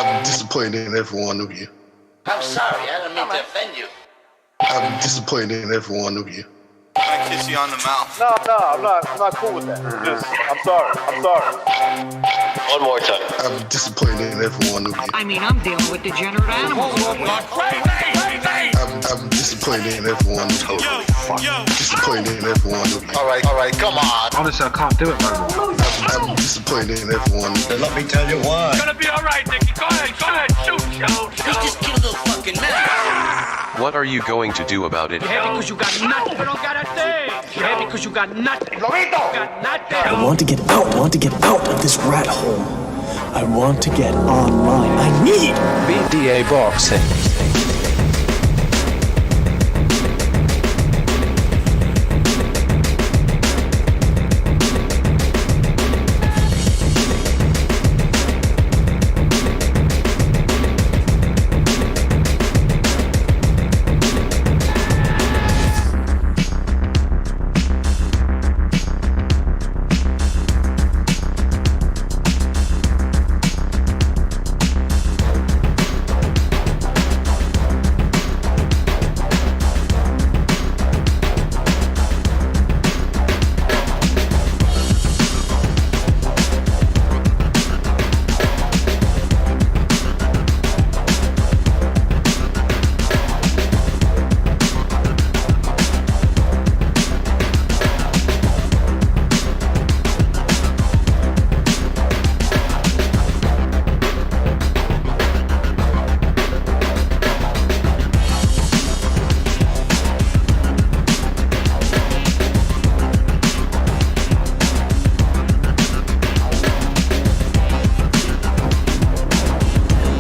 I'm disappointed in every one of you. I'm sorry, I don't mean to offend you. I'm disappointed in every one of you. I'm gonna kiss you on the mouth. No, I'm not cool with that. Just, I'm sorry. One more time. I'm disappointed in every one of you. I mean, I'm dealing with degenerate animals. I'm disappointed in every one of you. Disappointed in every one of you. All right, come on. Honestly, I can't do it, man. I'm disappointed in every one of you. Let me tell you why. It's gonna be all right, Nicky. Go ahead, shoot. He just killed a little fucking man. What are you going to do about it? You're happy because you got nothing. You don't got a thing. You're happy because you got nothing. Lobito! Got nothing. I want to get out of this rat hole. I want to get online. I need BDA boxing.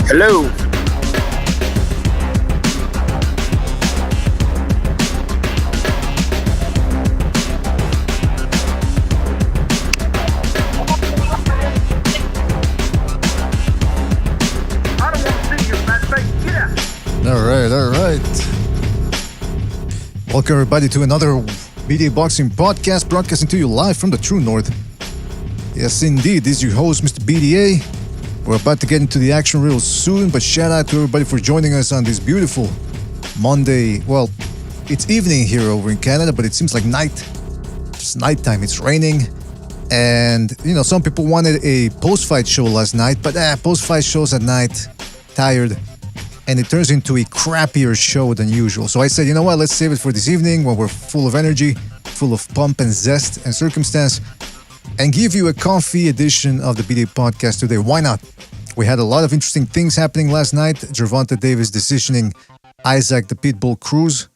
Hello. All right. Welcome everybody to another BDA Boxing podcast, broadcasting to you live from the True North. Yes, indeed, this is your host, Mr. BDA. We're about to get into the action real soon, but shout out to everybody for joining us on this beautiful Monday. Well, it's evening here over in Canada, but it seems like night. It's nighttime, it's raining. And, you know, some people wanted a post-fight show last night, but post-fight shows at night, tired. And it turns into a crappier show than usual. So I said, you know what, let's save it for this evening when we're full of energy, full of pump and zest and circumstance, and give you a comfy edition of the BDA podcast today. Why not? We had a lot of interesting things happening last night. Gervonta Davis decisioning Isaac the Pitbull Cruz.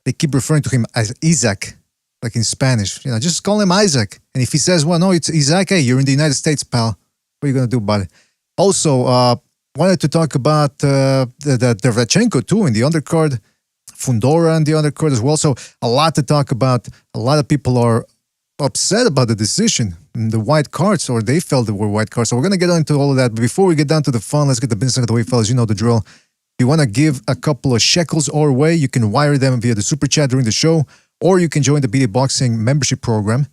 They keep referring to him as Isaac, like in Spanish. You know, just call him Isaac. And if he says, well, no, it's Isaac, hey, you're in the United States, pal. What are you going to do about it? Also, wanted to talk about the Derevchenko too in the undercard. Fundora in the undercard as well. So a lot to talk about. A lot of people are upset about the decision, the white cards, or they felt they were white cards. So we're going to get into all of that. But before we get down to the fun, let's get the business out of the way, fellas. You know the drill. If you want to give a couple of shekels our way, you can wire them via the super chat during the show, or you can join the BDA Boxing membership program,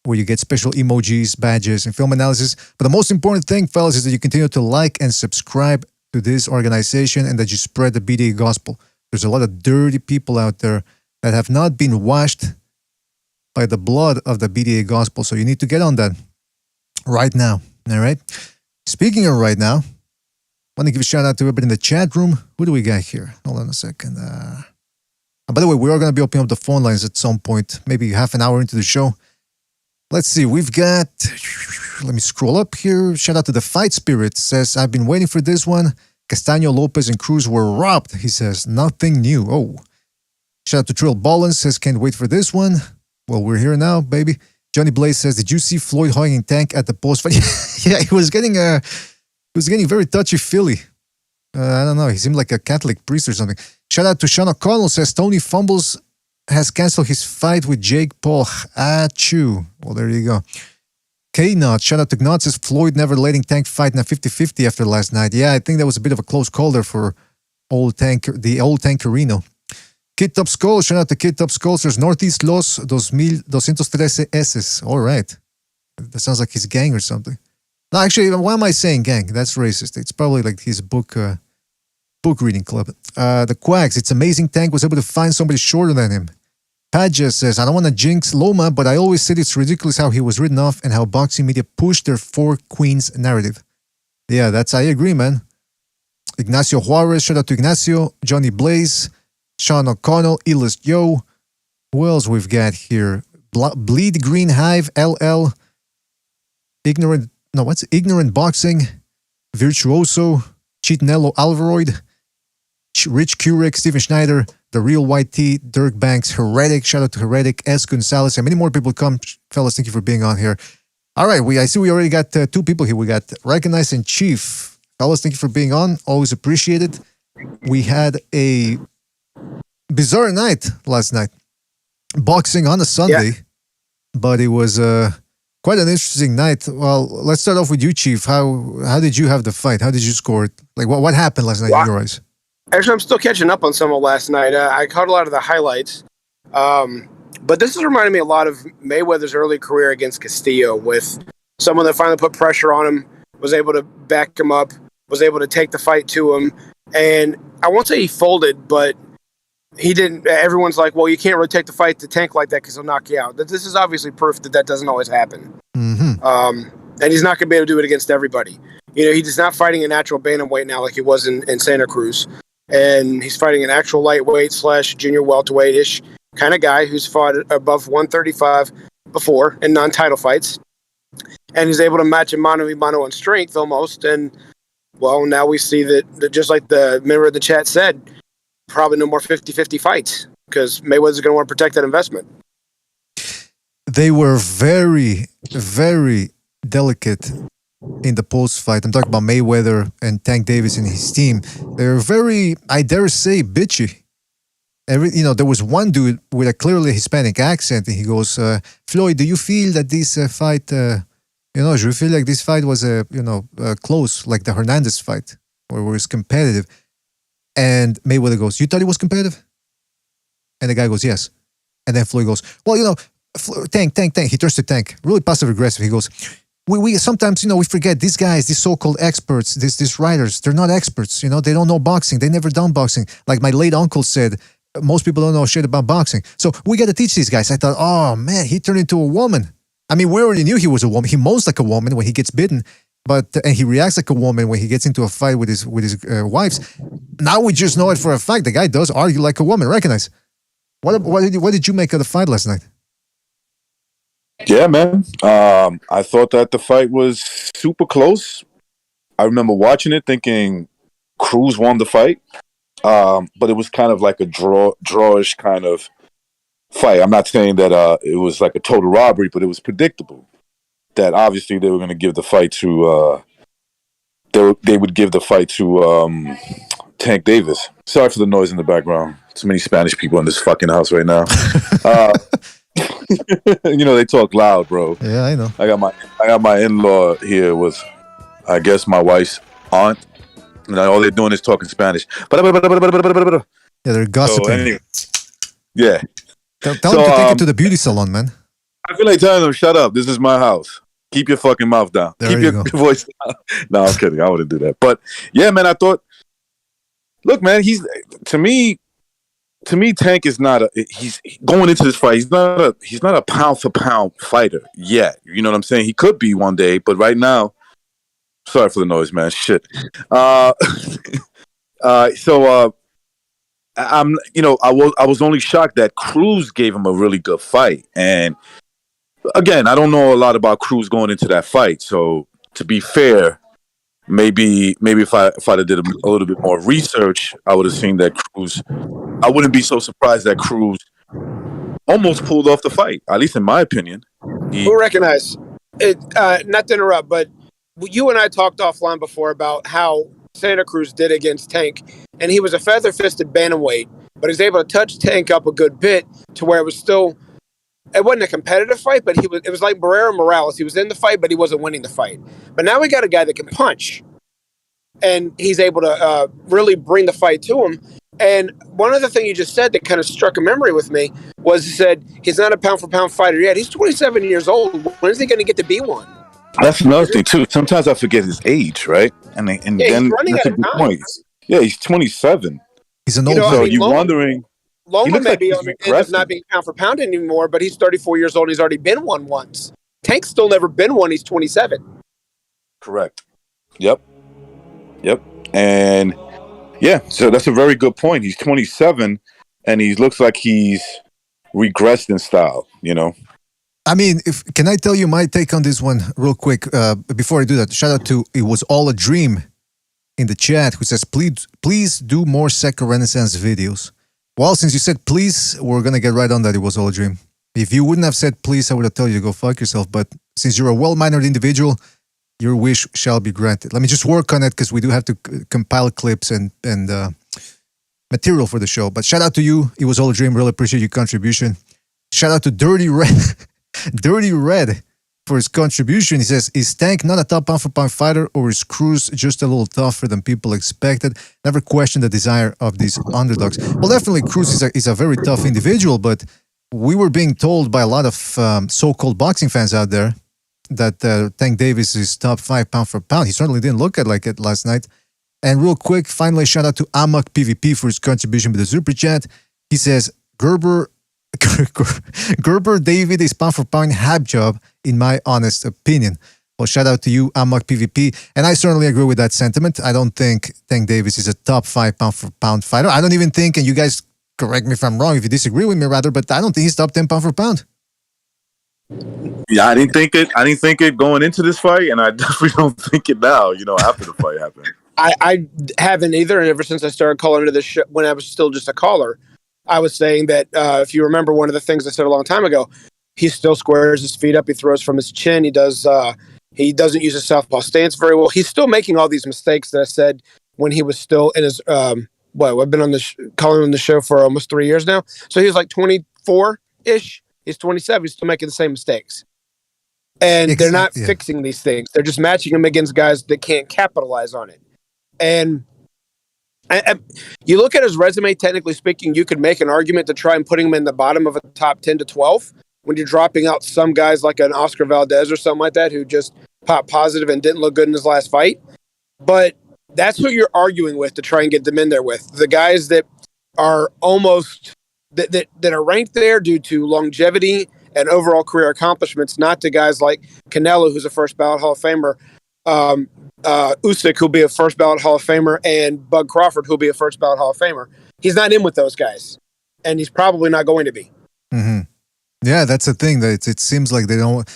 where you get special emojis, badges, and film analysis. But the most important thing, fellas, is that you continue to like and subscribe to this organization and that you spread the BDA gospel. There's a lot of dirty people out there that have not been washed by the blood of the BDA gospel. So you need to get on that right now. All right. Speaking of right now, I want to give a shout out to everybody in the chat room. Who do we got here? Hold on a second. By the way, we are going to be opening up the phone lines at some point, maybe half an hour into the show. Let's see. We've got, let me scroll up here. Shout out to the Fight Spirit. Says, I've been waiting for this one. Castaño, Lopez, and Cruz were robbed. He says, nothing new. Oh. Shout out to Trill Ballin. Says, can't wait for this one. Well, we're here now, baby. Johnny Blaze says, did you see Floyd hogging tank at the post fight? Yeah, he was getting very touchy-feely. I don't know. He seemed like a Catholic priest or something. Shout out to Sean O'Connell. Says, Tony Fumbles has canceled his fight with Jake Paul. Achoo. Well, there you go. K-Knot. Shout out to Knot. Says, Floyd never letting Tank fight in a 50-50 after last night. Yeah, I think that was a bit of a close call there for the old Tankerino. Kid Top Skull, shout out to Kid Top Skull. There's Northeast Los 2213 S. All right. That sounds like his gang or something. No, actually, why am I saying gang? That's racist. It's probably like his book reading club. The Quacks, it's amazing Tank was able to find somebody shorter than him. Padja says, I don't want to jinx Loma, but I always said it's ridiculous how he was written off and how boxing media pushed their 4 queens narrative. Yeah, I agree, man. Ignacio Juarez, shout out to Ignacio. Johnny Blaze, Sean O'Connell, Elis Yo. Who else we've got here? Bleed Green Hive, LL. Ignorant Boxing, Virtuoso, Cheatnello Alvaroid, Rich Curek, Steven Schneider, The Real White Tea, Dirk Banks, Heretic, shout out to Heretic, S. Gonzalez, and many more people come. Fellas, thank you for being on here. All right, I see we already got 2 people here. We got Recognize and Chief. Fellas, thank you for being on. Always appreciate it. We had a bizarre night last night. Boxing on a Sunday, but it was quite an interesting night. Well, let's start off with you, Chief. How did you have the fight? How did you score it? Like, what happened last night in your eyes? Actually, I'm still catching up on some of last night. I caught a lot of the highlights. But this is reminding me a lot of Mayweather's early career against Castillo, with someone that finally put pressure on him, was able to back him up, was able to take the fight to him. And I won't say he folded, but he didn't. Everyone's like, well, you can't really take the fight to Tank like that because he'll knock you out. This is obviously proof that doesn't always happen. Mm-hmm. And he's not going to be able to do it against everybody. He's not fighting a natural bantamweight now like he was in Santa Cruz. And he's fighting an actual lightweight / junior welterweight-ish kind of guy who's fought above 135 before in non-title fights. And he's able to match him mano-a-mano in strength almost. And, well, now we see that just like the member of the chat said, probably no more 50-50 fights because Mayweather's going to want to protect that investment. They were very, very delicate in the post-fight. I'm talking about Mayweather and Tank Davis and his team. They were very, I dare say, bitchy. There was one dude with a clearly Hispanic accent, and he goes, Floyd, do you feel that this fight, do you feel like this fight was, close, like the Hernandez fight, where it was competitive? And Mayweather goes, you thought it was competitive? And the guy goes, yes. And then Floyd goes, well, Tank. He turns to Tank, really passive-aggressive. He goes, we sometimes, we forget these guys, these so-called experts, these writers, they're not experts, they don't know boxing. They never done boxing. Like my late uncle said, most people don't know shit about boxing. So we got to teach these guys. I thought, oh man, he turned into a woman. I mean, we already knew he was a woman. He moans like a woman when he gets bitten, and he reacts like a woman when he gets into a fight with his wives. Now we just know it for a fact. The guy does argue like a woman. Recognize. What did you make of the fight last night? Yeah, man. I thought that the fight was super close. I remember watching it thinking Cruz won the fight. But it was kind of like a drawish kind of fight. I'm not saying that it was like a total robbery, but it was predictable that obviously they were going to give the fight to they would give the fight to Tank Davis. Sorry for the noise in the background. Too many Spanish people in this fucking house right now. They talk loud, bro. Yeah, I know. I got my in-law here with, I guess, my wife's aunt. And all they're doing is talking Spanish. Yeah, they're gossiping. So, anyway, yeah. Tell them to take it to the beauty salon, man. I feel like telling them, shut up. This is my house. Keep your fucking mouth down. There Keep your voice down. No, I'm kidding. I wouldn't do that. But, yeah, man, I thought, look, man, to me, Tank is not he's going into this fight. He's not a pound for pound fighter yet. You know what I'm saying? He could be one day, but right now, sorry for the noise, man. Shit. I was only shocked that Cruz gave him a really good fight. And again, I don't know a lot about Cruz going into that fight. So to be fair, maybe if I did a little bit more research, I would have seen that Cruz. I wouldn't be so surprised that Cruz almost pulled off the fight. At least in my opinion. We'll recognize it. Not to interrupt, but you and I talked offline before about how Santa Cruz did against Tank, and he was a feather-fisted bantamweight, but he was able to touch Tank up a good bit to where it wasn't a competitive fight, but it was like Barrera Morales. He was in the fight, but he wasn't winning the fight. But now we got a guy that can punch, and he's able to really bring the fight to him. And one other thing you just said that kind of struck a memory with me was he said he's not a pound-for-pound fighter yet. He's 27 years old. When is he going to get to be one? That's another thing too. Sometimes I forget his age, right? And Yeah, he's then running that's out a of good time. point. Yeah, he's 27. He's an You old know, I So mean, you're wondering. He Loma looks may like be he's on the end of not regressing. being pound for pound anymore, but he's 34 years old and he's already been one once. Tank's still never been one. He's 27. Correct. Yep. And yeah, so that's a very good point. He's 27, and he looks like he's regressed in style. I mean, can I tell you my take on this one real quick? Before I do that, shout out to It Was All a Dream in the chat who says, please do more Second Renaissance videos. Well, since you said please, we're going to get right on that. It was all a dream. If you wouldn't have said please, I would have told you to go fuck yourself. But since you're a well-mannered individual, your wish shall be granted. Let me just work on it because we do have to compile clips and material for the show. But shout out to you. It was all a dream. Really appreciate your contribution. Shout out to Dirty Red. Dirty Red for his contribution. He says, is Tank not a top pound-for-pound fighter, or is Cruz just a little tougher than people expected? Never questioned the desire of these underdogs. Well, definitely Cruz is a very tough individual, but we were being told by a lot of so-called boxing fans out there that Tank Davis is top 5 pound-for-pound. He certainly didn't look like it last night. And real quick, finally, shout out to Ammak PvP for his contribution with the super chat. He says, Gerber David is pound for pound hab job, in my honest opinion. Well, shout out to you, Ammak PvP. And I certainly agree with that sentiment. I don't think Tank Davis is a top 5 pound for pound fighter. I don't even think, and you guys correct me if I'm wrong, if you disagree with me rather, but I don't think he's top 10 pound for pound. Yeah, I didn't think it going into this fight, and I definitely don't think it now, after the fight happened. I haven't either. And ever since I started calling into this show, when I was still just a caller, I was saying that if you remember one of the things I said a long time ago, he still squares his feet up. He throws from his chin. He doesn't use his southpaw stance very well. He's still making all these mistakes that I said when he was still in his, I've been on calling on the show for almost 3 years now. So he was like 24-ish. He's 27. He's still making the same mistakes. And they're not fixing these things. They're just matching him against guys that can't capitalize on it. And you look at his resume, technically speaking, you could make an argument to try and put him in the bottom of a top 10 to 12 when you're dropping out some guys like an Oscar Valdez or something like that who just popped positive and didn't look good in his last fight. But that's who you're arguing with to try and get them in there with. The guys that are almost that are ranked there due to longevity and overall career accomplishments, not to guys like Canelo, who's a first ballot Hall of Famer, Usyk, who'll be a first ballot Hall of Famer, and Bud Crawford, who'll be a first ballot Hall of Famer. He's not in with those guys, and he's probably not going to be. Mm-hmm. Yeah, that's the thing. That it seems like they don't.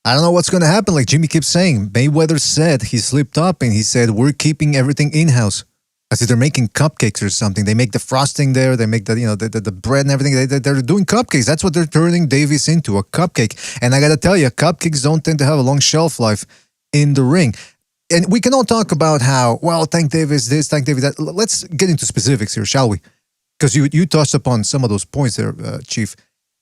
I don't know what's going to happen. Like Jimmy keeps saying, Mayweather said he slipped up and he said we're keeping everything in house, as if they're making cupcakes or something. They make the frosting there. They make the bread and everything. They're doing cupcakes. That's what they're turning Davis into, a cupcake. And I got to tell you, cupcakes don't tend to have a long shelf life in the ring. And we can all talk about how, well, Tank Davis this, Tank Davis that. Let's get into specifics here, shall we? Because you touched upon some of those points there, Chief.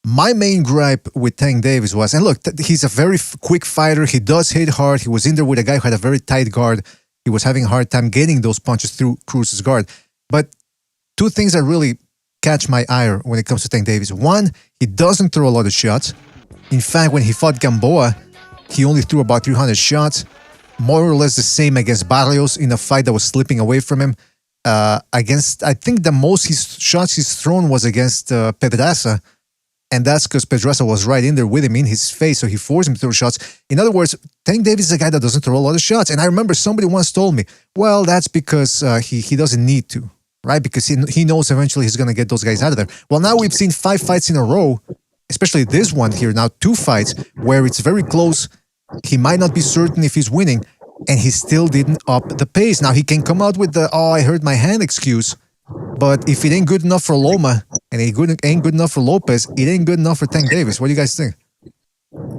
My main gripe with Tank Davis was, and look, he's a very quick fighter. He does hit hard. He was in there with a guy who had a very tight guard. He was having a hard time getting those punches through Cruz's guard. But two things that really catch my ire when it comes to Tank Davis. One, he doesn't throw a lot of shots. In fact, when he fought Gamboa, he only threw about 300 shots. More or less the same against Barrios in a fight that was slipping away from him. I think the most shots he's thrown was against Pedraza, and that's because Pedraza was right in there with him in his face, so he forced him to throw shots. In other words, Tank Davis is a guy that doesn't throw a lot of shots. And I remember somebody once told me, well, that's because he doesn't need to, right? Because he knows eventually he's going to get those guys out of there. Well, now we've seen 5 fights in a row, especially this one here, now 2 fights, where it's very close. He might not be certain if he's winning, and he still didn't up the pace. Now, he can come out with the, I hurt my hand excuse, but if it ain't good enough for Loma, and it ain't good enough for Lopez, it ain't good enough for Tank Davis. What do you guys think?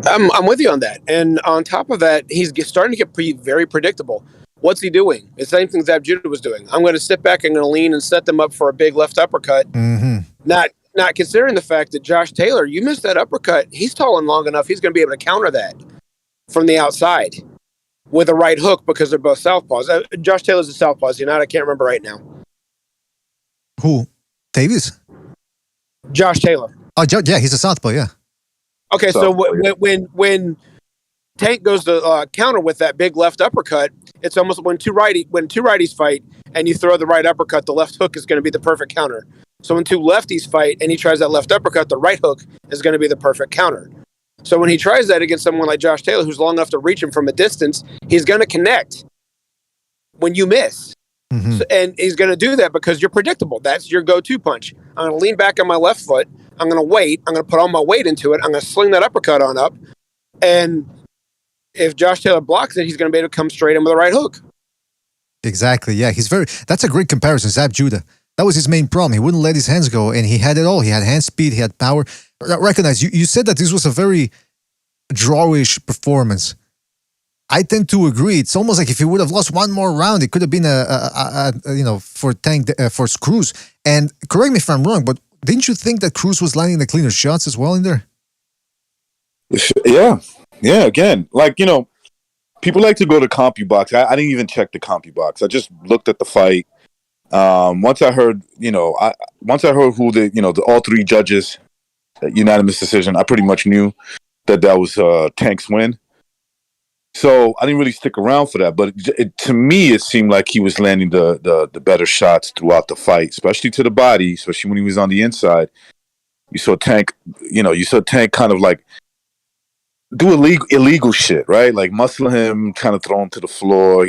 I'm with you on that. And on top of that, he's starting to get very predictable. What's he doing? It's the same thing Zab Judah was doing. I'm going to sit back and going to lean and set them up for a big left uppercut. Mm-hmm. Not considering the fact that Josh Taylor, you missed that uppercut. He's tall and long enough. He's going to be able to counter that from the outside with a right hook because they're both southpaws. Josh Taylor's a southpaw. Is he not? I can't remember right now. Who? Davis? Josh Taylor. Oh, yeah, he's a southpaw, yeah. Okay, so when Tank goes to counter with that big left uppercut. It's almost when two righties fight and you throw the right uppercut, the left hook is going to be the perfect counter. So when two lefties fight and he tries that left uppercut, the right hook is going to be the perfect counter. So when he tries that against someone like Josh Taylor, who's long enough to reach him from a distance, he's going to connect when you miss. Mm-hmm. So, and he's going to do that because you're predictable. That's your go-to punch. I'm going to lean back on my left foot. I'm going to wait. I'm going to put all my weight into it. I'm going to sling that uppercut on up. And if Josh Taylor blocks it, he's going to be able to come straight in with the right hook. Exactly. Yeah, that's a great comparison. Zab Judah. That was his main problem. He wouldn't let his hands go, and he had it all. He had hand speed. He had power. Recognize, you said that this was a very drawish performance. I tend to agree. It's almost like if he would have lost one more round, it could have been for Tank for Cruz. And correct me if I'm wrong, but didn't you think that Cruz was landing the cleaner shots as well in there? Yeah. Again, people like to go to CompuBox. I didn't even check the CompuBox. I just looked at the fight. Once I heard who the all three judges, unanimous decision, I pretty much knew that was Tank's win. So I didn't really stick around for that. But to me, it seemed like he was landing the better shots throughout the fight, especially to the body, especially when he was on the inside. You saw Tank kind of like do illegal shit, right? Like muscle him, kind of throw him to the floor.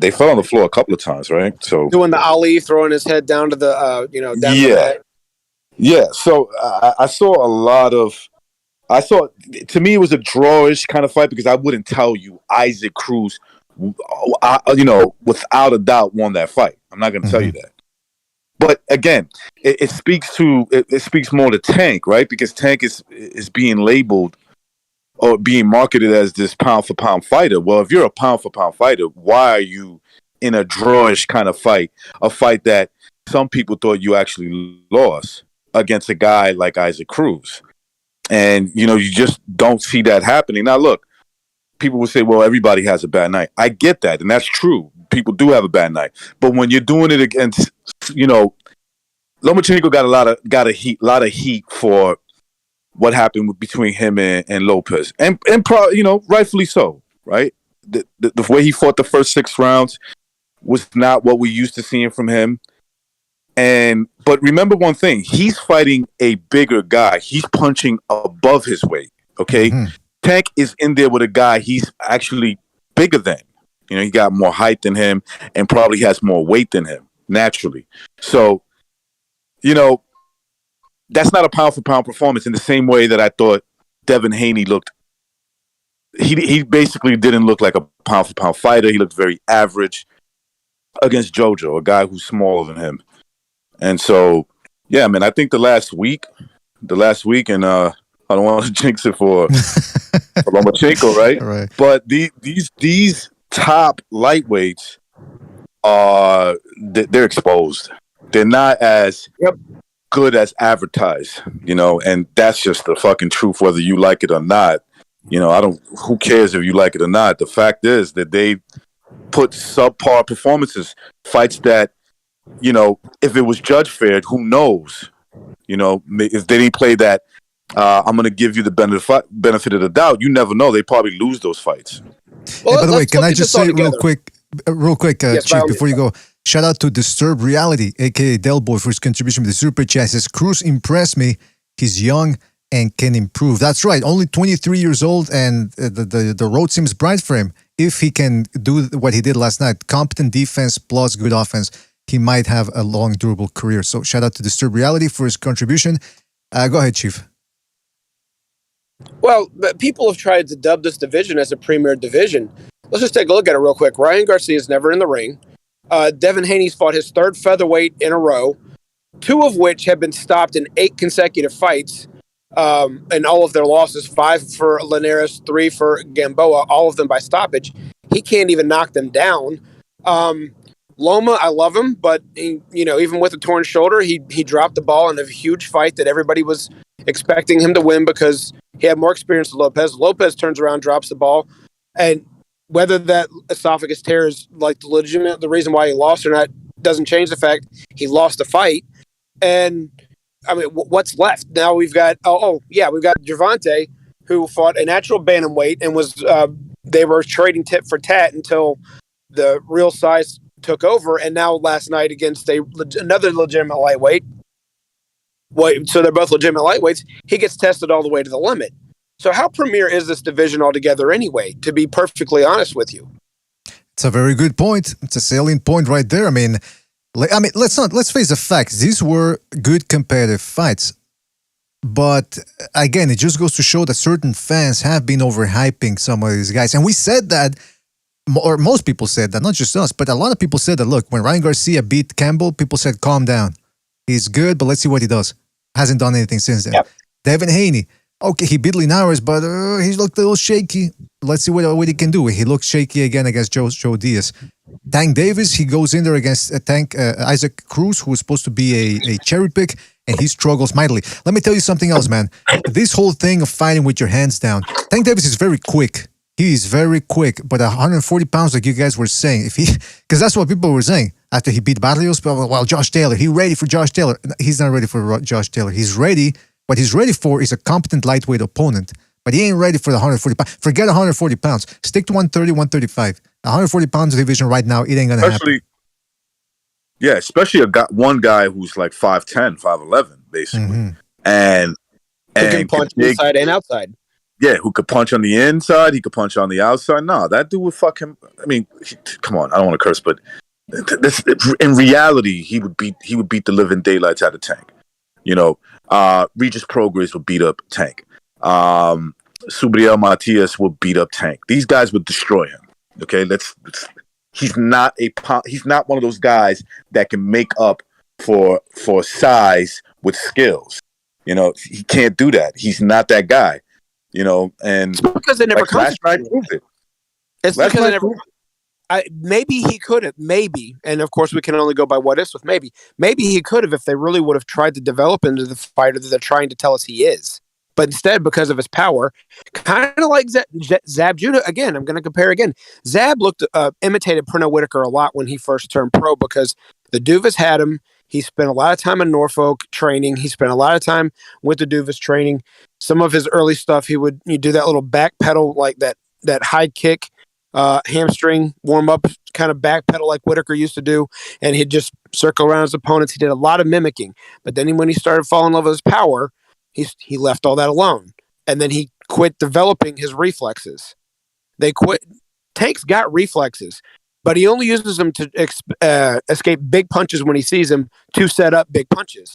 They fell on the floor a couple of times, right? So doing the Ali, throwing his head down to the down to the head. Yeah. So I saw to me it was a drawish kind of fight because I wouldn't tell you Isaac Cruz, without a doubt won that fight. I'm not going to tell you that. But again, it speaks more to Tank, right? Because Tank is being labeled or being marketed as this pound for pound fighter. Well, if you're a pound for pound fighter, why are you in a drawish kind of fight? A fight that some people thought you actually lost against a guy like Isaac Cruz. And, you just don't see that happening. Now, look, people will say, well, everybody has a bad night. I get that. And that's true. People do have a bad night. But when you're doing it against, Lomachenko got a lot of heat for what happened between him and Lopez. And rightfully so, right? The way he fought the first 6 rounds was not what we used to seeing from him. But remember one thing, he's fighting a bigger guy. He's punching above his weight, okay? Mm-hmm. Tank is in there with a guy he's actually bigger than. He got more height than him and probably has more weight than him, naturally. So, that's not a pound for pound performance in the same way that I thought Devin Haney looked. He basically didn't look like a pound for pound fighter. He looked very average against JoJo, a guy who's smaller than him. And so, yeah, man, I think the last week, and I don't want to jinx it for Lomachenko, right? Right. But these top lightweights they're exposed. They're not as good as advertised, and that's just the fucking truth, whether you like it or not. Who cares if you like it or not? The fact is that they put subpar performances, fights that, if it was judge fair, who knows? If they didn't play that, I'm going to give you the benefit of the doubt. You never know. They probably lose those fights. Well, hey, by the way, can I just say real quick, yes, Chief, before you go, shout out to Disturbed Reality, a.k.a. Del Boy, for his contribution with the Super Chat. He says, Cruz impressed me. He's young and can improve. That's right. Only 23 years old, and the road seems bright for him. If he can do what he did last night, competent defense plus good offense, he might have a long, durable career. So shout out to Disturbed Reality for his contribution. Go ahead, Chief. Well, people have tried to dub this division as a premier division. Let's just take a look at it real quick. Ryan Garcia is never in the ring. Devin Haney's fought his 3rd featherweight in a row, 2 of which have been stopped in 8 consecutive fights, and all of their losses, 5 for Linares, 3 for Gamboa, all of them by stoppage. He can't even knock them down. Loma, I love him, but even with a torn shoulder, he dropped the ball in a huge fight that everybody was expecting him to win because he had more experience than Lopez. Lopez turns around, drops the ball, and whether that esophagus tear is like the reason why he lost or not doesn't change the fact he lost the fight. And I mean, what's left now? We've got we've got Gervonta, who fought a natural bantamweight and was they were trading tit for tat until the real size took over, and now last night against another legitimate lightweight. So they're both legitimate lightweights. He gets tested all the way to the limit. So how premier is this division altogether anyway, to be perfectly honest with you? It's a very good point. It's a salient point right there. I mean, let's face the facts. These were good competitive fights. But again, it just goes to show that certain fans have been overhyping some of these guys. And we said that, or most people said that, not just us, but a lot of people said that, look, when Ryan Garcia beat Campbell, people said, calm down. He's good, but let's see what he does. Hasn't done anything since then. Yep. Devin Haney, okay, he beat Linares, but he looked a little shaky. Let's see what he can do. He looked shaky again against Joe Diaz. Tank Davis, he goes in there against Isaac Cruz, who was supposed to be a cherry pick, and he struggles mightily. Let me tell you something else, man. This whole thing of fighting with your hands down, Tank Davis is very quick. He is very quick, but 140 pounds, like you guys were saying, because that's what people were saying after he beat Barrios. Well, Josh Taylor, he ready for Josh Taylor. He's not ready for Josh Taylor. He's ready. What he's ready for is a competent lightweight opponent, but he ain't ready for the 140 pounds. Forget 140 pounds. Stick to 130, 135. 140 pounds division right now, it ain't gonna happen. Yeah, especially one guy who's like 5'10", 5'11", basically, and who can punch inside and outside. Yeah, who could punch on the inside, he could punch on the outside. No, that dude would fuck him. I mean, come on, I don't want to curse, but in reality, he would beat the living daylights out of Tank. You know, Regis Prograis would beat up Tank. Subriel Matias would beat up Tank. These guys would destroy him. Okay, he's not one of those guys that can make up for size with skills. You know, he can't do that. He's not that guy. You know, and it's because they never last night proved it. It's because they never. Maybe he could have. Maybe, and of course we can only go by what ifs with maybe. Maybe he could have if they really would have tried to develop into the fighter that they're trying to tell us he is. But instead, because of his power, kind of like Zab Judah, again, I'm going to compare again. Zab imitated Pernell Whitaker a lot when he first turned pro because the Duvas had him. He spent a lot of time in Norfolk training. He spent a lot of time with the Duvas training. Some of his early stuff, you do that little back pedal, like that high kick, hamstring warm up kind of back pedal like Whitaker used to do. And he'd just circle around his opponents. He did a lot of mimicking. But then when he started falling in love with his power, he left all that alone. And then he quit developing his reflexes. Tank's got reflexes, but he only uses them to escape big punches when he sees them to set up big punches.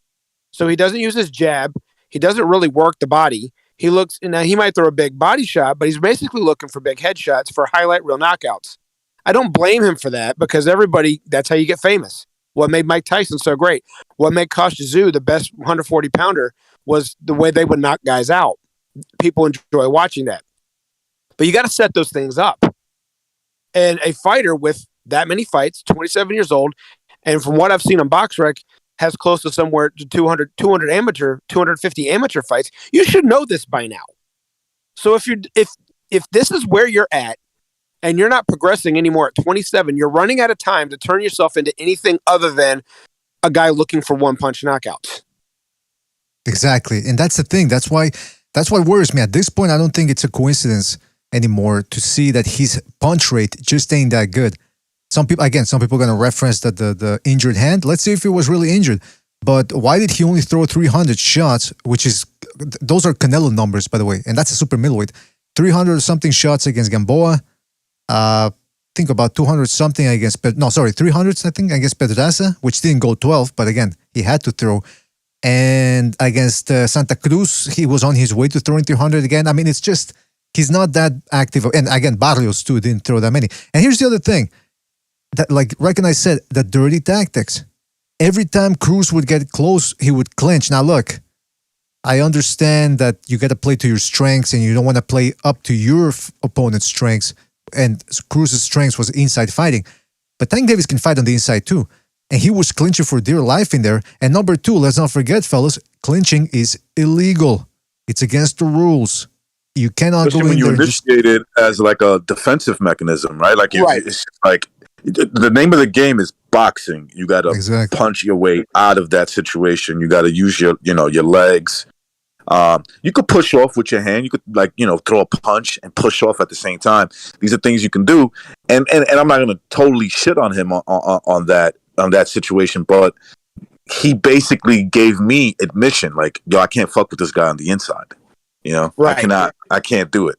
So he doesn't use his jab. He doesn't really work the body. He might throw a big body shot, but he's basically looking for big headshots for highlight reel knockouts. I don't blame him for that because that's how you get famous. What made Mike Tyson so great? What made Kosh Tszyu the best 140-pounder was the way they would knock guys out. People enjoy watching that. But you got to set those things up. And a fighter with that many fights, 27 years old, and from what I've seen on BoxRec, has close to somewhere to 250 amateur fights. You should know this by now. So if this is where you're at and you're not progressing anymore at 27, you're running out of time to turn yourself into anything other than a guy looking for one-punch knockouts. Exactly. And that's the thing. That's why worries me. At this point, I don't think it's a coincidence anymore to see that his punch rate just ain't that good. Some people are going to reference that the injured hand. Let's see if he was really injured. But why did he only throw 300 shots, those are Canelo numbers, by the way, and that's a super middleweight. 300 something shots against Gamboa. Think about 200 something against 300 I think against Pedraza, which didn't go 12, but again, he had to throw. And against Santa Cruz, he was on his way to throwing 300 again. I mean, it's just, he's not that active. And again, Barrios too didn't throw that many. And here's the other thing, that like Recognize said, the dirty tactics. Every time Cruz would get close, he would clinch. Now look, I understand that you got to play to your strengths and you don't want to play up to your opponent's strengths. And Cruz's strengths was inside fighting. But Tank Davis can fight on the inside too. And he was clinching for dear life in there. And number two, let's not forget, fellas, clinching is illegal. It's against the rules. You cannot Especially go in when you there initiate it as like a defensive mechanism, right? Like it's like the name of the game is boxing. You got to punch your way out of that situation. You got to use your legs. You could push off with your hand. You could throw a punch and push off at the same time. These are things you can do, and I'm not going to totally shit on him on that situation, but he basically gave me admission, like, yo, I can't fuck with this guy on the inside. Right. I can't do it.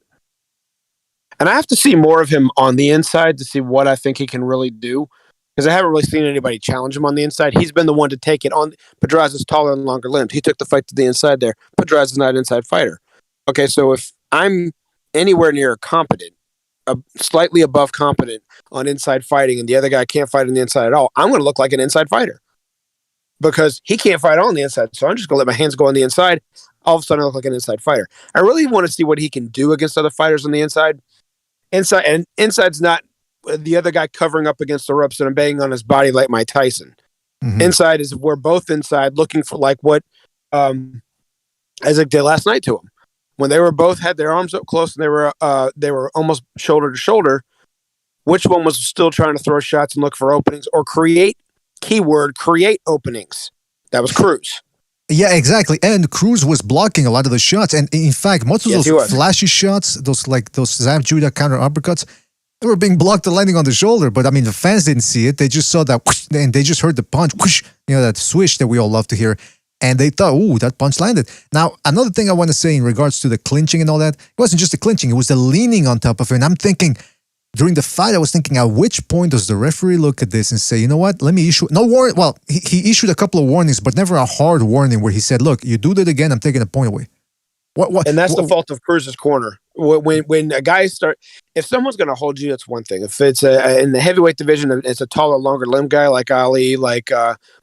And I have to see more of him on the inside to see what I think he can really do. Because I haven't really seen anybody challenge him on the inside. He's been the one to take it on. Pedraza's taller and longer limbed. He took the fight to the inside there. Pedraza's not an inside fighter. Okay, so if I'm anywhere near competent, slightly above competent on inside fighting, and the other guy can't fight on the inside at all, I'm going to look like an inside fighter. Because he can't fight on the inside. So I'm just going to let my hands go on the inside. All of a sudden, I look like an inside fighter. I really want to see what he can do against other fighters on the inside. Inside's not the other guy covering up against the ropes and banging on his body like Mike Tyson. Mm-hmm. Inside is we're both inside looking for like what Isaac did last night to him. When they were both had their arms up close and they were almost shoulder to shoulder, which one was still trying to throw shots and look for openings or create openings? That was Cruz. Yeah, exactly. And Cruz was blocking a lot of the shots. And in fact, most of those flashy shots, those Zab Judah counter uppercuts, they were being blocked and landing on the shoulder. But I mean, the fans didn't see it. They just saw that whoosh, and they just heard the punch, whoosh, that swish that we all love to hear. And they thought, ooh, that punch landed. Now, another thing I want to say in regards to the clinching and all that, it wasn't just the clinching, it was the leaning on top of it. And I'm thinking, during the fight, I was thinking, at which point does the referee look at this and say, you know what, let me issue, no warning. Well, he issued a couple of warnings, but never a hard warning where he said, look, you do that again, I'm taking a point away. And that's the fault of Cruz's corner. When a guy if someone's going to hold you, it's one thing. If it's in the heavyweight division, it's a taller, longer limb guy like Ali, like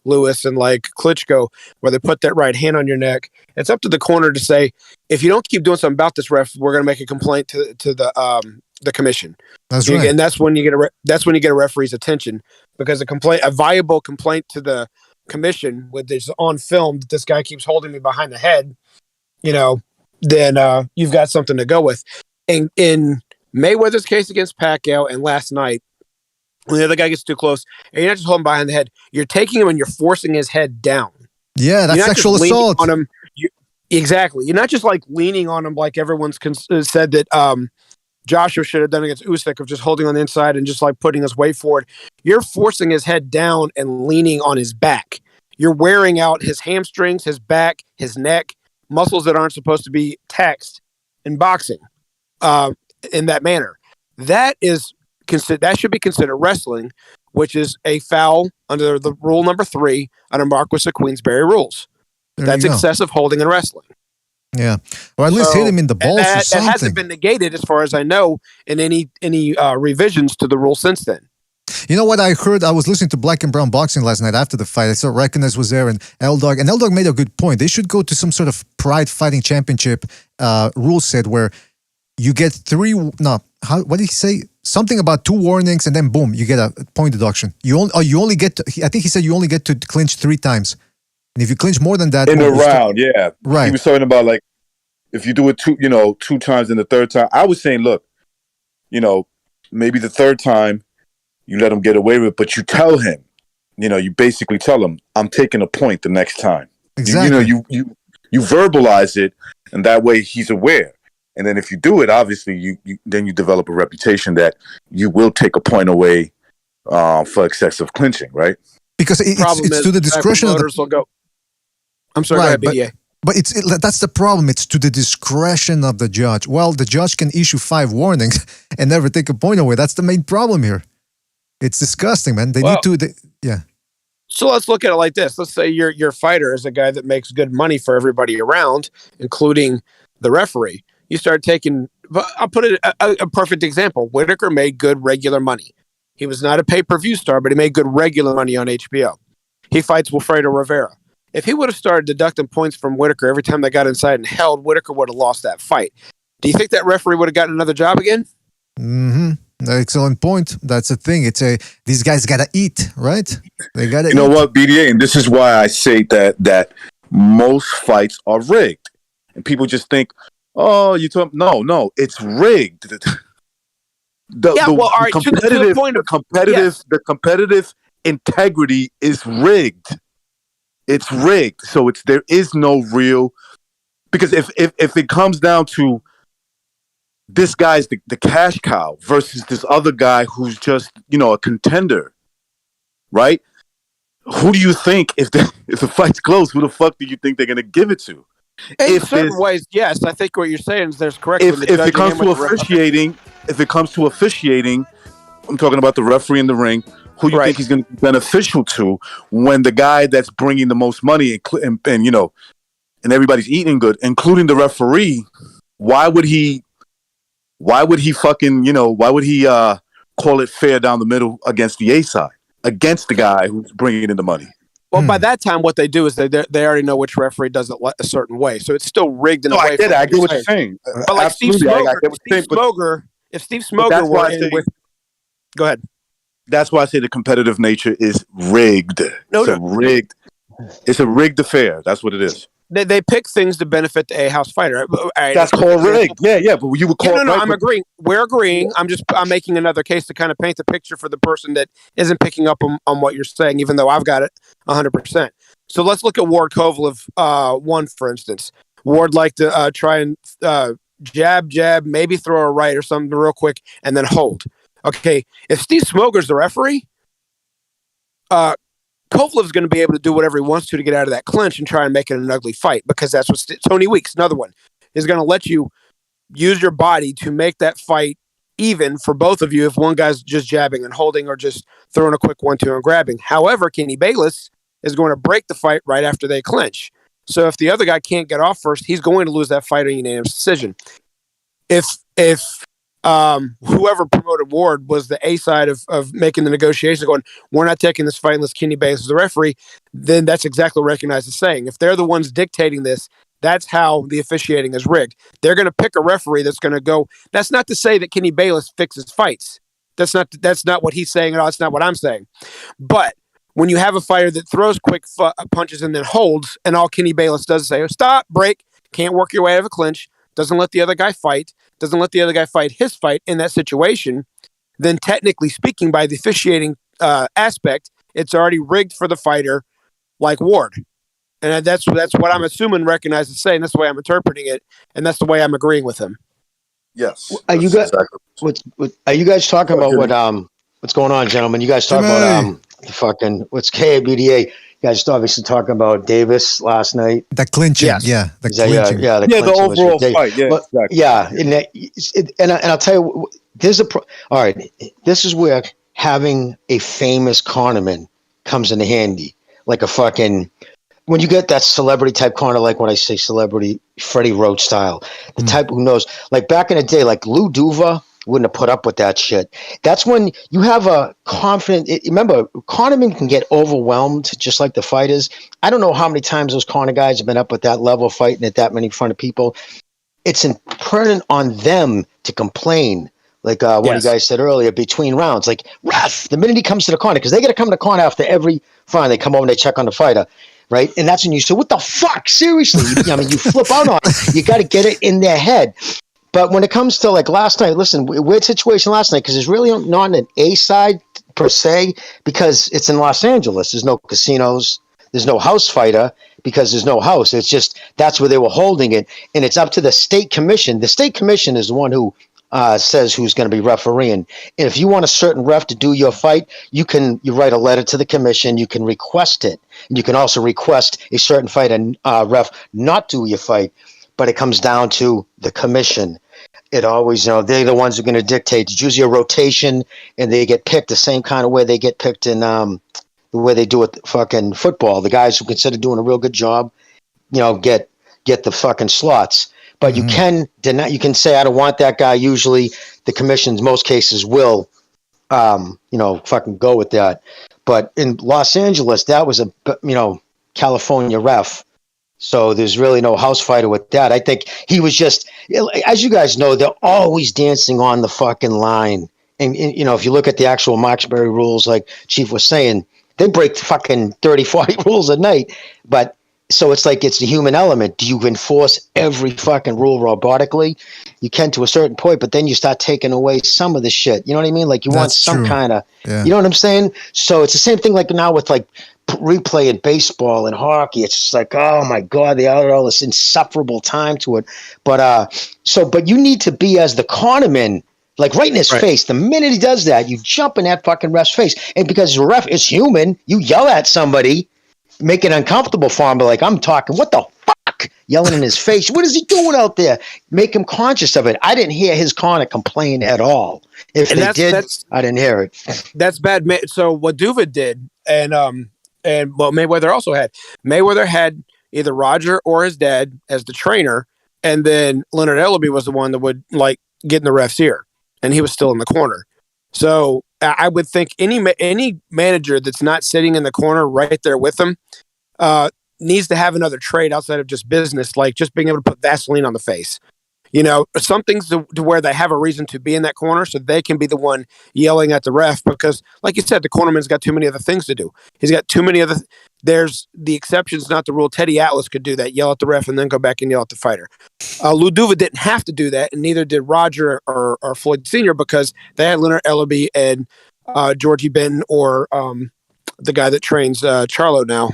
Lewis, and like Klitschko, where they put that right hand on your neck. It's up to the corner to say, if you don't keep doing something about this, ref, we're going to make a complaint to the commission. That's right. And that's when you get a referee's attention, because a viable complaint to the commission with this on film that this guy keeps holding me behind the head, then you've got something to go with. And in Mayweather's case against Pacquiao and last night, when the other guy gets too close, and you're not just holding behind the head, you're taking him and you're forcing his head down. Yeah, that's sexual assault. On him. Exactly. You're not just like leaning on him like everyone's said that Joshua should have done against Usyk, of just holding on the inside and just like putting his weight forward. You're forcing his head down and leaning on his back. You're wearing out his hamstrings, his back, his neck, muscles that aren't supposed to be taxed in boxing in that manner. That should be considered wrestling, which is a foul under the rule number 3 under Marquis of Queensberry rules. That's excessive holding in wrestling. Yeah, or at least hit him in the balls or something. That hasn't been negated, as far as I know, in any revisions to the rule since then. You know what I heard? I was listening to Black and Brown Boxing last night after the fight. I saw Recognize was there and L-Dog. And L-Dog made a good point. They should go to some sort of Pride Fighting Championship rule set where you get what did he say? Something about 2 warnings and then boom, you get a point deduction. You only get to, I think he said you only get to clinch 3 times. And if you clinch more than that... In a round, yeah. Right. He was talking about, like, if you do it 2 times and the third time. I was saying, look, maybe the third time you let him get away with it, but you tell him, you basically tell him, I'm taking a point the next time. Exactly. You verbalize it, and that way he's aware. And then if you do it, obviously, you develop a reputation that you will take a point away for excessive clinching, right? Because it's to the discretion of the... will go. I'm sorry, right, go ahead, but that's the problem. It's to the discretion of the judge. Well, the judge can issue 5 warnings and never take a point away. That's the main problem here. It's disgusting, man. They need to... yeah. So let's look at it like this. Let's say your fighter is a guy that makes good money for everybody around, including the referee. You start taking... I'll put it a perfect example. Whitaker made good regular money. He was not a pay-per-view star, but he made good regular money on HBO. He fights Wilfredo Rivera. If he would have started deducting points from Whitaker every time they got inside and held, Whitaker would have lost that fight. Do you think that referee would have gotten another job again? Mm-hmm. Excellent point. That's the thing. These guys gotta eat, right? They gotta eat. You know what, BDA? And this is why I say that most fights are rigged. And people just think, oh, no, it's rigged. The competitive integrity is rigged. It's rigged. So there is no real Because if it comes down to this guy's the cash cow versus this other guy who's just, a contender, right? Who do you think, if the fight's close, who the fuck do you think they're going to give it to? In certain ways, yes. I think what you're saying is there's correct. If it comes to officiating, I'm talking about the referee in the ring. Who you think he's going to be beneficial to when the guy that's bringing the most money and everybody's eating good, including the referee? Why would he fucking call it fair down the middle against the A side, against the guy who's bringing in the money? Well, by that time, what they do is they already know which referee does it a certain way, so it's still rigged in a way. I get it. I get what you're saying. But like Steve Smoger, if Steve Smoger were in with, go ahead. That's why I say the competitive nature is rigged. Rigged. It's a rigged affair. That's what it is. They pick things to benefit the A-house fighter. That's called rigged. Yeah, but you would call it. No, I'm agreeing. We're agreeing. I'm making another case to kind of paint the picture for the person that isn't picking up on what you're saying, even though I've got it 100%. So let's look at Ward Kovalev one, for instance. Ward liked to try and jab, maybe throw a right or something real quick, and then hold. Okay, if Steve Smoger's the referee, Kovalev's going to be able to do whatever he wants to get out of that clinch and try and make it an ugly fight, because that's what Tony Weeks, another one, is going to let you use your body to make that fight even for both of you if one guy's just jabbing and holding or just throwing a quick 1-2 and grabbing. However, Kenny Bayless is going to break the fight right after they clinch. So if the other guy can't get off first, he's going to lose that fight in a unanimous decision. If whoever promoted Ward was the A side of making the negotiation, going, we're not taking this fight unless Kenny Bayless is the referee, then that's exactly what Recognize is saying. If they're the ones dictating this, that's how the officiating is rigged. They're going to pick a referee that's going to go. That's not to say that Kenny Bayless fixes fights. That's not what he's saying at all. That's not what I'm saying. But when you have a fighter that throws quick punches and then holds, and all Kenny Bayless does is say, stop, break, can't work your way out of a clinch, doesn't let the other guy fight, doesn't let the other guy fight his fight in that situation, then technically speaking, by the officiating aspect, it's already rigged for the fighter like Ward. And that's what I'm assuming Recognize is saying. That's the way I'm interpreting it, and that's the way I'm agreeing with him. Yes. Are you guys? Are you guys talking about what's going on, gentlemen? You guys talking about the fucking what's KBDA? You guys obviously talking about Davis last night. The clinching, the clinching. The overall fight, and I'll tell you, all right, this is where having a famous cornerman comes into handy, like a fucking. When you get that celebrity type corner, like when I say celebrity, Freddie Roach style, the type who knows, like back in the day, like Lou Duva wouldn't have put up with that shit. That's when you have a confident. Remember, cornermen can get overwhelmed, just like the fighters. I don't know how many times those corner guys have been up with that level, fighting at that many in front of people. It's important on them to complain. Like one of you guys said earlier, between rounds, like ref, the minute he comes to the corner, because they got to come to the corner after every fight. They come over and they check on the fighter. Right. And that's when you say, what the fuck? Seriously? You flip out on it. You got to get it in their head. But when it comes to like last night, listen, weird situation last night, because it's really not an A side per se, because it's in Los Angeles. There's no casinos. There's no house fighter because there's no house. It's just that's where they were holding it. And it's up to the state commission. The state commission is the one who says who's going to be refereeing. And if you want a certain ref to do your fight, you write a letter to the commission. You can request it. And you can also request a certain fight and ref not do your fight. But it comes down to the commission. It always, they're the ones who are going to dictate. It's usually a rotation, and they get picked the same kind of way they get picked in the way they do it fucking football. The guys who consider doing a real good job, get the fucking slots. But you can deny. You can say, I don't want that guy. Usually, the commissions, most cases, will, fucking go with that. But in Los Angeles, that was a, California ref. So there's really no house fighter with that. I think he was just, as you guys know, they're always dancing on the fucking line. And if you look at the actual Marksbury rules, like Chief was saying, they break fucking 30, 40 rules a night. But so it's like it's the human element. Do you enforce every fucking rule robotically? You can to a certain point, but then you start taking away some of the shit. You know what I mean? Like you want some kind of, you know what I'm saying? So it's the same thing like now with like replay in baseball and hockey. It's just like, oh my God, they added all this insufferable time to it. But you need to be as the cornerman, like right in his face. The minute he does that, you jump in that fucking ref's face. And because the ref is human, you yell at somebody, make it uncomfortable for him. But like, I'm talking, what the fuck? Yelling in his face. What is he doing out there? Make him conscious of it. I didn't hear his corner complain at all. If they did, I didn't hear it. That's bad. So what Dubois did, and what Mayweather also had, Mayweather had either Roger or his dad as the trainer, and then Leonard Ellaby was the one that would like get in the ref's ear, and he was still in the corner. So I would think any manager that's not sitting in the corner right there with him needs to have another trade outside of just business, like just being able to put Vaseline on the face. You know, some things to where they have a reason to be in that corner so they can be the one yelling at the ref because, like you said, the cornerman's got too many other things to do. He's got too many other there's the exceptions, not the rule. Teddy Atlas could do that, yell at the ref and then go back and yell at the fighter. Lou Duva didn't have to do that, and neither did Roger or Floyd Sr. because they had Leonard Ellaby and Georgie Benton or the guy that trains Charlo now,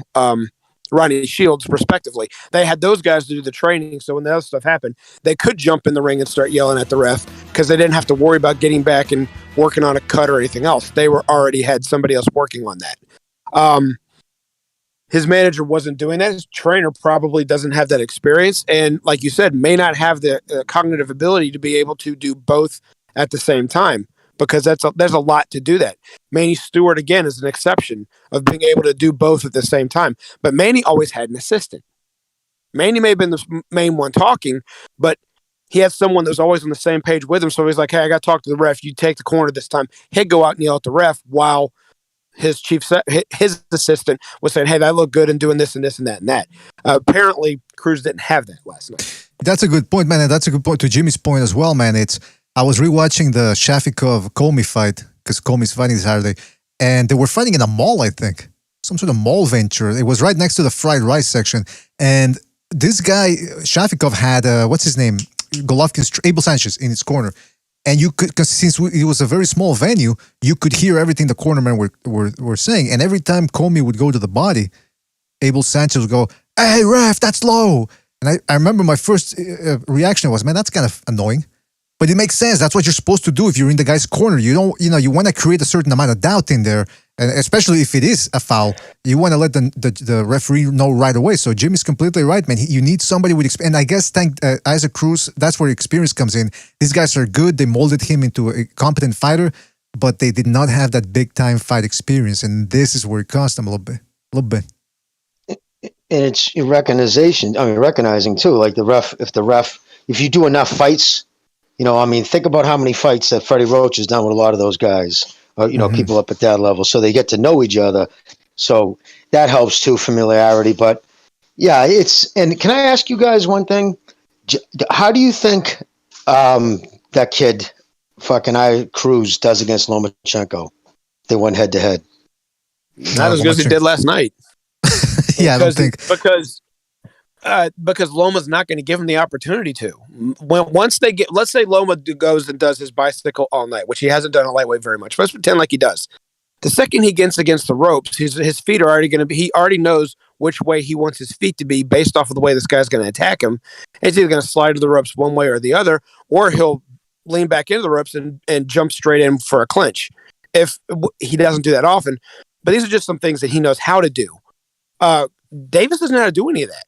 Ronnie Shields, respectively. They had those guys to do the training, so when the other stuff happened, they could jump in the ring and start yelling at the ref because they didn't have to worry about getting back and working on a cut or anything else. They were already had somebody else working on that. His manager wasn't doing that. His trainer probably doesn't have that experience, and like you said, may not have the cognitive ability to be able to do both at the same time. Because there's a lot to do that. Manny Stewart, again, is an exception of being able to do both at the same time. But Manny always had an assistant. Manny may have been the main one talking, but he had someone that was always on the same page with him. So he's like, hey, I got to talk to the ref. You take the corner this time. He'd go out and yell at the ref while his assistant was saying, hey, that looked good and doing this and this and that and that. Apparently, Cruz didn't have that last night. That's a good point, man. And that's a good point to Jimmy's point as well, man. I was rewatching the Shafikov-Comey fight because Comey's fighting Saturday, and they were fighting in a mall, I think. Some sort of mall venture. It was right next to the fried rice section. And this guy, Shafikov, had, what's his name? Golovkin's, Abel Sanchez in his corner. And you could, because since it was a very small venue, you could hear everything the cornermen were saying. And every time Comey would go to the body, Abel Sanchez would go, hey, ref, that's low. And I remember my first reaction was, man, that's kind of annoying. But it makes sense. That's what you're supposed to do if you're in the guy's corner. You don't, you want to create a certain amount of doubt in there, and especially if it is a foul. You want to let the referee know right away. So Jimmy's completely right, man. You need somebody with experience. And I guess Isaac Cruz, that's where experience comes in. These guys are good. They molded him into a competent fighter, but they did not have that big-time fight experience, and this is where it cost them a little bit. And it's recognizing too. Like if you do enough fights. Think about how many fights that Freddie Roach has done with a lot of those guys, people up at that level. So they get to know each other. So that helps too, familiarity. But yeah, and can I ask you guys one thing? How do you think that kid, Cruz, does against Lomachenko? They went head to head. Not as good as he did last night. Yeah, I don't think. Because Loma's not going to give him the opportunity to. Once they get, let's say Loma goes and does his bicycle all night, which he hasn't done a lightweight very much. Let's pretend like he does. The second he gets against the ropes, his feet are already going to be. He already knows which way he wants his feet to be based off of the way this guy's going to attack him. It's either going to slide to the ropes one way or the other, or he'll lean back into the ropes and jump straight in for a clinch. If he doesn't do that often, but these are just some things that he knows how to do. Davis doesn't know how to do any of that.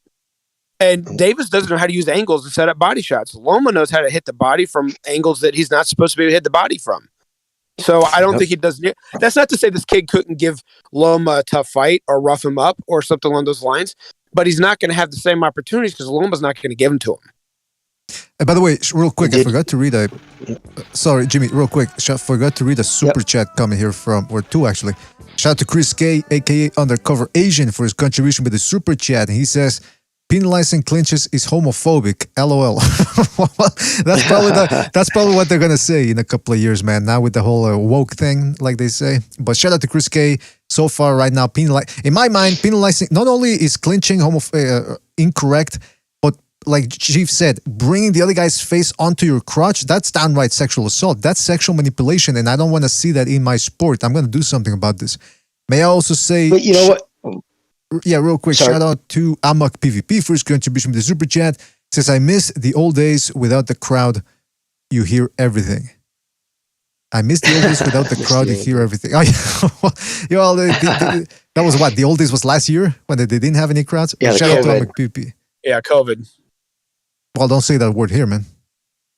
And Davis doesn't know how to use angles to set up body shots. Loma knows how to hit the body from angles that he's not supposed to be able to hit the body from. So I don't think he does. That's not to say this kid couldn't give Loma a tough fight or rough him up or something along those lines, but he's not going to have the same opportunities because Loma's not going to give them to him. By the way, real quick, I forgot to read sorry, Jimmy, real quick. I forgot to read a super chat coming here or two actually. Shout out to ChrisK, aka Undercover Asian, for his contribution with the super chat. And he says, penalizing clinches is homophobic. LOL. That's probably what they're gonna say in a couple of years, man. Now with the whole woke thing, like they say. But shout out to ChrisK. So far, right now, in my mind, penalizing not only is clinching incorrect, but like Chief said, bringing the other guy's face onto your crotch, that's downright sexual assault. That's sexual manipulation, and I don't want to see that in my sport. I'm gonna do something about this. May I also say? But you know what? Yeah, real quick. Sorry. Shout out to Ammak PvP for his contribution with the super chat. Says, I miss the old days without the crowd. You hear everything. I miss the old days without the crowd. You hear everything. Oh, yeah. Well, that was what? The old days was last year when they didn't have any crowds? Yeah, Shout out to COVID. Ammak PvP. Yeah, COVID. Well, don't say that word here, man.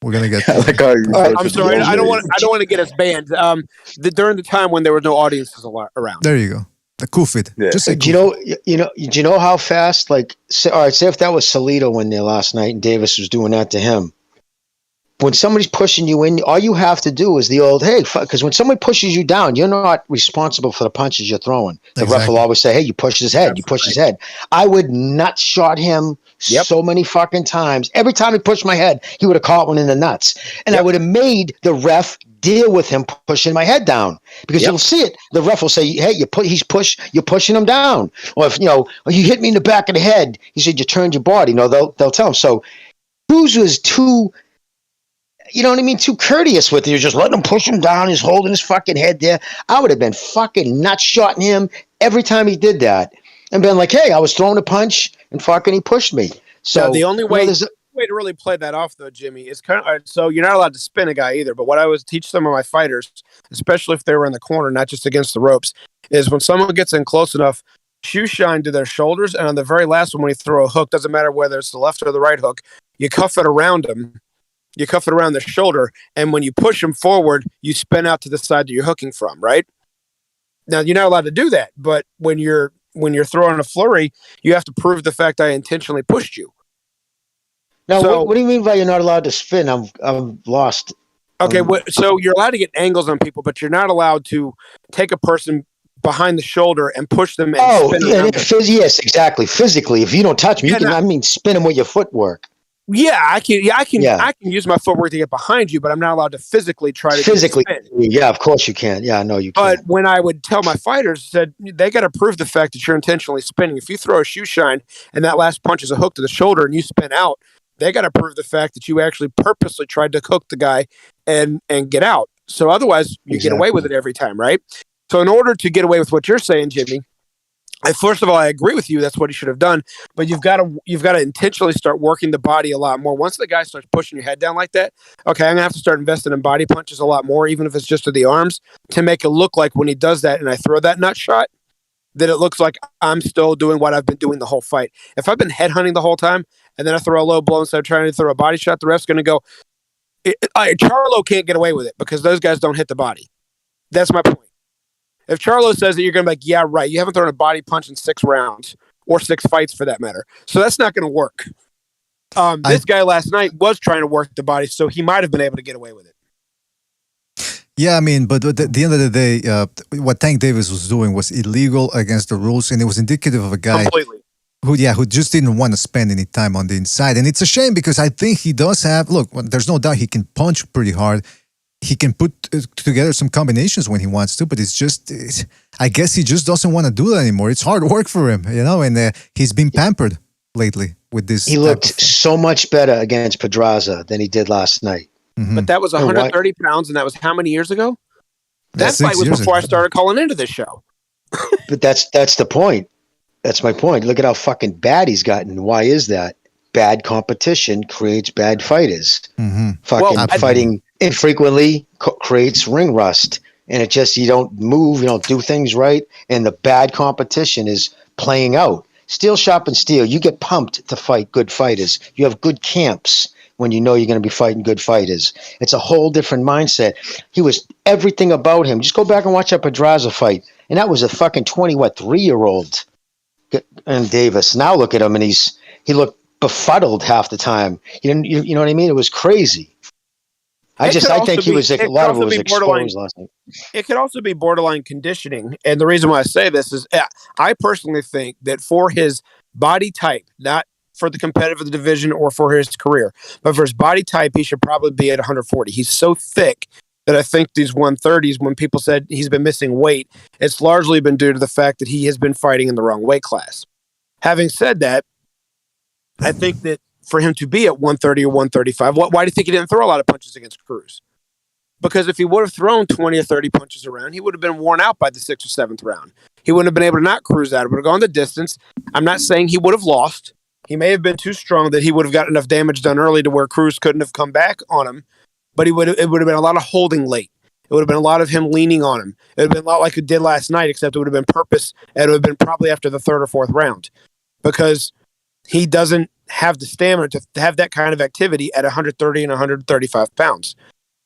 We're gonna get. I'm sorry. I don't want to get us banned. During the time when there were no audiences around. There you go. The COVID. Yeah. Just say Do you know how fast? Like, all right, say if that was Salito in there last night and Davis was doing that to him. When somebody's pushing you in, all you have to do is the old, hey, because when somebody pushes you down, you're not responsible for the punches you're throwing. The ref will always say, hey, you pushed his head, you pushed his head. I would nut shot him so many fucking times. Every time he pushed my head, he would have caught one in the nuts. And I would have made the ref deal with him pushing my head down. Because you'll see it. The ref will say, hey, you're pushing him down. Or if, you hit me in the back of the head, he said, you turned your body. They'll tell him. So Cruz was too... You know what I mean? Too courteous with you. Just letting him push him down. He's holding his fucking head there. I would have been fucking nut-shotting him every time he did that. And been like, hey, I was throwing a punch and fucking he pushed me. So the only way to really play that off, though, Jimmy, is kind of so you're not allowed to spin a guy either. But what I always teach some of my fighters, especially if they were in the corner, not just against the ropes, is when someone gets in close enough, shoe shine to their shoulders. And on the very last one, when you throw a hook, doesn't matter whether it's the left or the right hook, you cuff it around him. You cuff it around the shoulder, and when you push him forward, you spin out to the side that you're hooking from, right? Now, you're not allowed to do that, but when you're throwing a flurry, you have to prove the fact I intentionally pushed you. Now, so, what do you mean by you're not allowed to spin? I'm lost. Okay, so you're allowed to get angles on people, but you're not allowed to take a person behind the shoulder and push them and spin around them. Yes, exactly. Physically, if you don't touch me, spin them with your footwork. Yeah, I can use my footwork to get behind you, but I'm not allowed to physically try to physically. Yeah, of course you can. Yeah, no, you can. But when I would tell my fighters, said they got to prove the fact that you're intentionally spinning. If you throw a shoe shine and that last punch is a hook to the shoulder and you spin out, they got to prove the fact that you actually purposely tried to hook the guy and get out. So otherwise, you get away with it every time, right? So in order to get away with what you're saying, Jimmy, first of all, I agree with you. That's what he should have done. But you've got to intentionally start working the body a lot more. Once the guy starts pushing your head down like that, okay, I'm gonna have to start investing in body punches a lot more, even if it's just to the arms, to make it look like when he does that and I throw that nut shot, that it looks like I'm still doing what I've been doing the whole fight. If I've been headhunting the whole time and then I throw a low blow instead of trying to throw a body shot, the ref's gonna go. Charlo can't get away with it because those guys don't hit the body. That's my point. If Charlo says that, you're going to be like, yeah, right. You haven't thrown a body punch in 6 rounds or 6 fights for that matter. So that's not going to work. This guy last night was trying to work the body, so he might have been able to get away with it. Yeah, I mean, but at the end of the day, what Tank Davis was doing was illegal against the rules, and it was indicative of a guy who just didn't want to spend any time on the inside. And it's a shame because I think he does have, there's no doubt he can punch pretty hard. He can put together some combinations when he wants to, but I guess he just doesn't want to do that anymore. It's hard work for him, and he's been pampered lately with this. He looked so much better against Pedraza than he did last night. Mm-hmm. But that was 130 pounds, and that was how many years ago? That fight was before I started calling into this show. But that's the point. That's my point. Look at how fucking bad he's gotten. Why is that? Bad competition creates bad fighters. Mm-hmm. Fighting infrequently creates ring rust, and you don't move, you don't do things right, and the bad competition is playing out. Steel, shop, and steel. You get pumped to fight good fighters. You have good camps when you know you're going to be fighting good fighters. It's a whole different mindset. He was everything about him. Just go back and watch that Pedraza fight, and that was a fucking 3-year-old. And Davis. Now look at him, and he looked befuddled half the time. You know what I mean? It was crazy. I think he was a lot of it was exposed last night. It could also be borderline conditioning, and the reason why I say this is I personally think that for his body type, not for the competitive division or for his career, but for his body type, he should probably be at 140. He's so thick that I think these 130s, when people said he's been missing weight, it's largely been due to the fact that he has been fighting in the wrong weight class. Having said that, I think that for him to be at 130 or 135, why do you think he didn't throw a lot of punches against Cruz? because if he would have thrown 20 or 30 punches around, he would have been worn out by the 6th or 7th round. He wouldn't have been able to knock Cruz out. It would have gone the distance. I'm not saying he would have lost. He may have been too strong that he would have got enough damage done early to where Cruz couldn't have come back on him, but it would have been a lot of holding late. It would have been a lot of him leaning on him. It would have been a lot like it did last night, except it would have been purpose, and it would have been probably after the 3rd or 4th round, because he doesn't have the stamina to have that kind of activity at 130 and 135 pounds.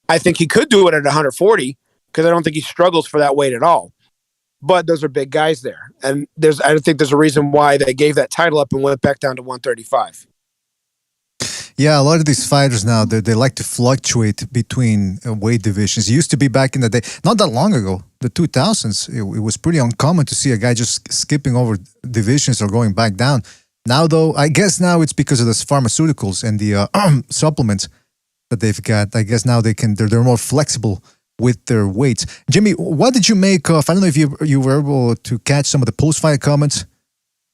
I think he could do it at 140, because I don't think he struggles for that weight at all. But those are big guys there. And I don't think there's a reason why they gave that title up and went back down to 135. Yeah, a lot of these fighters now, they like to fluctuate between weight divisions. It used to be back in the day, not that long ago, the 2000s, it was pretty uncommon to see a guy just skipping over divisions or going back down. Now, though, I guess now it's because of the pharmaceuticals and the supplements that they've got. I guess now they're more flexible with their weights. Jimmy, what did you make of, I don't know if you were able to catch some of the post-fight comments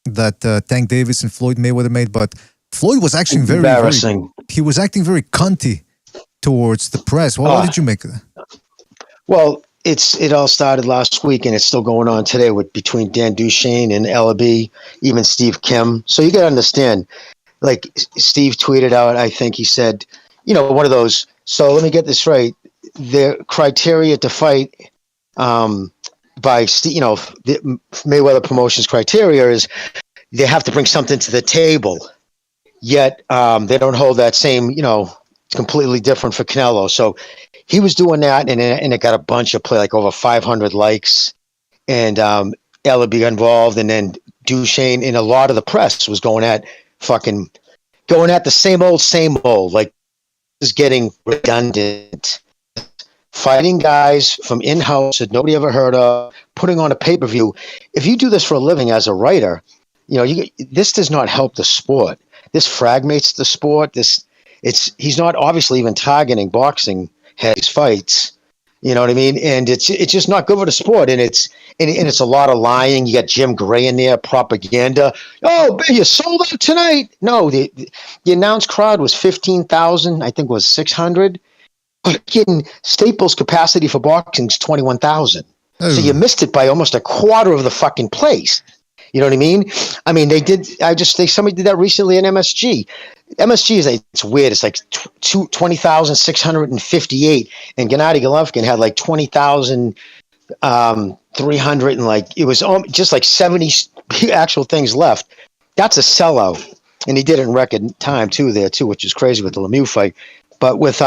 that Tank Davis and Floyd Mayweather made, but Floyd was actually very embarrassing. He was acting very cunty towards the press. What did you make of that? Well, it all started last week, and it's still going on today between Dan Duchesne and Ellaby, even Steve Kim. So you got to understand, like Steve tweeted out, I think he said, one of those. So let me get this right. Their criteria to fight by the Mayweather Promotions criteria is they have to bring something to the table. Yet they don't hold that same, it's completely different for Canelo. So he was doing that, and it got a bunch of play, like over 500 likes, and Ellaby involved, and then Duchesne and a lot of the press was going at the same old, like is getting redundant. Fighting guys from in-house that nobody ever heard of, putting on a pay-per-view. If you do this for a living as a writer, this does not help the sport. This fragments the sport. He's not obviously even targeting boxing heads fights. You know what I mean? And it's just not good for the sport. And it's a lot of lying. You got Jim Gray in there, propaganda. Oh, man, you sold out tonight. No, the announced crowd was 15,000. I think it was 600. But getting Staples' capacity for boxing is 21,000. So you missed it by almost a quarter of the fucking place. You know what I mean? I mean, somebody did that recently in MSG. MSG it's weird. It's like 20,658, and Gennady Golovkin had like 20,300, and like it was just like 70 actual things left. That's a sellout, and he did it in record time too, which is crazy with the Lemieux fight. But with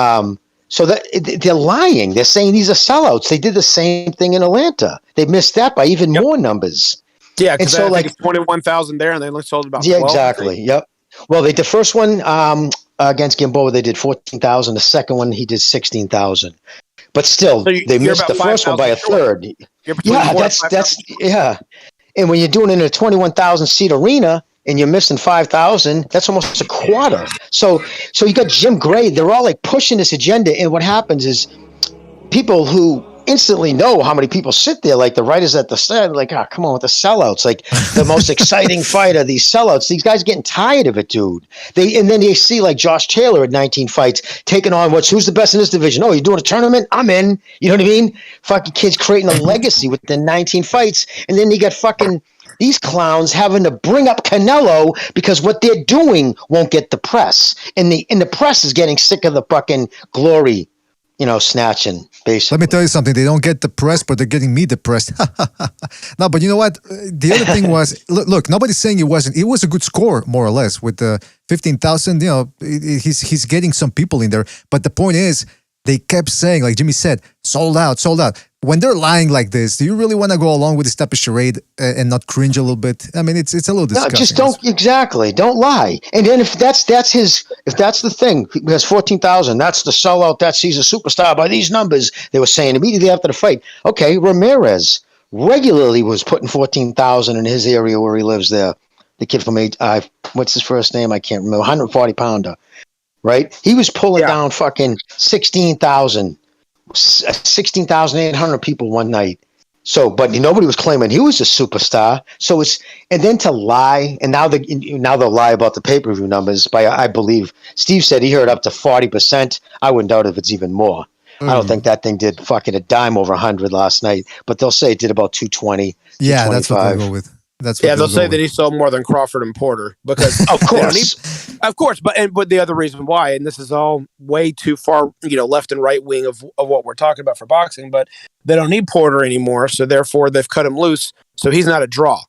so that they're lying. They're saying these are sellouts. They did the same thing in Atlanta. They missed that by even more numbers. Yeah, because so like 21,000 there, and they sold about 12. Yeah, exactly. Yep. Well, the first one against Gamboa, they did 14,000. The second one, he did 16,000. But still, they missed the first one by a third. Yeah, that's yeah. And when you're doing it in a 21,000 seat arena and you're missing 5,000, that's almost a quarter. So you got Jim Gray. They're all like pushing this agenda, and what happens is people who instantly know how many people sit there, like the writers at the stand, like, come on with the sellouts, like the most exciting fight are these sellouts. These guys are getting tired of it, dude. And then they see like Josh Taylor at 19 fights taking on who's the best in this division. Oh, you're doing a tournament? I'm in. You know what I mean? Fucking kids creating a legacy with the 19 fights, and then you got fucking these clowns having to bring up Canelo because what they're doing won't get the press, and the press is getting sick of the fucking glory, snatching, basically. Let me tell you something. They don't get the press, but they're getting me depressed. No, but you know what? The other thing was, look, nobody's saying it wasn't. It was a good score, more or less, with the 15,000. He's getting some people in there. But the point is, they kept saying, like Jimmy said, sold out, sold out. When they're lying like this, do you really want to go along with this type of charade and not cringe a little bit? I mean, it's a little disgusting. No, just don't lie. And then if that's the thing, he has 14,000, that's the sellout, he's a superstar by these numbers, they were saying immediately after the fight. Okay, Ramirez regularly was putting 14,000 in his area where he lives there. The kid from what's his first name? I can't remember. 140 pounder, right? He was pulling down fucking 16,800 people one night. So, but nobody was claiming he was a superstar. So and then to lie, and now they'll lie about the pay-per-view numbers by, I believe, Steve said he heard up to 40%. I wouldn't doubt if it's even more. I don't think that thing did fucking a dime over 100 last night, but they'll say it did about 220. Yeah, that's what they'll go with. That's what they'll say that he sold more than Crawford and Porter because, of course, but the other reason why, and this is all way too far, left and right wing of what we're talking about for boxing, but they don't need Porter anymore, so therefore they've cut him loose, so he's not a draw.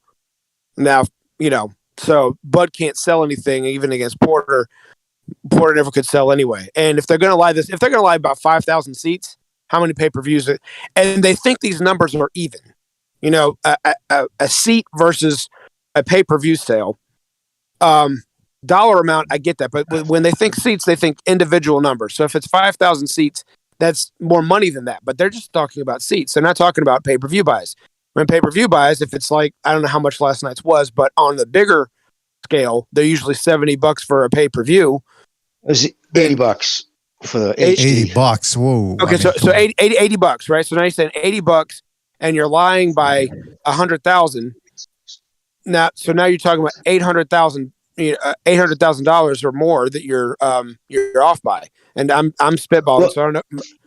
Now, so Bud can't sell anything even against Porter. Porter never could sell anyway. And if they're going to lie about 5,000 seats, how many pay-per-views? And they think these numbers are even. A seat versus a pay-per-view sale. Dollar amount, I get that. But when they think seats, they think individual numbers. So if it's 5,000 seats, that's more money than that. But they're just talking about seats. They're not talking about pay-per-view buys. When pay-per-view buys, if it's like, I don't know how much last night's was, but on the bigger scale, they're usually $70 for a pay-per-view. It was $80 for the HD. $80. Whoa. Okay, so $80, right? So now you're saying $80 and you're lying by 100,000. Now you're talking about $800,000 or more that you're off by. And I'm spitballing, so I don't know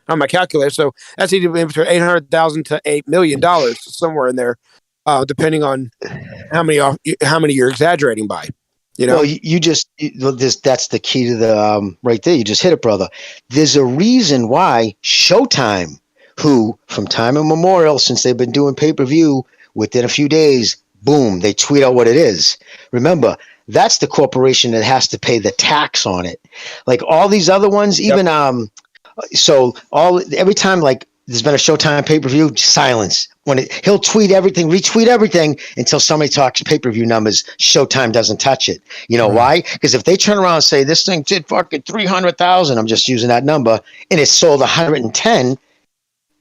on my calculator. So that's either between $800,000 to $8 million, somewhere in there, depending on how many you're exaggerating by. Well, that's the key to the right there. You just hit it, brother. There's a reason why Showtime, who from time immemorial, since they've been doing pay-per-view, within a few days, boom, they tweet out what it is. Remember, that's the corporation that has to pay the tax on it. Like all these other ones, even every time like there's been a Showtime pay-per-view, silence. He'll tweet everything, retweet everything until somebody talks pay-per-view numbers. Showtime doesn't touch it. Why? Because if they turn around and say this thing did fucking 300,000, I'm just using that number, and it sold 110,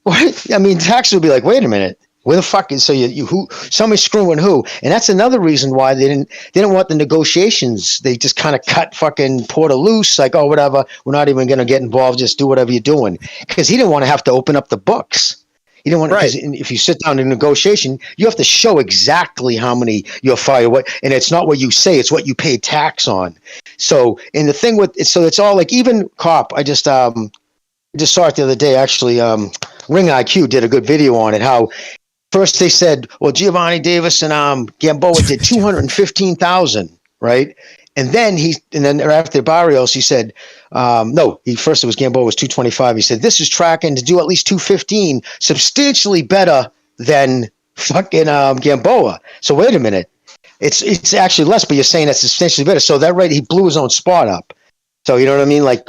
what? I mean, tax would be like, wait a minute. Where the fuck is somebody's screwing who? And that's another reason why they didn't want the negotiations. They just kind of cut fucking Porter loose, like, oh, whatever, we're not even going to get involved, just do whatever you're doing. Because he didn't want to have to open up the books. He didn't want to, because if you sit down in negotiation, you have to show exactly how many you're fired, and it's not what you say, it's what you pay tax on. So, and the thing so it's all like, even Cop, I just saw it the other day, actually, Ring IQ did a good video on it, how first they said, well, Gervonta Davis and Gamboa did 215,000, right? And then after Barrios, he said, first it was Gamboa was 225. He said, this is tracking to do at least 215, substantially better than fucking Gamboa. So wait a minute. It's actually less, but you're saying that's substantially better. So he blew his own spot up. So you know what I mean? Like,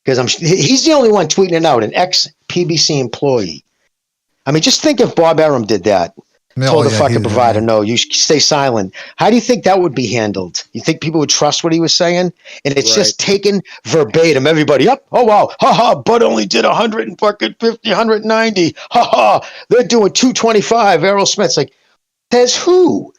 because he's the only one tweeting it out, an ex-PBC employee. I mean, just think if Bob Arum did that. Told the fucking provider, no, you stay silent. How do you think that would be handled? You think people would trust what he was saying? And it's just taken verbatim. Everybody up. Oh, wow. Ha ha. Bud only did 150, 190. Ha ha. They're doing 225. Errol Smith's like, says who?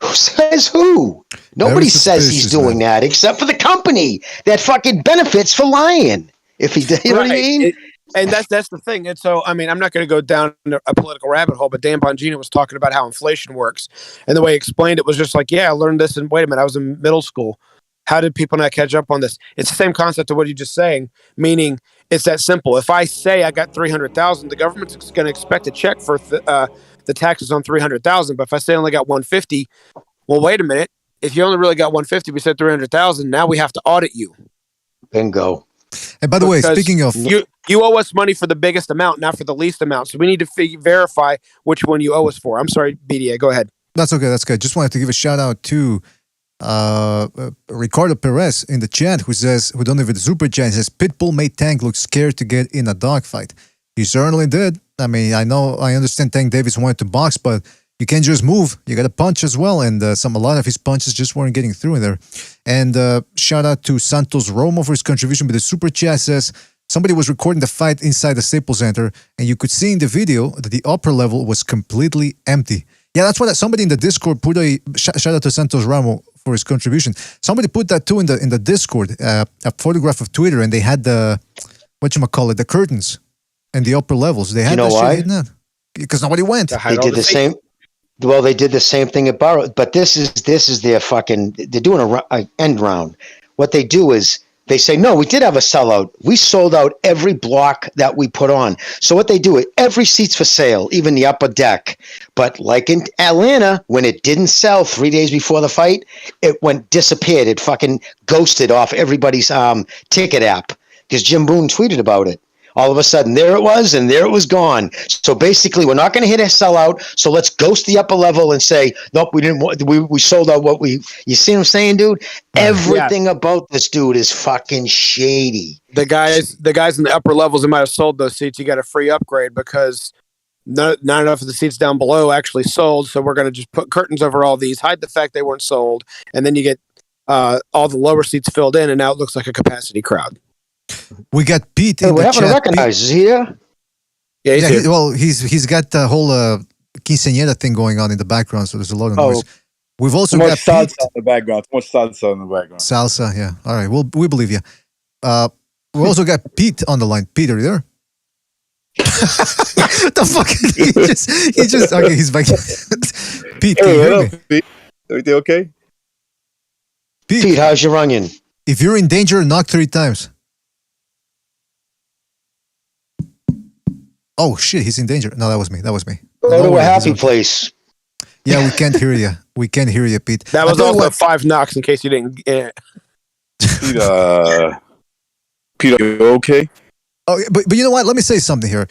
Who says who? Nobody says he's doing that except for the company that fucking benefits for lying. If he did, you know what I mean? And that's the thing. And so, I mean, I'm not going to go down a political rabbit hole, but Dan Bongino was talking about how inflation works. And the way he explained it was just like, yeah, I learned this. And wait a minute, I was in middle school. How did people not catch up on this? It's the same concept of what you're just saying, meaning it's that simple. If I say I got 300,000, the government's going to expect a check for the taxes on 300,000. But if I say I only got 150, well, wait a minute. If you only really got 150, we said 300,000. Now we have to audit you. Bingo. And by the way, speaking of, you owe us money for the biggest amount, not for the least amount. So we need to verify which one you owe us for. I'm sorry, BDA. Go ahead. That's okay. That's good. Just wanted to give a shout out to Ricardo Perez in the chat, who donated the super chat. Says Pitbull made Tank look scared to get in a dogfight. He certainly did. I mean, I understand Tank Davis wanted to box, but you can't just move. You got to punch as well, and a lot of his punches just weren't getting through in there. And shout out to Santos Romo for his contribution with the super chat. Says somebody was recording the fight inside the Staples Center, and you could see in the video that the upper level was completely empty. Yeah, that's what somebody in the Discord put a shout out to Santos Romo for his contribution. Somebody put that too in the Discord, a photograph of Twitter, and they had the the curtains and the upper levels. They had that shit hidden out because nobody went. They did the same. Well, they did the same thing at Barrow, but this is their fucking. They're doing a end round. What they do is They say, no, we did have a sellout. We sold out every block that we put on. So what they do, every seat's for sale, even the upper deck. But like in Atlanta, when it didn't sell 3 days before the fight, it disappeared. It fucking ghosted off everybody's ticket app because Jim Boone tweeted about it. All of a sudden, there it was, and there it was gone. So basically, we're not going to hit a sellout. So let's ghost the upper level and say, nope, we didn't. We sold out what we. You see what I'm saying, dude? Everything about this dude is fucking shady. The guys in the upper levels that might have sold those seats, you got a free upgrade because not enough of the seats down below actually sold. So we're going to just put curtains over all these, hide the fact they weren't sold, and then you get all the lower seats filled in, and now it looks like a capacity crowd. We got Pete Hey, in we're the having to chat. recognize. Is he here? Yeah, he's here. He's got the whole quinceañera thing going on in the background, so there's a lot of noise. We've also Too got much salsa Pete. in the background. Too much salsa in the background. Salsa, yeah. All right, we believe you. We also got Pete on the line. Pete, are you there? The fuck? He just okay. He's back. Pete, can you hear me? Pete? Everything okay? Pete, how's your onion? If you're in danger, knock 3 times. Oh shit, he's in danger. No, that was me. Go to a happy place. Yeah, we can't hear you. We can't hear you, Pete. That was also 5 knocks in case you didn't get it. Pete, are you okay? Oh, but you know what? Let me say something here.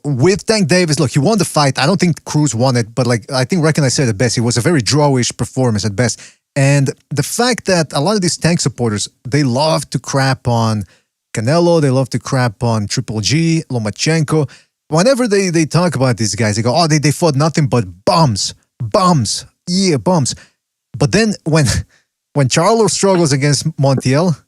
With Tank Davis, look, he won the fight. I don't think Cruz won it, but like I think Recognize said it best. It was a very drawish performance at best. And the fact that a lot of these Tank supporters, they love to crap on Canelo, they love to crap on Triple G, Lomachenko. Whenever they talk about these guys, they go, oh, they fought nothing but bums. Yeah, bums. But then when Charlo struggles against Montiel,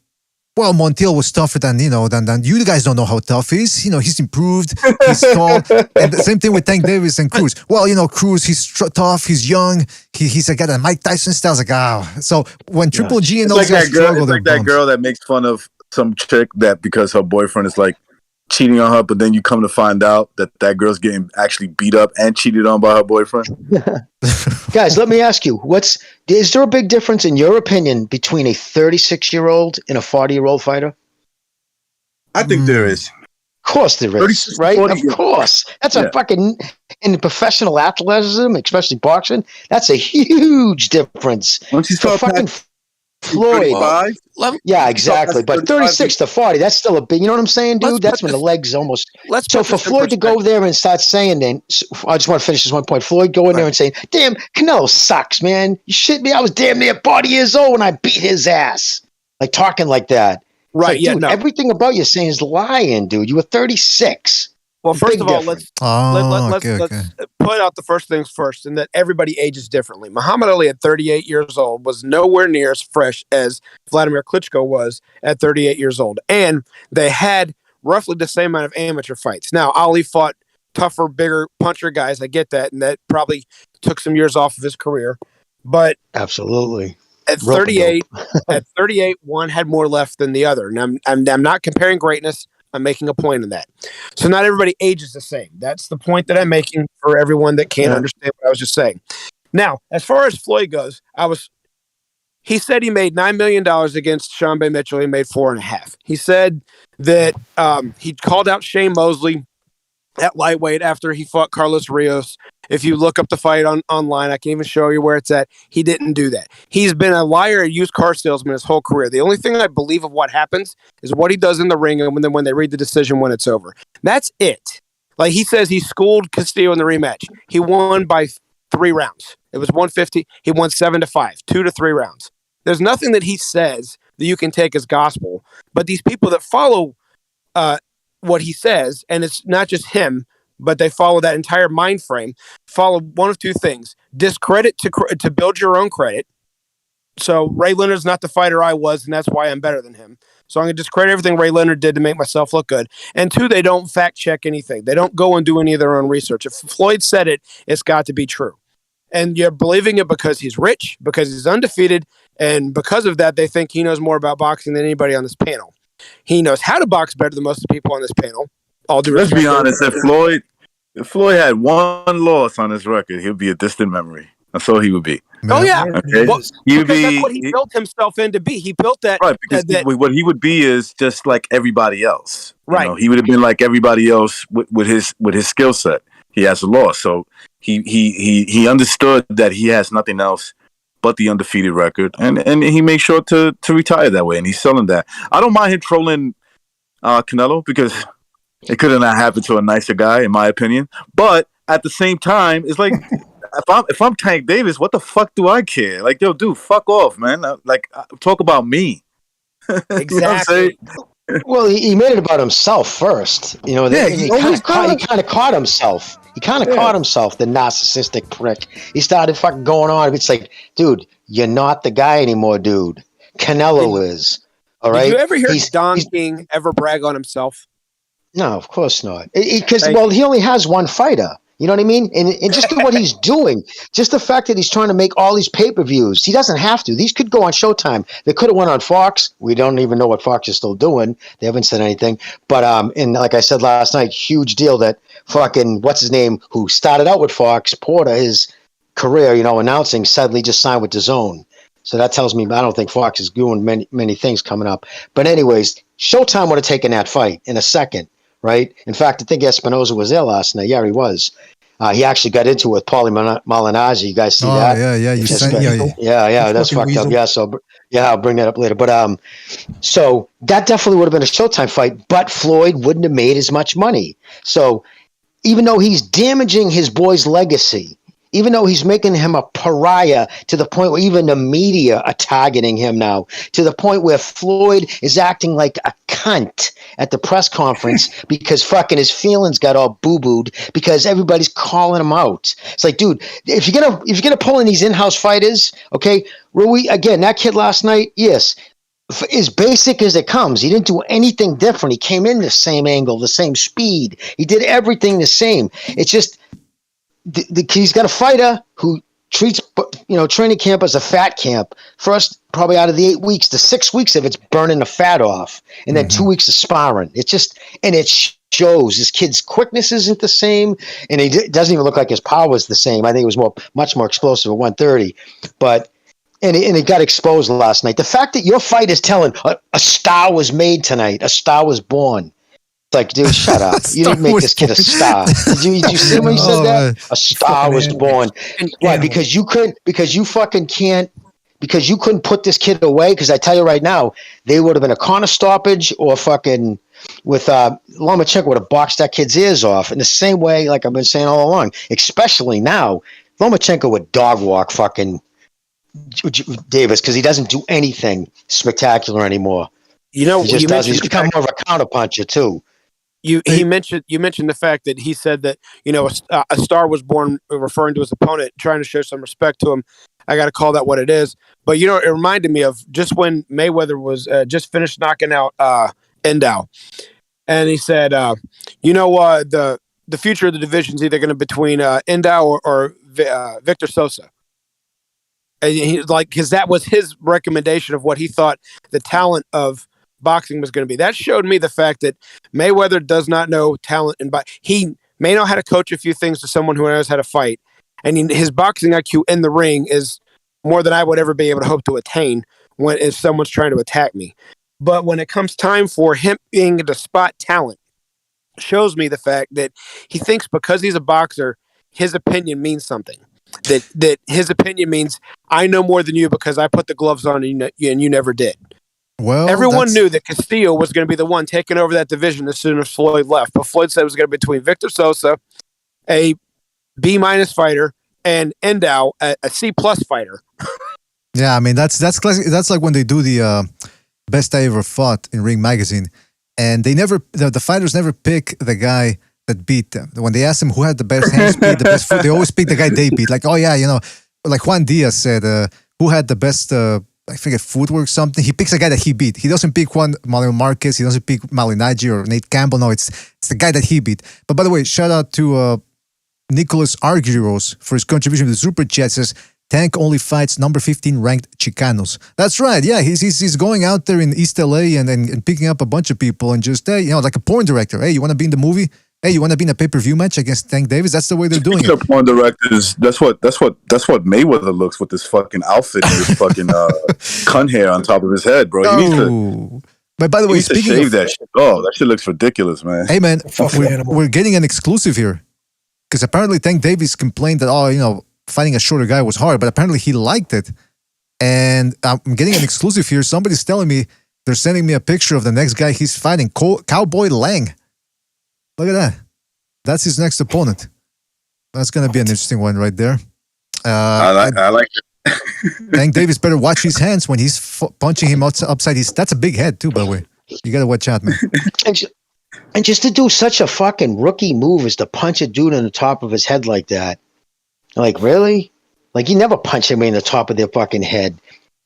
well, Montiel was tougher than you guys don't know how tough he is. He's improved. He's tall. And the same thing with Tank Davis and Cruz. Well, Cruz, he's tough. He's young. He's a guy that Mike Tyson style's like, So when Triple G and those guys struggle, it's like that girl that makes fun of some chick that because her boyfriend is like cheating on her, but then you come to find out that girl's getting actually beat up and cheated on by her boyfriend. Guys, let me ask you, is there a big difference in your opinion between a 36-year-old and a 40-year-old fighter? I think there is. Of course there is, right? Of course. That's a fucking, in professional athleticism, especially boxing, that's a huge difference. Once you start fucking Floyd. Yeah, exactly. But 36 to 40, that's still a big, you know what I'm saying, dude? That's when the legs almost. So for Floyd to go there and start saying, then, I just want to finish this one point. Floyd go in there and say, damn, Canelo sucks, man. You shit me. I was damn near 40 years old when I beat his ass. Like talking like that. Right. Like, yeah. dude, No. everything about you saying is lying, dude. You were 36. Well, first Big of all, difference. let's put out the first things first, and that everybody ages differently. Muhammad Ali at 38 years old was nowhere near as fresh as Vladimir Klitschko was at 38 years old, and they had roughly the same amount of amateur fights. Now, Ali fought tougher, bigger puncher guys. I get that, and that probably took some years off of his career. But absolutely, at 38, one had more left than the other. And I'm not comparing greatness. I'm making a point in that. So not everybody ages the same. That's the point that I'm making for everyone that can't understand what I was just saying. Now, as far as Floyd goes, he said he made $9 million against Sean Bay Mitchell. He made $4.5 million. He said that he called out Shane Mosley at lightweight after he fought Carlos Rios. If you look up the fight online, I can even show you where it's at. He didn't do that. He's been a liar, a used car salesman his whole career. The only thing I believe of what happens is what he does in the ring and then when they read the decision when it's over. That's it. Like he says he schooled Castillo in the rematch. He won by 3 rounds. It was 150. He won 7-5, 2 to 3 rounds. There's nothing that he says that you can take as gospel. But these people that follow what he says, and it's not just him, but they follow that entire mind frame, follow one of two things: discredit to build your own credit. So Ray Leonard's not the fighter I was, and that's why I'm better than him. So I'm going to discredit everything Ray Leonard did to make myself look good. And 2, they don't fact check anything. They don't go and do any of their own research. If Floyd said it, it's got to be true. And you're believing it because he's rich, because he's undefeated, and because of that, they think he knows more about boxing than anybody on this panel. He knows how to box better than most of the people on this panel. Let's be honest. If Floyd had one loss on his record, he'll be a distant memory. That's all he would be. Oh yeah, Okay? well, He would because that's be what he built himself into be. He built that. right because what he would be is just like everybody else. Right. You know, he would have been like everybody else with his skill set. He has a loss, so he understood that he has nothing else but the undefeated record, and he made sure to retire that way, and he's selling that. I don't mind him trolling Canelo because it could have not happened to a nicer guy, in my opinion. But at the same time, it's like if I'm Tank Davis, what the fuck do I care? Like, yo, dude, fuck off, man. Talk about me. Exactly. Well, he made it about himself first. You know, Yeah, he kind of caught himself. He kind of caught himself, the narcissistic prick. He started fucking going on. It's like, dude, you're not the guy anymore, dude. Canelo is. All right. Did you ever hear Don King ever brag on himself? No, of course not. Because, he only has one fighter. You know what I mean? And just what he's doing, just the fact that he's trying to make all these pay-per-views, he doesn't have to. These could go on Showtime. They could have went on Fox. We don't even know what Fox is still doing. They haven't said anything. But, and like I said last night, huge deal that fucking, what's his name, who started out with Fox, Porter, his career, announcing, suddenly just signed with DAZN. So that tells me I don't think Fox is doing many things coming up. But anyways, Showtime would have taken that fight in a second. Right. In fact, I think Espinoza was there last night. Yeah, he was. He actually got into it with Paulie Malignaggi. You guys see that? Yeah. You sent, yeah. That's fucked up. Yeah. So I'll bring that up later. But so that definitely would have been a Showtime fight. But Floyd wouldn't have made as much money. So even though he's damaging his boy's legacy, even though he's making him a pariah to the point where even the media are targeting him now, to the point where Floyd is acting like a cunt at the press conference because fucking his feelings got all boo-booed because everybody's calling him out. It's like, dude, if you're gonna pull in these in-house fighters, okay, Rui, again, that kid last night, yes, as basic as it comes. He didn't do anything different. He came in the same angle, the same speed. He did everything the same. It's just he's got a fighter who treats training camp as a fat camp. First, probably out of the 8 weeks, the 6 weeks of it's burning the fat off, and then 2 weeks of sparring. It's just, and it shows. This kid's quickness isn't the same, and he doesn't even look like his power is the same. I think it was much more explosive at 130, but. And it got exposed last night. The fact that your fight is telling a star was made tonight, a star was born. It's like, dude, shut up. You didn't make this kid a star. Did you see when he said that? A star was born. Why? Because you couldn't put this kid away. Because I tell you right now, they would have been a corner stoppage or fucking with Lomachenko would have boxed that kid's ears off in the same way, like I've been saying all along. Especially now, Lomachenko would dog walk fucking Davis because he doesn't do anything spectacular anymore. He just does. He's become more of a counterpuncher too. You mentioned the fact that he said that a star was born, referring to his opponent, trying to show some respect to him. I got to call that what it is. But it reminded me of just when Mayweather was just finished knocking out Endow, and he said, the future of the division is either going to be between Endow or Victor Sosa. And he's like, because that was his recommendation of what he thought the talent of boxing was going to be. That showed me the fact that Mayweather does not know talent in boxing. He may know how to coach a few things to someone who knows how to fight, and his boxing IQ in the ring is more than I would ever be able to hope to attain if someone's trying to attack me. But when it comes time for him being to spot talent, shows me the fact that he thinks because he's a boxer, his opinion means something. That his opinion means I know more than you because I put the gloves on and you never did. Well, everyone knew that Castillo was going to be the one taking over that division as soon as Floyd left. But Floyd said it was going to be between Victor Sosa, a B- fighter, and Endow, a C+ fighter. Yeah, I mean that's classic. That's like when they do the best I ever fought in Ring Magazine, and the fighters never pick the guy that beat them. When they ask them who had the best hand speed, the best foot, they always pick the guy they beat. Like, oh yeah, like Juan Diaz said, who had the best, I forget, footwork something. He picks a guy that he beat. He doesn't pick Juan Manuel Marquez. He doesn't pick Malignaggi or Nate Campbell. No, it's the guy that he beat. But by the way, shout out to Nicholas Arguros for his contribution to the Super Chat. Says, Tank only fights number 15 ranked Chicanos. That's right. Yeah, he's going out there in East LA and picking up a bunch of people and just, hey, like a porn director. Hey, you want to be in the movie? hey, you want to be in a pay-per-view match against Tank Davis? That's the way they're doing it. Porn directors. That's what Mayweather looks with this fucking outfit and this fucking cunt hair on top of his head, bro. He needs to. But by the way, speaking shave of that shit. Oh, that shit looks ridiculous, man. Hey, man, we're getting an exclusive here because apparently Tank Davis complained that fighting a shorter guy was hard, but apparently he liked it. And I'm getting an exclusive here. Somebody's telling me they're sending me a picture of the next guy he's fighting, Cowboy Lang. Look at that. That's his next opponent. That's going to be an interesting one right there. I like it. Tank Davis better watch his hands when he's punching him upside his... That's a big head too, by the way. You got to watch out, man. And just to do such a fucking rookie move is to punch a dude on the top of his head like that. Like, really? Like, you never punch anybody in the top of their fucking head.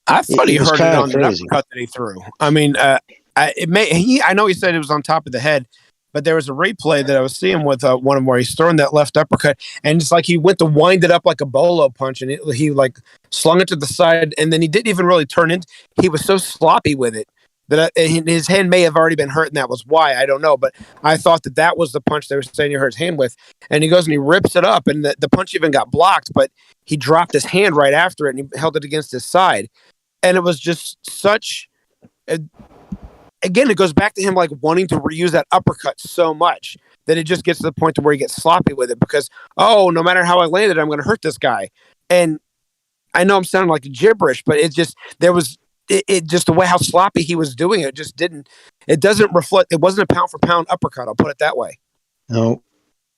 I thought he heard it on the crazy. uppercut that he threw. I mean, I know he said it was on top of the head, but there was a replay that I was seeing with one of them where he's throwing that left uppercut, and it's like he went to wind it up like a bolo punch, and he like slung it to the side, and then he didn't even really turn it. He was so sloppy with it that his hand may have already been hurt, and that was why. I don't know, but I thought that was the punch they were saying he hurt his hand with, and he goes and he rips it up, and the punch even got blocked, but he dropped his hand right after it, and he held it against his side, and it was just such... Again, it goes back to him like wanting to reuse that uppercut so much that it just gets to the point to where he gets sloppy with it because, no matter how I landed, I'm going to hurt this guy. And I know I'm sounding like gibberish, but it just the way how sloppy he was doing it just doesn't reflect. It wasn't a pound for pound uppercut. I'll put it that way. No.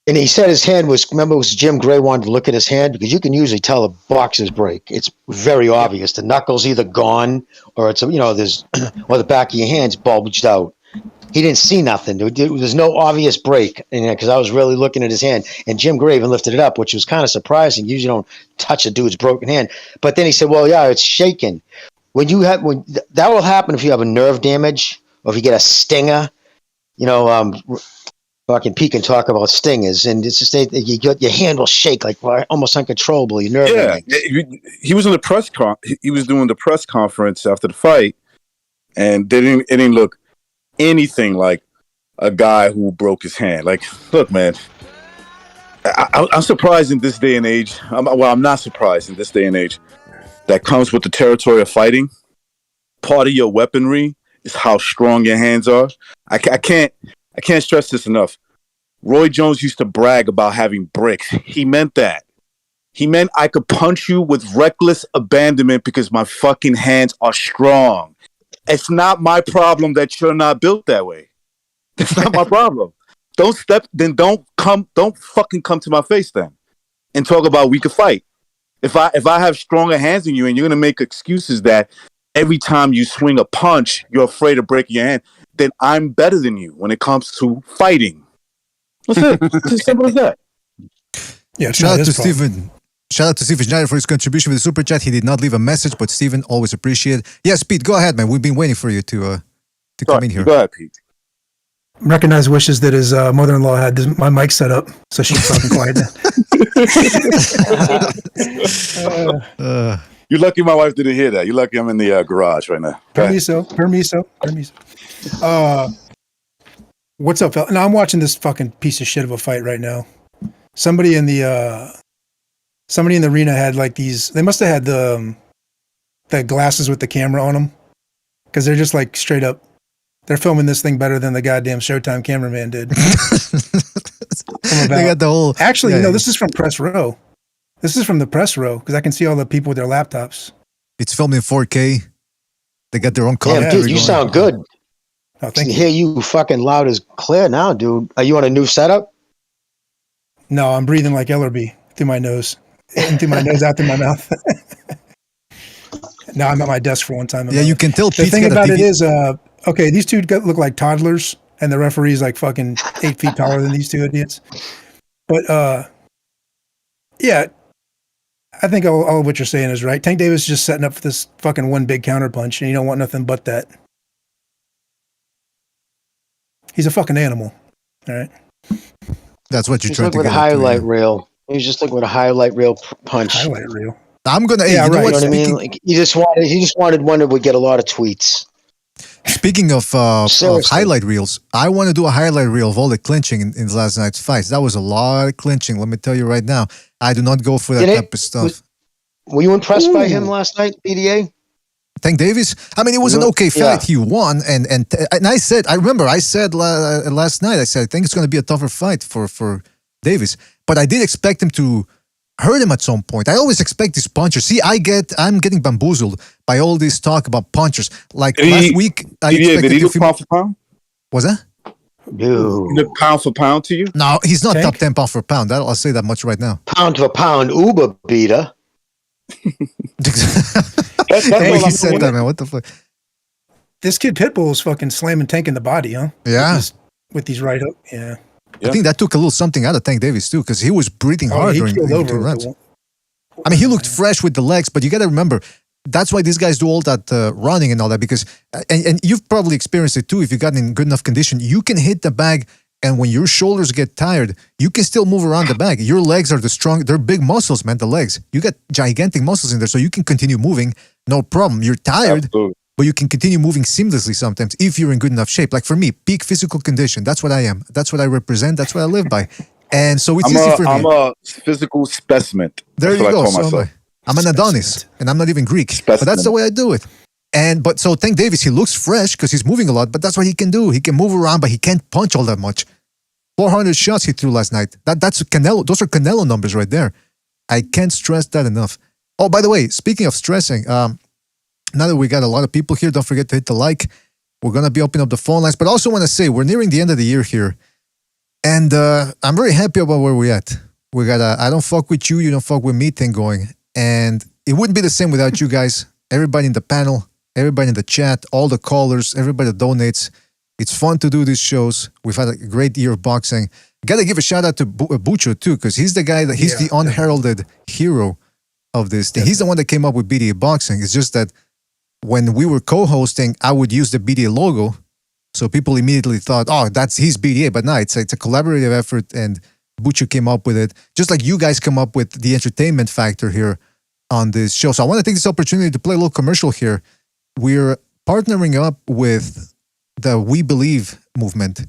And he said his hand was, remember it was Jim Gray wanted to look at his hand because you can usually tell a boxer's break. It's very obvious. The knuckle's either gone or it's, there's, or the back of your hand's bulged out. He didn't see nothing. There's no obvious break in there because I was really looking at his hand. And Jim Gray even lifted it up, which was kind of surprising. Usually don't touch a dude's broken hand. But then he said, well, yeah, it's shaking. That will happen if you have a nerve damage or if you get a stinger, fucking P can talk about stingers, and it's just your hand will shake like almost uncontrollable. Your nerve. Yeah, he was in the press he was doing the press conference after the fight, and it didn't look anything like a guy who broke his hand. Like, look, man, I'm surprised in this day and age. I'm not surprised in this day and age that comes with the territory of fighting. Part of your weaponry is how strong your hands are. I can't stress this enough. Roy Jones used to brag about having bricks. He meant that. He meant I could punch you with reckless abandonment because my fucking hands are strong. It's not my problem that you're not built that way. It's not my problem. Don't fucking come to my face then and talk about we could fight. If I have stronger hands than you and you're gonna make excuses that every time you swing a punch, you're afraid of breaking your hand, then I'm better than you when it comes to fighting. That's it. It's as simple as that. Yeah, shout out to Steven. Shout out to Steven Schneider for his contribution with the super chat. He did not leave a message, but Steven, always appreciate it. Yes, Pete, go ahead, man. We've been waiting for you to come in here. Go ahead, Pete. Recognize wishes that his mother-in-law had my mic set up, so she's fucking quiet now. You're lucky my wife didn't hear that. You're lucky I'm in the garage right now. Permiso. What's up, fella? Now I'm watching this fucking piece of shit of a fight right now. Somebody in the arena had like these. They must have had the glasses with the camera on them because they're just like straight up. They're filming this thing better than the goddamn Showtime cameraman did. They got the whole. Actually, this is from press row. This is from the press row because I can see all the people with their laptops. It's filmed in 4K. They got their own color. Yeah, dude, you sound good. Oh, thank you. Hear you fucking loud as clear now, dude. Are you on a new setup? No, I'm breathing like Ellerby through my nose. In through my nose, out through my mouth. Now I'm at my desk for one time. Yeah, you can tell. The thing about it is, okay, these two look like toddlers, and the referee's like fucking 8 feet taller than these two idiots. But yeah, I think all of what you're saying is right. Tank Davis is just setting up for this fucking one big counter punch, and you don't want nothing but that. He's a fucking animal. All right. That's what you're trying to get. With a highlight reel. He was just looking with a highlight reel punch. Highlight reel. I'm gonna. Yeah, right. You know what I mean? Like, he just wanted one that would get a lot of tweets. Speaking of Seriously. highlight reels, I want to do a highlight reel of all the clinching in last night's fights. That was a lot of clinching. Let me tell you right now. I do not go for that Did it? type of stuff. Were you impressed by him last night, BDA? Tank Davis. I mean, it was an okay fight. He won, and I said, I remember I said last night, I said I think it's going to be a tougher fight for Davis, but I did expect him to hurt him at some point. I always expect these punchers. See, I'm getting bamboozled by all this talk about punchers. Like last week, I expected did he look pound for pound? Was that? No. He looked pound for pound to you? No, he's not Tank? top 10 pound for pound. I'll say that much right now. Pound for pound, Uber beater. That's The way all he I'm said saying. that, man. What the fuck? This kid Pitbull is fucking slamming Tank in the body, huh? Yeah. With these right hook. Yeah. I think that took a little something out of Tank Davis too, because he was breathing hard he during killed in over between with rounds. the I mean, he looked fresh with the legs, but you got to remember, that's why these guys do all that running and all that, because, and you've probably experienced it too, if you got in good enough condition, you can hit the bag, and when your shoulders get tired, you can still move around the bag. Your legs are they're big muscles, man, the legs. You got gigantic muscles in there, so you can continue moving, no problem. You're tired, Absolutely. but you can continue moving seamlessly sometimes if you're in good enough shape. Like for me, peak physical condition, that's what I am. That's what I represent. That's what I live by. And so it's easy for me. I'm a physical specimen. There That's you what go. I call So am myself. I. I'm an Adonis, and I'm not even Greek. But that's the way I do it. But so Tank Davis, he looks fresh because he's moving a lot, but that's what he can do. He can move around, but he can't punch all that much. 400 shots he threw last night. That's Canelo. Those are Canelo numbers right there. I can't stress that enough. Oh, by the way, speaking of stressing, now that we got a lot of people here, don't forget to hit the like. We're gonna be opening up the phone lines, but I also want to say we're nearing the end of the year here, and I'm very happy about where we're at. We got a I don't fuck with you, you don't fuck with me thing going, and it wouldn't be the same without you guys. Everybody in the panel, everybody in the chat, all the callers, everybody that donates. It's fun to do these shows. We've had a great year of boxing. Got to give a shout out to Bucho too, because he's the guy that he's the unheralded hero of this thing. He's the one that came up with BDA Boxing. It's just that when we were co-hosting, I would use the BDA logo, so people immediately thought, "Oh, that's his BDA." But no, it's a collaborative effort, and Bucho came up with it, just like you guys come up with the entertainment factor here on this show. So I want to take this opportunity to play a little commercial here. We're partnering up with the We Believe movement.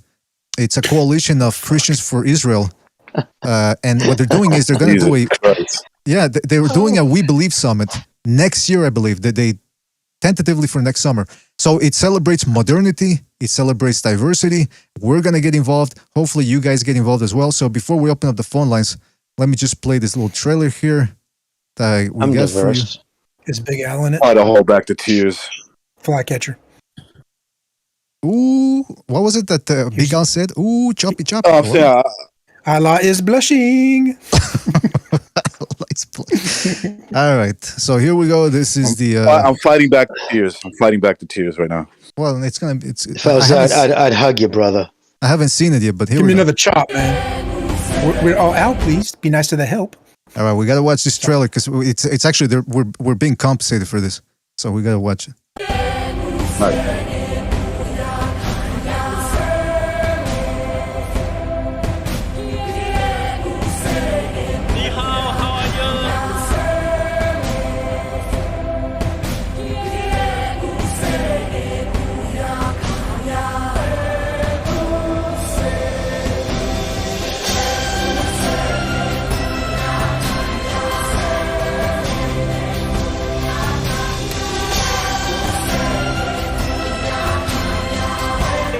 It's a coalition of Christians for Israel, and what they're doing is they're going to do they were doing a We Believe summit next year, I believe. That they tentatively for next summer. So it celebrates modernity, it celebrates diversity. We're going to get involved. Hopefully you guys get involved as well. So before we open up the phone lines, let me just play this little trailer here that we got for you. Is Big Al in it? I'd hold back the tears. Flycatcher. Ooh, what was it that Big Al said? Ooh, choppy choppy. I'm saying, Allah is blushing. All right, so here we go. This is I'm fighting back the tears. I'm fighting back the tears right now. Well, it's gonna. If I was I'd hug you, brother. I haven't seen it yet, but here Give we me go. another chop, man. We're all out, please. Be nice to the help. All right, we gotta watch this trailer because it's actually we're being compensated for this, so we gotta watch it. All right.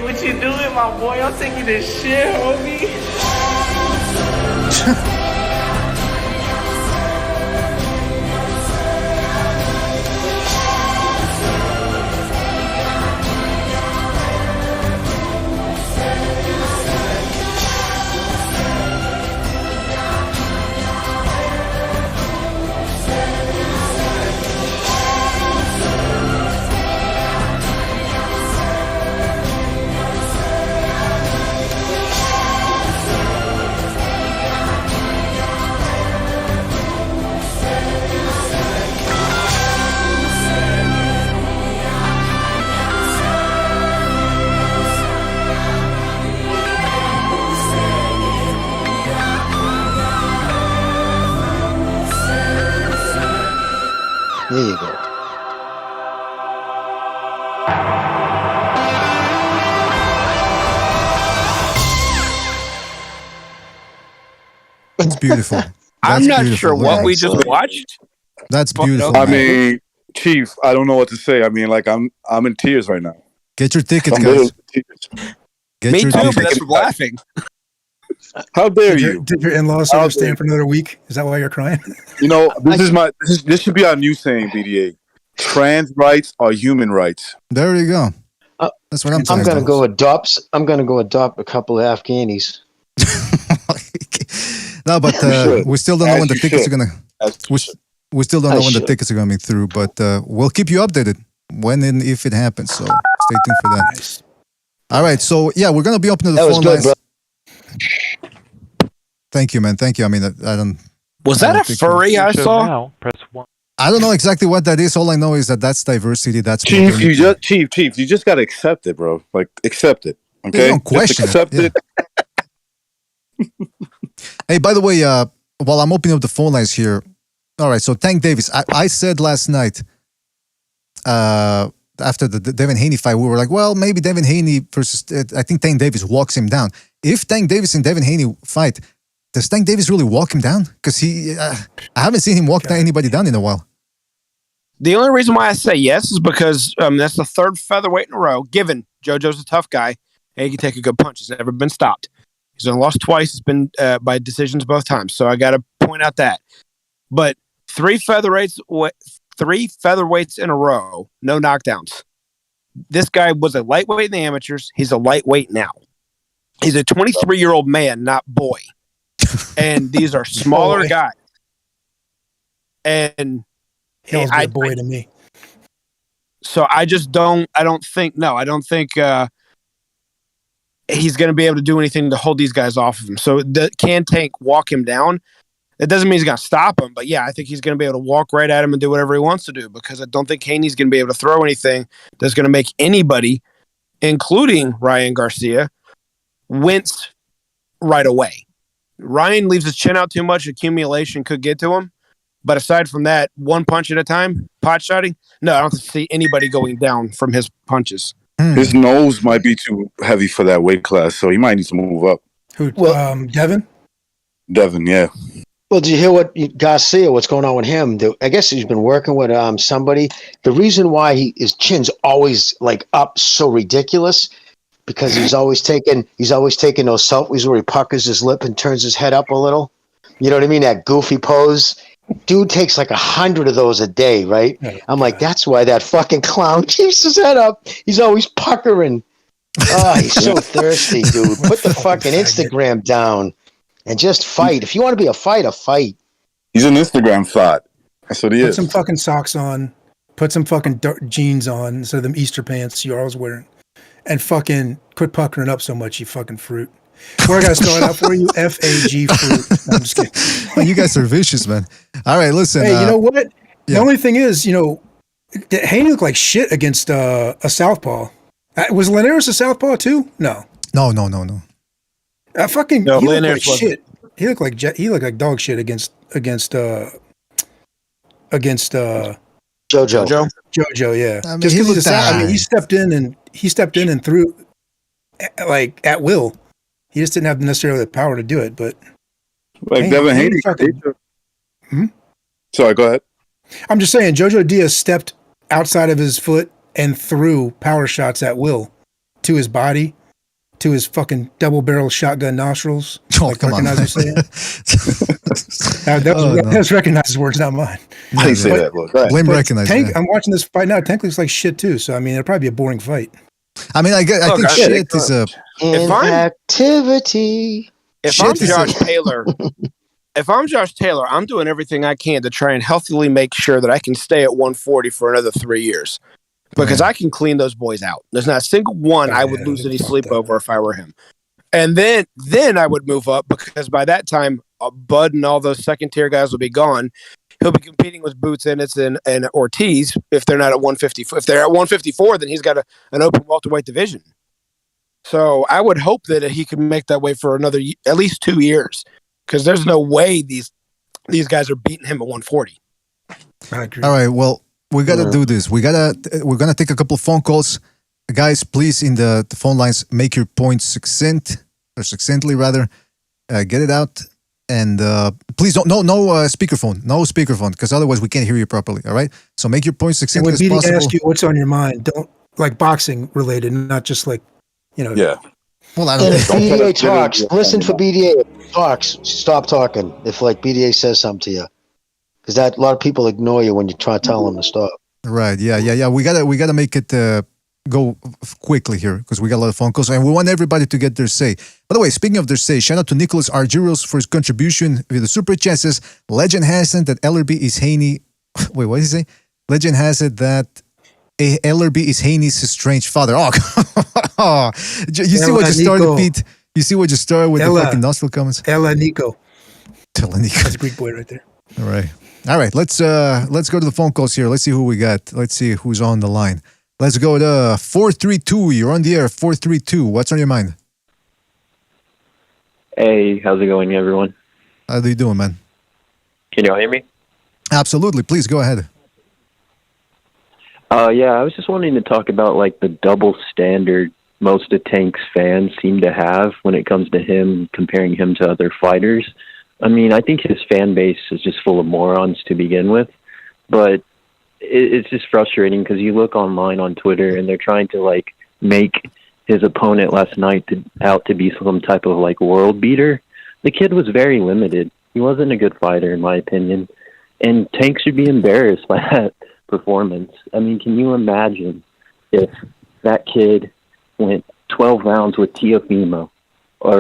What you doing, my boy? I'm taking this shit, homie. There you go. It's beautiful. I'm That's not beautiful. sure Look what at we that. just watched. That's beautiful. okay. I man. mean, Chief, I don't know what to say. I mean, like I'm in tears right now. Get your tickets, I'm guys. literally in tears. Get Me your too, but tickets. that's from laughing. How dare Did your, you? did your in-laws say they're staying for another week? Is that why you're crying? You know, this should be our new saying, BDA. Trans rights are human rights. There you go. That's what I'm saying. I'm gonna go adopt. I'm gonna go adopt a couple of Afghanis. No, but we still don't know when the tickets are gonna. We still don't know when the tickets are gonna be through, but we'll keep you updated when and if it happens. So stay tuned for that. Nice. All right, so yeah, we're gonna be opening the phone lines. Thank you, man. Thank you. I mean, I don't. Was that a furry I saw? Now, press 1. I don't know exactly what that is. All I know is that's diversity. That's Chief, modernity. Chief, you just gotta accept it, bro. Like accept it. Okay, They don't question just accept it. Hey, by the way, while I'm opening up the phone lines here, all right. So Tank Davis, I said last night, after the Devin Haney fight, we were like, well, maybe Devin Haney versus. I think Tank Davis walks him down. If Tank Davis and Devin Haney fight, does Tank Davis really walk him down? Because I haven't seen him walk anybody down in a while. The only reason why I say yes is because that's the third featherweight in a row. Given JoJo's a tough guy and he can take a good punch. He's never been stopped. He's only lost twice. It's been by decisions both times. So I got to point out that. But three featherweights in a row, no knockdowns. This guy was a lightweight in the amateurs. He's a lightweight now. He's a 23-year-old man, not boy. And these are smaller guys. And Hell's a boy to me. So I don't think he's going to be able to do anything to hold these guys off of him. So can Tank walk him down? It doesn't mean he's going to stop him, but yeah, I think he's going to be able to walk right at him and do whatever he wants to do, because I don't think Haney's going to be able to throw anything that's going to make anybody, including Ryan Garcia, wince right away. Ryan leaves his chin out too much. Accumulation could get to him. But aside from that, one punch at a time, pot shotting, no, I don't see anybody going down from his punches. His nose might be too heavy for that weight class, so he might need to move up. Who? Devin? Devin, yeah. Well, did you hear what Garcia? What's going on with him? I guess he's been working with somebody. The reason why his chin's always like up so ridiculous because he's always taking those selfies where he puckers his lip and turns his head up a little. You know what I mean? That goofy pose. Dude takes like 100 of those a day, right? I'm like, that's why that fucking clown keeps his head up. He's always puckering. Oh, he's so thirsty, dude. Put the fucking Instagram down and just fight. If you want to be a fighter, fight. He's an Instagram thought. That's what he is. Put some fucking socks on. Put some fucking jeans on instead of them Easter pants you're always wearing. And fucking quit puckering up so much, you fucking fruit. Where I got to spell it out for you? F-A-G fruit. No, I'm just kidding. Well, you guys are vicious, man. All right, listen. Hey, you know what? The only thing is, Haney looked like shit against a Southpaw. Was Linares a Southpaw too? No. No. He looked like shit. He looked like dog shit against JoJo. JoJo, yeah. I mean, Just because he stepped in and threw like at will. He just didn't have necessarily the power to do it, but like Devin Haney. Sorry, go ahead. I'm just saying, JoJo Diaz stepped outside of his foot and threw power shots at will to his body, to his fucking double barrel shotgun nostrils. Oh, come on. That was Recognized words, not mine. I didn't say that. Look, blame Recognize. Tank, I'm watching this fight now. Tank looks like shit too. So I mean, it'll probably be a boring fight. I mean, I think shit is a activity. If I'm Josh Taylor, I'm doing everything I can to try and healthily make sure that I can stay at 140 for another 3 years, because I can clean those boys out. There's not a single one I would lose any sleep over if I were him. And then I would move up, because by that time, Bud and all those second tier guys will be gone. He'll be competing with Boots, Ennis, and Ortiz if they're not at 150. If they're at 154, then he's got an open welterweight division. So I would hope that he can make that way for another at least 2 years, because there's no way these guys are beating him at 140. I agree. All right, well, we got to do this. We're going to take a couple of phone calls. Guys, please, in the phone lines, make your points succinctly rather. Get it out. And please don't no speakerphone, because otherwise we can't hear you properly. All right. So make your points And succinctly when as BD possible. asks you what's on your mind, don't like boxing related, not just like, Yeah. Well, I And don't if think. BDA talks, listen for BDA. If he talks, stop talking. If like BDA says something to you, because a lot of people ignore you when you try to tell them to stop. Right. Yeah. We gotta make it go quickly here because we got a lot of phone calls and we want everybody to get their say. By the way, speaking of their say, shout out to Nicholas Argyros for his contribution with the super chat. Says, legend has it that LRB is Haney. Wait, what did he say? Legend has it that LRB is Haney's strange father. Oh, you see what you started, Pete? You see what you started with the fucking nostril comments? Ella Nico. That's a Greek boy right there. All right. Let's go to the phone calls here. Let's see who we got. Let's see who's on the line. Let's go to 432. You're on the air. 432. What's on your mind? Hey, how's it going, everyone? How are you doing, man? Can you all hear me? Absolutely. Please go ahead. Yeah, I was just wanting to talk about like the double standard most of Tank's fans seem to have when it comes to him, comparing him to other fighters. I mean, I think his fan base is just full of morons to begin with, but it's just frustrating because you look online on Twitter and they're trying to like make his opponent last night out to be some type of like world beater. The kid was very limited. He wasn't a good fighter in my opinion, and Tank should be embarrassed by that performance. I mean, can you imagine if that kid went 12 rounds with Teofimo or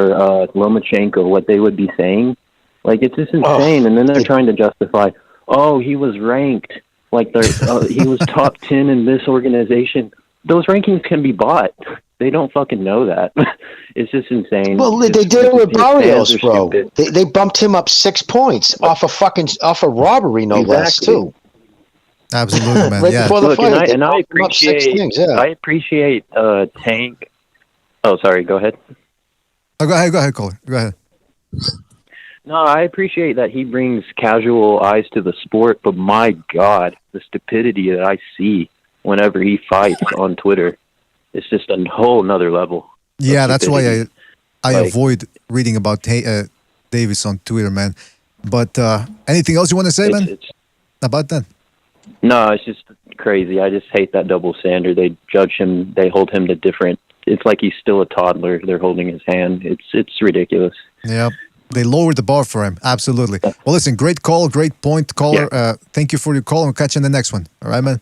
Lomachenko, what they would be saying? Like, it's just insane. And then they're trying to justify, oh, he was ranked. Like, he was top 10 in this organization. Those rankings can be bought. They don't fucking know that. It's just insane. Well, they did it with Barrios, bro. They bumped him up 6 points off a robbery, no less, too. Absolutely, man. Right yeah. before the Look, fight, and I bumped him up 6 appreciate, things, yeah. I appreciate Tank. Oh, sorry. Go ahead. Oh, go ahead, caller. Go ahead. No, I appreciate that he brings casual eyes to the sport, but my God, the stupidity that I see whenever he fights on Twitter, it's just a whole nother level. Yeah, that's why I Like- avoid reading about Davis on Twitter, man. But anything else you want to say, man, about that? No, it's just crazy. I just hate that double standard. They judge him. They hold him to different. It's like he's still a toddler. They're holding his hand. It's ridiculous. Yeah, they lowered the bar for him. Absolutely. Well, listen, great call, great point, caller. Thank you for your call, and we'll catch you in the next one. All right, man.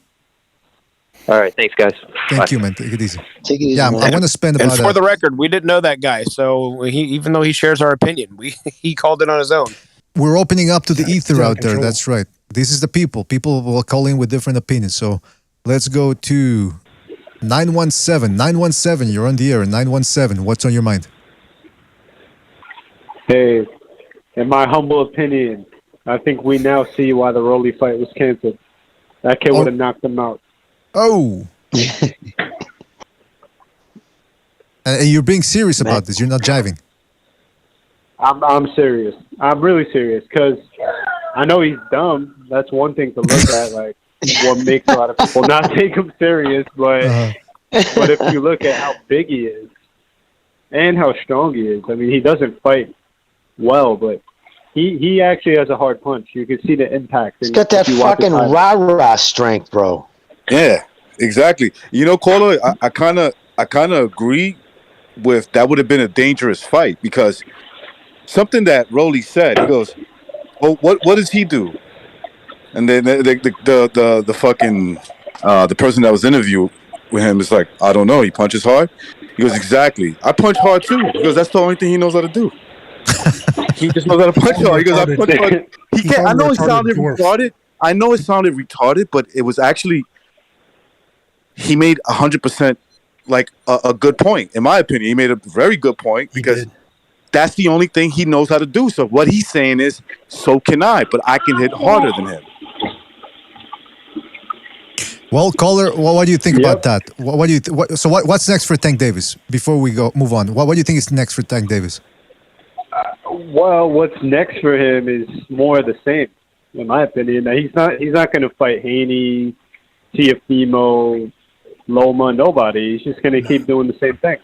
All right, thanks, guys. Thank you, man. Take it easy. Take it easy. Yeah, man. I want to spend And about. for the record, we didn't know that guy, so even though he shares our opinion, he called it on his own. We're opening up to the ether out of out there. control. That's right. This is the people. People will call in with different opinions. So let's go to 917. 917, you're on the air. 917, what's on your mind? Hey, in my humble opinion, I think we now see why the Rolly fight was canceled. That kid would have knocked him out. Oh. And you're being serious about this. You're not jiving. I'm serious. I'm really serious because I know he's dumb. That's one thing to look at, like what makes a lot of people not take him serious. But but if you look at how big he is and how strong he is, I mean, he doesn't fight well, but he actually has a hard punch. You can see the impact. He's got that fucking rah-rah strength, bro. Yeah, exactly. You know, caller, I kind of agree with that. Would have been a dangerous fight because something that Rolly said. He goes, "Well, what does he do?" And then the fucking the person that was interviewed with him is like, "I don't know. He punches hard." He goes, "Exactly. I punch hard too." He goes, "That's the only thing he knows how to do. He just knows how to punch hard." He goes, "I punch hard." He can't. I know it sounded retarded. I know it sounded retarded, but it was actually he made 100% like a good point. In my opinion, he made a very good point because that's the only thing he knows how to do. So what he's saying is, so can I, but I can hit harder than him. Well, caller, what do you think about that? What do you? What's next for Tank Davis? Before we move on, what do you think is next for Tank Davis? Well, what's next for him is more of the same, in my opinion. He's not going to fight Haney, Teofimo, Loma, nobody. He's just going to keep doing the same thing.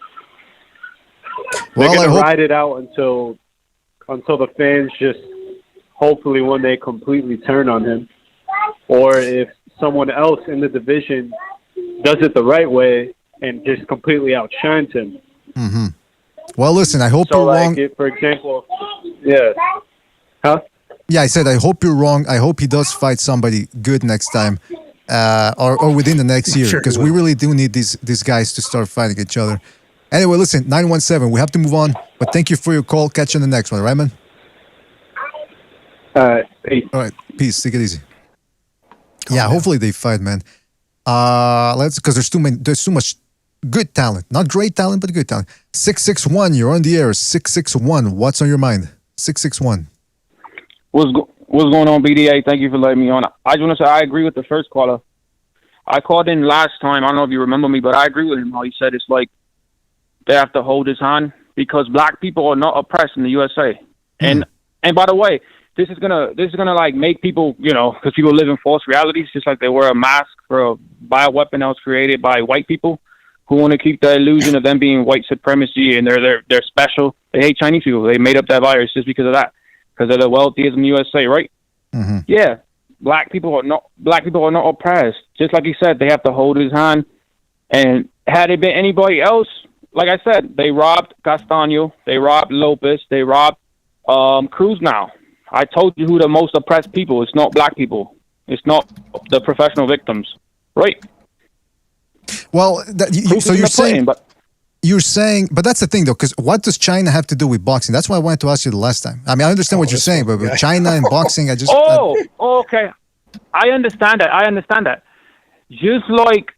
They're going to ride it out until until the fans just hopefully one day completely turn on him, or if someone else in the division does it the right way and just completely outshines him. Mm-hmm. Well, listen, I hope So, you're like, wrong. if, for example, yeah, huh? Yeah, I said I hope you're wrong. I hope he does fight somebody good next time, or within the next year, Sure he because we will. really do need these guys to start fighting each other. Anyway, listen, 917. We have to move on, but thank you for your call. Catch you on the next one, right, man? Peace. All right, peace. Take it easy. Yeah, hopefully they fight, man. Because there's too much good talent, not great talent, but good talent. 661, you're on the air. 661, what's on your mind? 661. What's going on, BDA? Thank you for letting me on. I just want to say I agree with the first caller. I called in last time. I don't know if you remember me, but I agree with him. How he said it's like they have to hold his hand because black people are not oppressed in the USA. And by the way, this is gonna like make people, because people live in false realities, just like they wear a mask for a bioweapon that was created by white people who want to keep the illusion of them being white supremacy and they're special. They hate Chinese people. They made up that virus just because of that, because they're the wealthiest in the USA, right? Mm-hmm. Yeah, black people are not oppressed. Just like he said, they have to hold his hand. And had it been anybody else, like I said, they robbed Castaño, they robbed Lopez, they robbed Cruz. Now I told you who the most oppressed people. It's not black people. It's not the professional victims, right? Well, so you're saying, but that's the thing though, because what does China have to do with boxing? That's why I wanted to ask you the last time. I mean, I understand what you're saying, but with China and boxing, I just... Okay. I understand that. Just like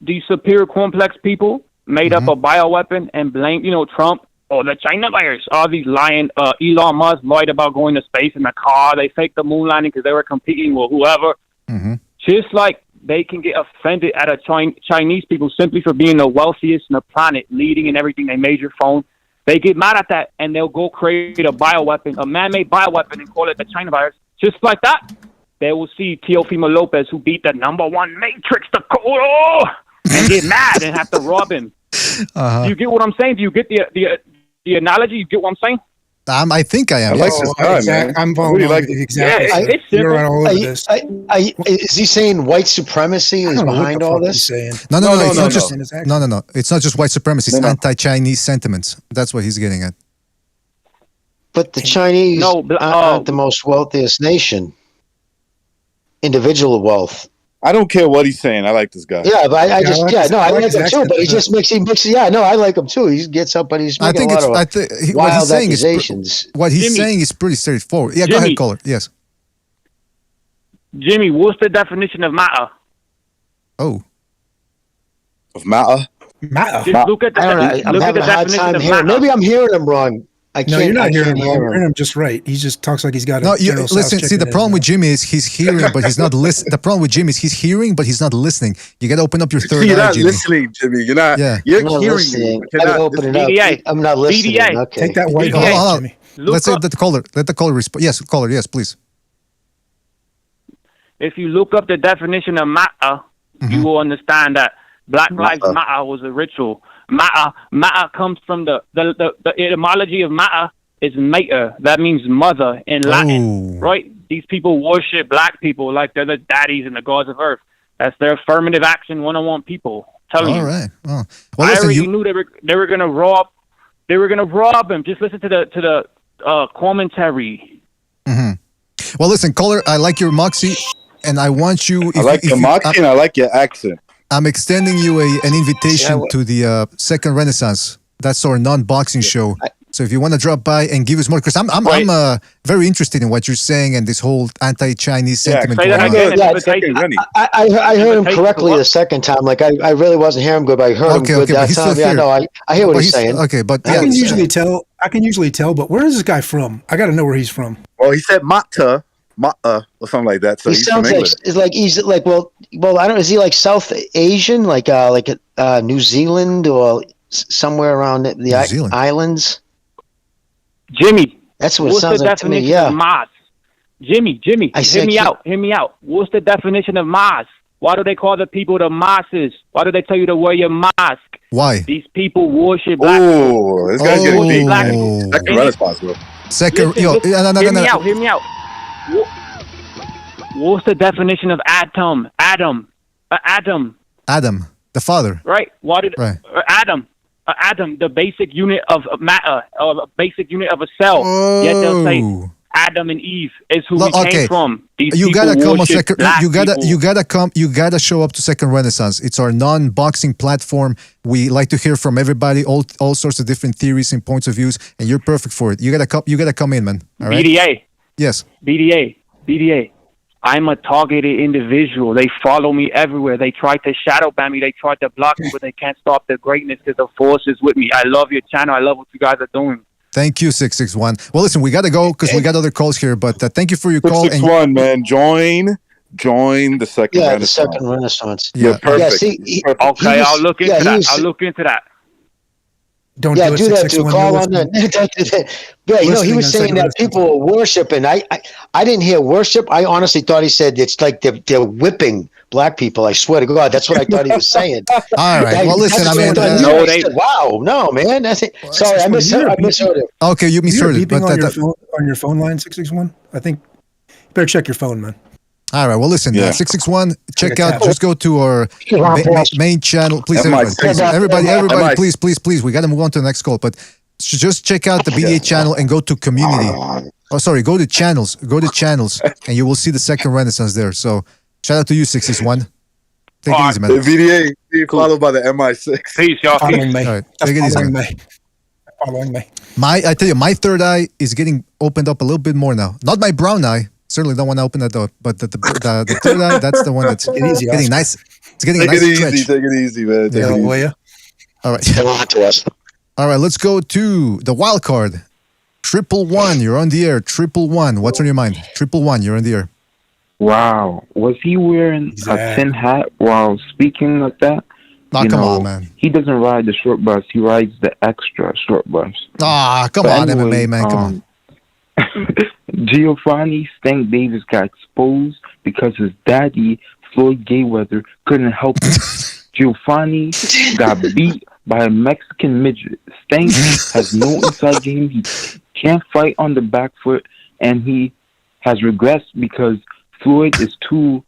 the superior complex people made up a bioweapon and blamed, Trump or the China virus. All these lying, Elon Musk lied about going to space in a car. They faked the moon landing because they were competing with whoever. Mm-hmm. Just like they can get offended at Chinese people simply for being the wealthiest in the planet, leading in everything. They made your phone. They get mad at that, and they'll go create a bioweapon, a man-made bioweapon, and call it the China virus. Just like that, they will see Teofimo Lopez, who beat the #1 Matrix, and get mad and have to rob him. Uh-huh. Do you get what I'm saying? Do you get the analogy? You get what I'm saying? I think I am. I like this guy, man. I'm following like exactly. Yeah, it's simple. You're right all over this. Is he saying white supremacy is behind all this? No, it's not just. No. It's not just white supremacy. It's anti-Chinese sentiments. That's what he's getting at. But the Chinese aren't the most wealthiest nation. Individual wealth. I don't care what he's saying. I like this guy. Yeah, but I like him too. But he just makes. Yeah, no, I like him too. He gets up and he's making a lot of wild accusations. What he's saying is pretty straightforward. Yeah, Jimmy, go ahead, caller. Yes. Jimmy, what's the definition of matter? Oh. Of matter? Just look at the, I'm having a hard time hearing. Maybe I'm hearing him wrong. No, you're not hearing him. You're hearing him just right. He just talks like he's got a listen, see, the problem with Jimmy is he's hearing, but he's not listening. The problem with Jimmy is he's hearing, but he's not listening. You got to open up your third eye, You're not Jimmy. listening, Jimmy. You're not. Yeah. You're not hearing. listening. You're not Open it up. I'm not listening. BDA. Okay. Take that white Hold off, on. Jimmy. Let's let the caller respond. Yes, caller. Yes, please. If you look up the definition of matter, you will understand that Black Lives Matter was a ritual. Matter comes from the etymology of matter is mater. That means mother in Latin, right? These people worship black people like they're the daddies and the gods of earth. That's their affirmative action, one-on-one people. Telling you. All right. Oh. Well, I already knew they were gonna rob. They were gonna rob him. Just listen to the commentary. Mm-hmm. Well, listen, caller. I like your moxie, and I want you. I like your moxie, and I like your accent. I'm extending you an invitation to the Second Renaissance. That's our non-boxing show. So if you want to drop by and give us more, because I'm very interested in what you're saying and this whole anti-Chinese sentiment. Say that again. I heard him correctly the second time. Like I really wasn't hearing him good, but I heard him good that time. Yeah, no, I hear what he's saying. Okay, but I can usually tell. But where is this guy from? I got to know where he's from. Well, he said Mata. Or something like that. So he sounds like he's like well I don't. Is he like South Asian, like New Zealand or somewhere around the islands? Jimmy, that's what it sounds like to me. Yeah, Maz. Jimmy, hear me out. What's the definition of Maz? Why do they call the people the masses? Why do they tell you to wear your mask? Why? These people worship black people. Oh, this guy's getting deep. Black Man. people. Second Renaissance, bro. Second, Listen, hear me out. What's the definition of atom? Atom, the father. right? Why did Right. Adam, the basic unit of matter, or a basic unit of a cell? Yet they'll say Adam and Eve is who we came from. These You people gotta come on worship second. black people. You gotta show up to Second Renaissance. It's our non-boxing platform. We like to hear from everybody, all sorts of different theories and points of views, and you're perfect for it. You gotta come in, man. All right. BDA. Yes. BDA. I'm a targeted individual. They follow me everywhere. They tried to shadow ban me. They tried to block me, but they can't stop the greatness because the force is with me. I love your channel. I love what you guys are doing. Thank you, 661. Well, listen, we got to go because we got other calls here, but thank you for your call. 661, man. Join the Second Renaissance. the Second Renaissance. Yeah, perfect. Okay, I'll look into that. I'll look into that. Don't do do that to call on that. Yeah, he was saying that people are worshiping. I didn't hear worship. I honestly thought he said it's like they're whipping black people. I swear to God, that's what I thought he was saying. All right. Well, listen, I mean, wow, no, man. That's it. Sorry, I misheard it. Okay, you misheard it. But on your phone line, 661. I think you better check your phone, man. All right. Well, listen, 661. Check out. Just go to our main channel, please. Everybody, please. We got to move on to the next call, but just check out the BDA channel and go to community. Oh, sorry. Go to channels. And you will see the Second Renaissance there. So, shout out to you, 661. Take it easy, man. The VDA followed by the MI6. Peace, y'all. Following me. All right. Take it easy, man. Following me. I tell you, my third eye is getting opened up a little bit more now. Not my brown eye. Certainly don't want to open that door, but the third eye, that's the one that's getting nice. It's getting a nice stretch. Take it easy, man. All right. All right, let's go to the wild card. 111, you're on the air. 111, what's on your mind? 111, you're on the air. Wow. Was he wearing a tin hat while speaking like that? Oh, come on, man. He doesn't ride the short bus. He rides the extra short bus. Come on, MMA, man. Come on. Giovanni Stank Davis got exposed because his daddy, Floyd Mayweather, couldn't help him. Giovanni got beat by a Mexican midget. Stank has no inside game. He can't fight on the back foot, and he has regressed because Floyd is too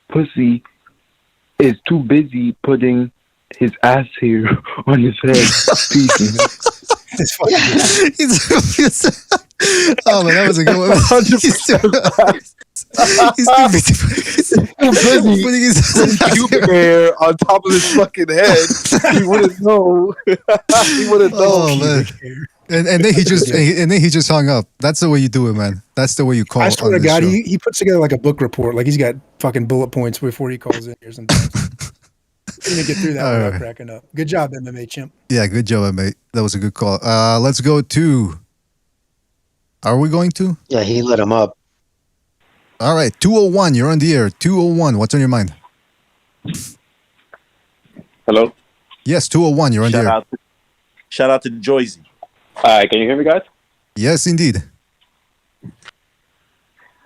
busy putting his ass hair on his head. Oh man, that was a good one. He's putting his pubic hair on top of his fucking head. He wouldn't know. Oh man. And then he just hung up. That's the way you do it, man. That's the way you call. I swear to God, he puts together like a book report. Like he's got fucking bullet points before he calls in here sometimes. Gonna get through that without cracking up. Good job, MMA chimp. Yeah, good job, mate. That was a good call. Let's go to. Are we going to? Yeah, he lit him up. All right, 201. You're on the air. 201. What's on your mind? Hello. Yes, 201. You're on the air. Shout out to Joyzy. Can you hear me, guys? Yes, indeed.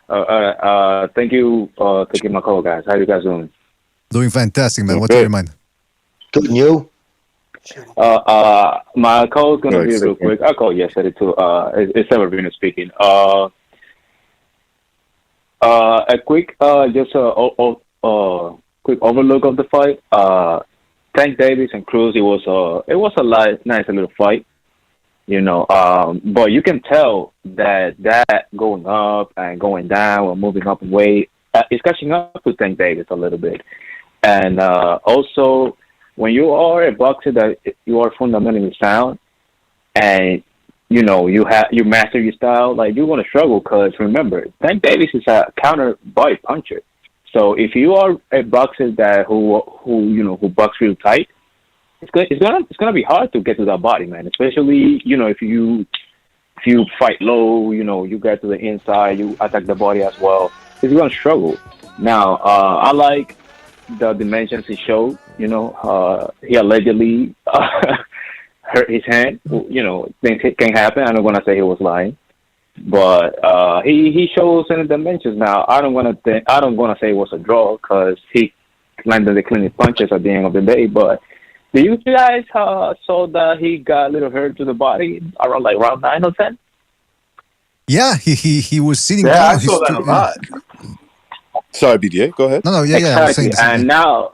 Thank you for taking my call, guys. How you guys doing? Doing fantastic, man. What's on your mind? Good, and you? My call is gonna be real quick. I called yesterday too. It's Severino speaking. A quick, just a quick overlook of the fight. Tank Davis and Cruz. It was a nice little fight, you know. But you can tell that going up and going down or moving up in weight is catching up to Tank Davis a little bit. And also, when you are a boxer that you are fundamentally sound, and you know you master your style, like you're gonna struggle because remember, Tank Davis is a counter body puncher. So if you are a boxer that who bucks real tight, it's gonna be hard to get to that body, man. Especially if you fight low, you get to the inside, you attack the body as well. It's gonna struggle. Now I like the dimensions he showed. He allegedly hurt his hand. Things can happen. I'm not gonna say he was lying, but he shows certain dimensions. Now I don't gonna say it was a draw because he landed the clean punches at the end of the day. But do you guys saw that he got a little hurt to the body around like round 9 or 10? Yeah, he was sitting Yeah, down. I saw that a lot. Sorry, BDA, go ahead. No, I was saying Exactly. the same And thing. now,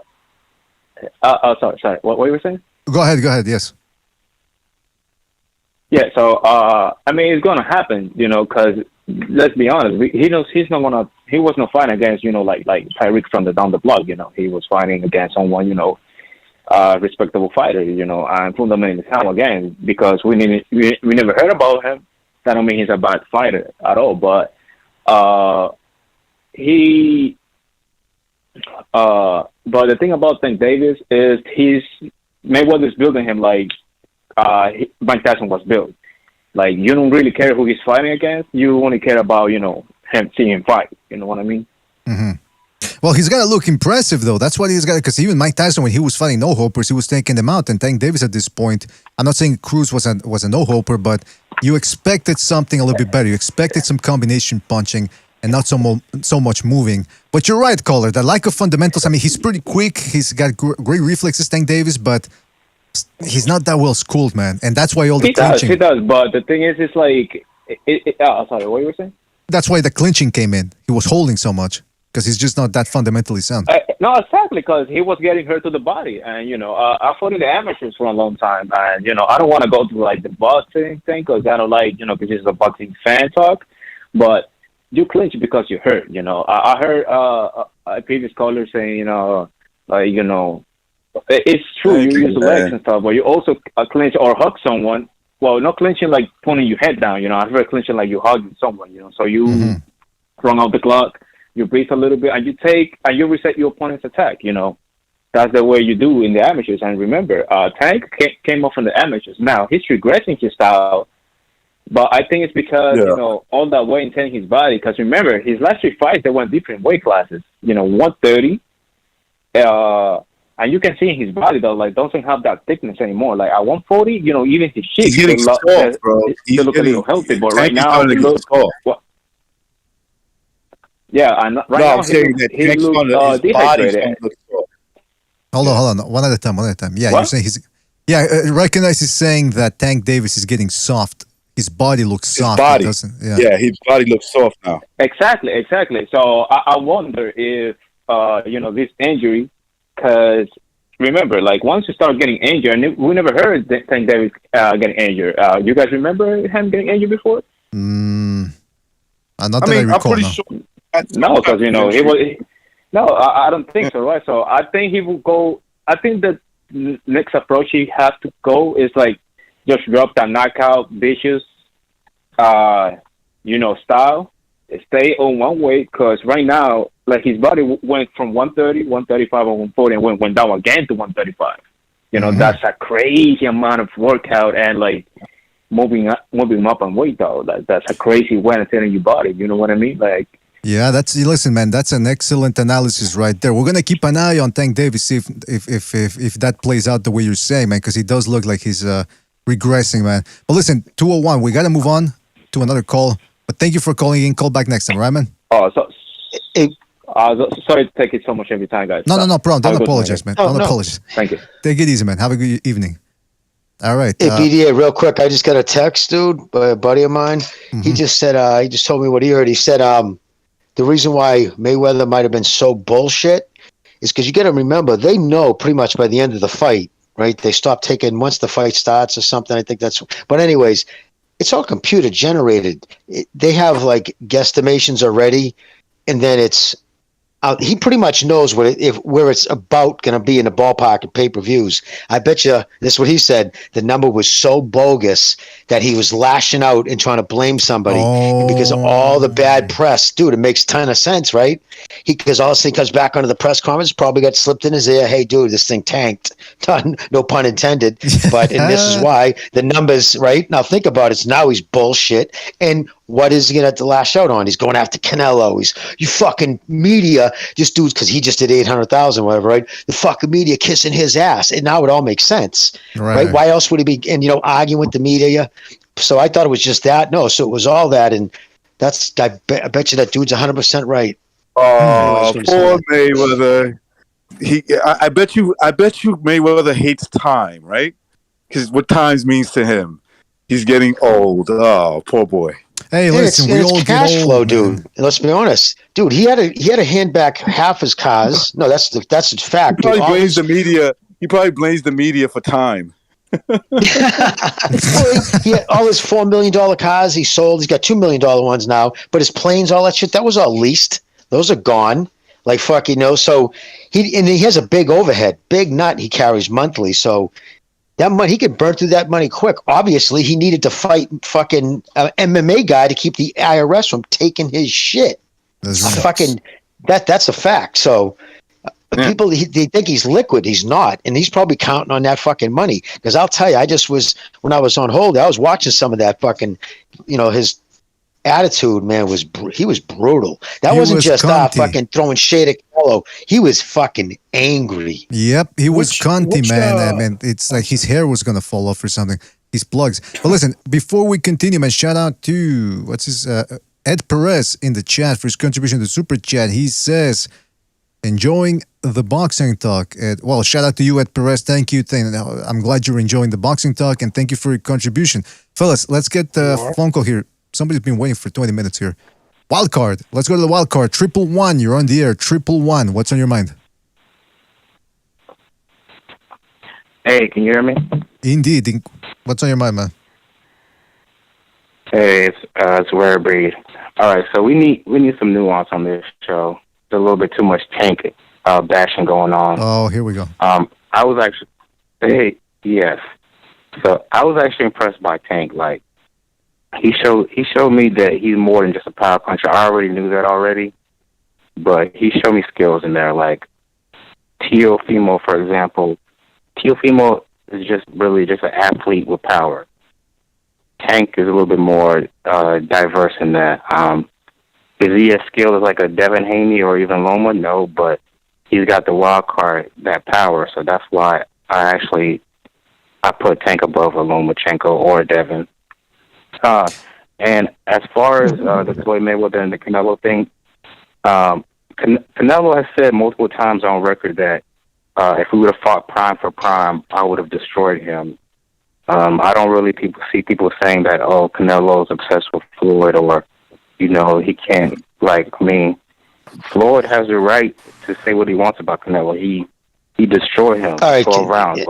sorry. What were you saying? Go ahead. Yes. Yeah, so I mean, it's gonna happen, because let's be honest, he knows he was not fighting against, like Tyreek from down the block, he was fighting against someone, respectable fighter, and fundamentally time again, because we never heard about him. That don't mean he's a bad fighter at all, but but the thing about Tank Davis is Mayweather's building him like Mike Tyson was built. Like, you don't really care who he's fighting against. You only care about, him seeing him fight. You know what I mean? Mm-hmm. Well, he's got to look impressive, though. That's what he's got. Because even Mike Tyson, when he was fighting no-hopers, he was taking them out. And Tank Davis at this point, I'm not saying Cruz was a no-hoper, but you expected something a little bit better. You expected some combination punching and not so much moving. But you're right, Caller. The lack of fundamentals, I mean, he's pretty quick. He's got great reflexes, Tank Davis, but he's not that well schooled, man. And that's why all the clinching... He does, but the thing is, it's like... sorry, what you were saying? That's why the clinching came in. He was holding so much because he's just not that fundamentally sound. No, exactly, because he was getting hurt to the body. And, I fought in the amateurs for a long time. And, I don't want to go to, like, the boxing thing because I don't like, because this is a boxing fan talk. But you clinch because you're hurt, I heard a previous caller saying, it's true, you use the legs and stuff, but you also clinch or hug someone. Well, not clinching like putting your head down, I've heard clinching like you hugging someone, So you run out the clock, you breathe a little bit, and you reset your opponent's attack, That's the way you do in the amateurs. And remember, Tank came up from the amateurs. Now, he's regressing his style, but I think it's because, all that weight intending his body. Because remember, his last 3 fights, they went different weight classes, 130, and you can see in his body, though, like, doesn't have that thickness anymore. Like, at 140, even his cheeks, He's getting soft, bro. They look a little healthy, but right now, he looks soft. Yeah, and right now, I'm saying that he looks dehydrated. Hold on. One at a time. Yeah, What? you're saying he's... Yeah, Recognize is saying that Tank Davis is getting soft. His body looks soft. His body. Yeah, his body looks soft now. Exactly. So I wonder if, this injury, because remember, like, once you start getting injured, and we never heard Tank Davis getting injured. You guys remember him getting injured before? Not that I recall. I'm pretty sure. No, because, he was... No, I don't think so, right? So I think he will go... I think the next approach he has to go is, like, just drop that knockout, vicious, style. Stay on one weight, because right now, like, his body went from 130, 135, and 140, and went down again to 135. That's a crazy amount of workout and, like, moving him up on weight, though. That's a crazy way of telling your body. You know what I mean? Like... Yeah, listen, man. That's an excellent analysis right there. We're gonna keep an eye on Tank Davis, see if that plays out the way you're saying, man, because he does look like he's regressing, man. But listen, 201, we gotta move on to another call. But thank you for calling in. Call back next time, right, man? Oh, sorry to take it so much every time, guys. No problem. Don't apologize, man. Don't apologize. Thank you. Take it easy, man. Have a good evening. All right. Hey, BDA, real quick. I just got a text, dude, by a buddy of mine. He just said, he just told me what he heard. He said, the reason why Mayweather might have been so bullshit is because you got to remember, they know pretty much by the end of the fight, right? They stop taking once the fight starts or something. I think that's, but anyways, it's all computer generated. They have like guesstimations already, and then it's he pretty much knows where it's about going to be in the ballpark of pay-per-views. I bet you this is what he said. The number was so bogus that he was lashing out and trying to blame somebody because of all the bad press. Dude, it makes a ton of sense, right? Because all this thing comes back onto the press conference, probably got slipped in his ear. Hey, dude, this thing tanked. No pun intended. But and this is why the numbers, right? Now think about it. Now he's bullshit. And what is he going to have to lash out on? He's going after Canelo. You fucking media, just dudes, because he just did 800,000, whatever, right? The fucking media kissing his ass. And now it all makes sense, right? Why else would he be, and arguing with the media? So I thought it was just that. No, so it was all that. And I bet you that dude's 100% right. Oh, poor Mayweather. I bet you Mayweather hates time, right? Because what time means to him. He's getting old. Oh, poor boy. Hey, listen, we all cash get old, flow, man. dude. Let's be honest, dude. He had to hand back half his cars. No, that's a fact. He probably blames the media. He probably blames the media for time. He had all his $4 million cars he sold. He's got $2 million ones now. But his planes, all that shit, that was all leased. Those are gone. Like fuck, So he has a big overhead, big nut he carries monthly. So that money, he could burn through that money quick. Obviously, he needed to fight fucking MMA guy to keep the IRS from taking his shit. That's a fact. So people, they think he's liquid. He's not, and he's probably counting on that fucking money. Because I'll tell you, when I was on hold, I was watching some of that fucking, his attitude, man, he was brutal. That wasn't just fucking throwing shade at Canelo. He was fucking angry. Yep, he was cunty, man. I mean, it's like his hair was gonna fall off or something. His plugs. But listen, before we continue, man, shout out to Ed Perez in the chat for his contribution to Super Chat. He says, enjoying the boxing talk. Well, shout out to you, Ed Perez. Thank you. I'm glad you're enjoying the boxing talk, and thank you for your contribution. Fellas, let's get the phone call here. Somebody's been waiting for 20 minutes here. Wild card. Let's go to the wild card. 111. You're on the air. 111. What's on your mind? Hey, can you hear me? Indeed. What's on your mind, man? Hey, it's Rare Breed. All right, so we need some nuance on this show. There's a little bit too much tank bashing going on. Oh, here we go. I was actually, yes. So I was actually impressed by Tank. Like, he showed me that he's more than just a power puncher. I already knew that already, but he showed me skills in there. Like Teofimo, for example. Teofimo is just really just an athlete with power. Tank is a little bit more diverse in that. Is he as skilled as like a Devin Haney or even Loma? No, but he's got the wild card, that power. So that's why I put Tank above a Lomachenko or Devin. And as far as the Floyd Mayweather and the Canelo thing, Canelo has said multiple times on record that if we would have fought prime for prime, I would have destroyed him. I don't really see people saying that, oh, Canelo's obsessed with Floyd or, he can't. Floyd has the right to say what he wants about Canelo. He destroyed him 12 rounds.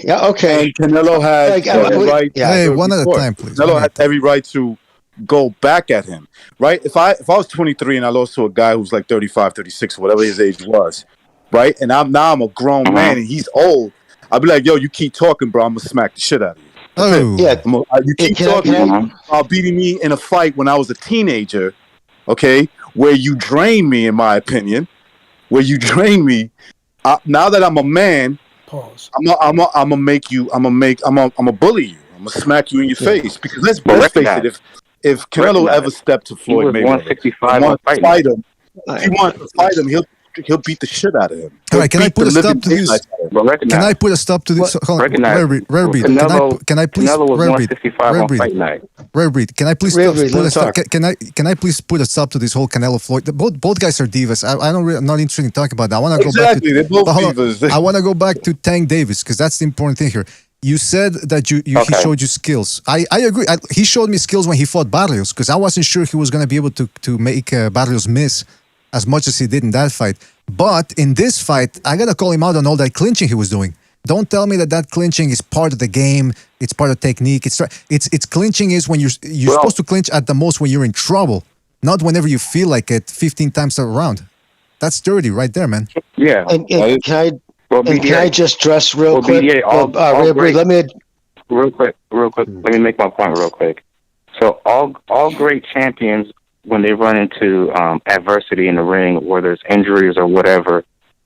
Yeah, okay. And Canelo has every right. Hey, one at a time, please. Canelo has every right to go back at him, right? If I was 23 and I lost to a guy who's like 35, 36, whatever his age was, right? And I'm a grown man and he's old. I'll be like, yo, you keep talking, bro. I'm gonna smack the shit out of you. Oh, yeah. You keep talking about beating me in a fight when I was a teenager, okay? Where you drained me, in my opinion. Where you drained me. Now that I'm a man, pause. I'm gonna make you. I'm gonna bully you. I'm gonna smack you in your face because let's face it. If Canelo ever stepped to Floyd Mayweather, if he wants to fight him, he'll beat the shit out of him. All right, can I put a stop to this? Can I put a stop to this? Rare Breed. Can I please? Rare Breed. Can I please put a stop? Can I please put a stop to this whole Canelo Floyd? Both guys are divas. I'm not interested in talking about that. I want to go back to. They're both divas. I want to go back to Tank Davis because that's the important thing here. You said that he showed you skills. I agree. He showed me skills when he fought Barrios because I wasn't sure he was going to be able to make Barrios miss as much as he did in that fight. But in this fight, I got to call him out on all that clinching he was doing. Don't tell me that clinching is part of the game. It's part of technique. It's clinching is when you're supposed to clinch at the most when you're in trouble, not whenever you feel like it 15 times a round. That's dirty right there, man. Yeah. And can I just stress real quick? Let me real quick. Let me make my point real quick. So all great champions, when they run into adversity in the ring, where there's injuries or whatever,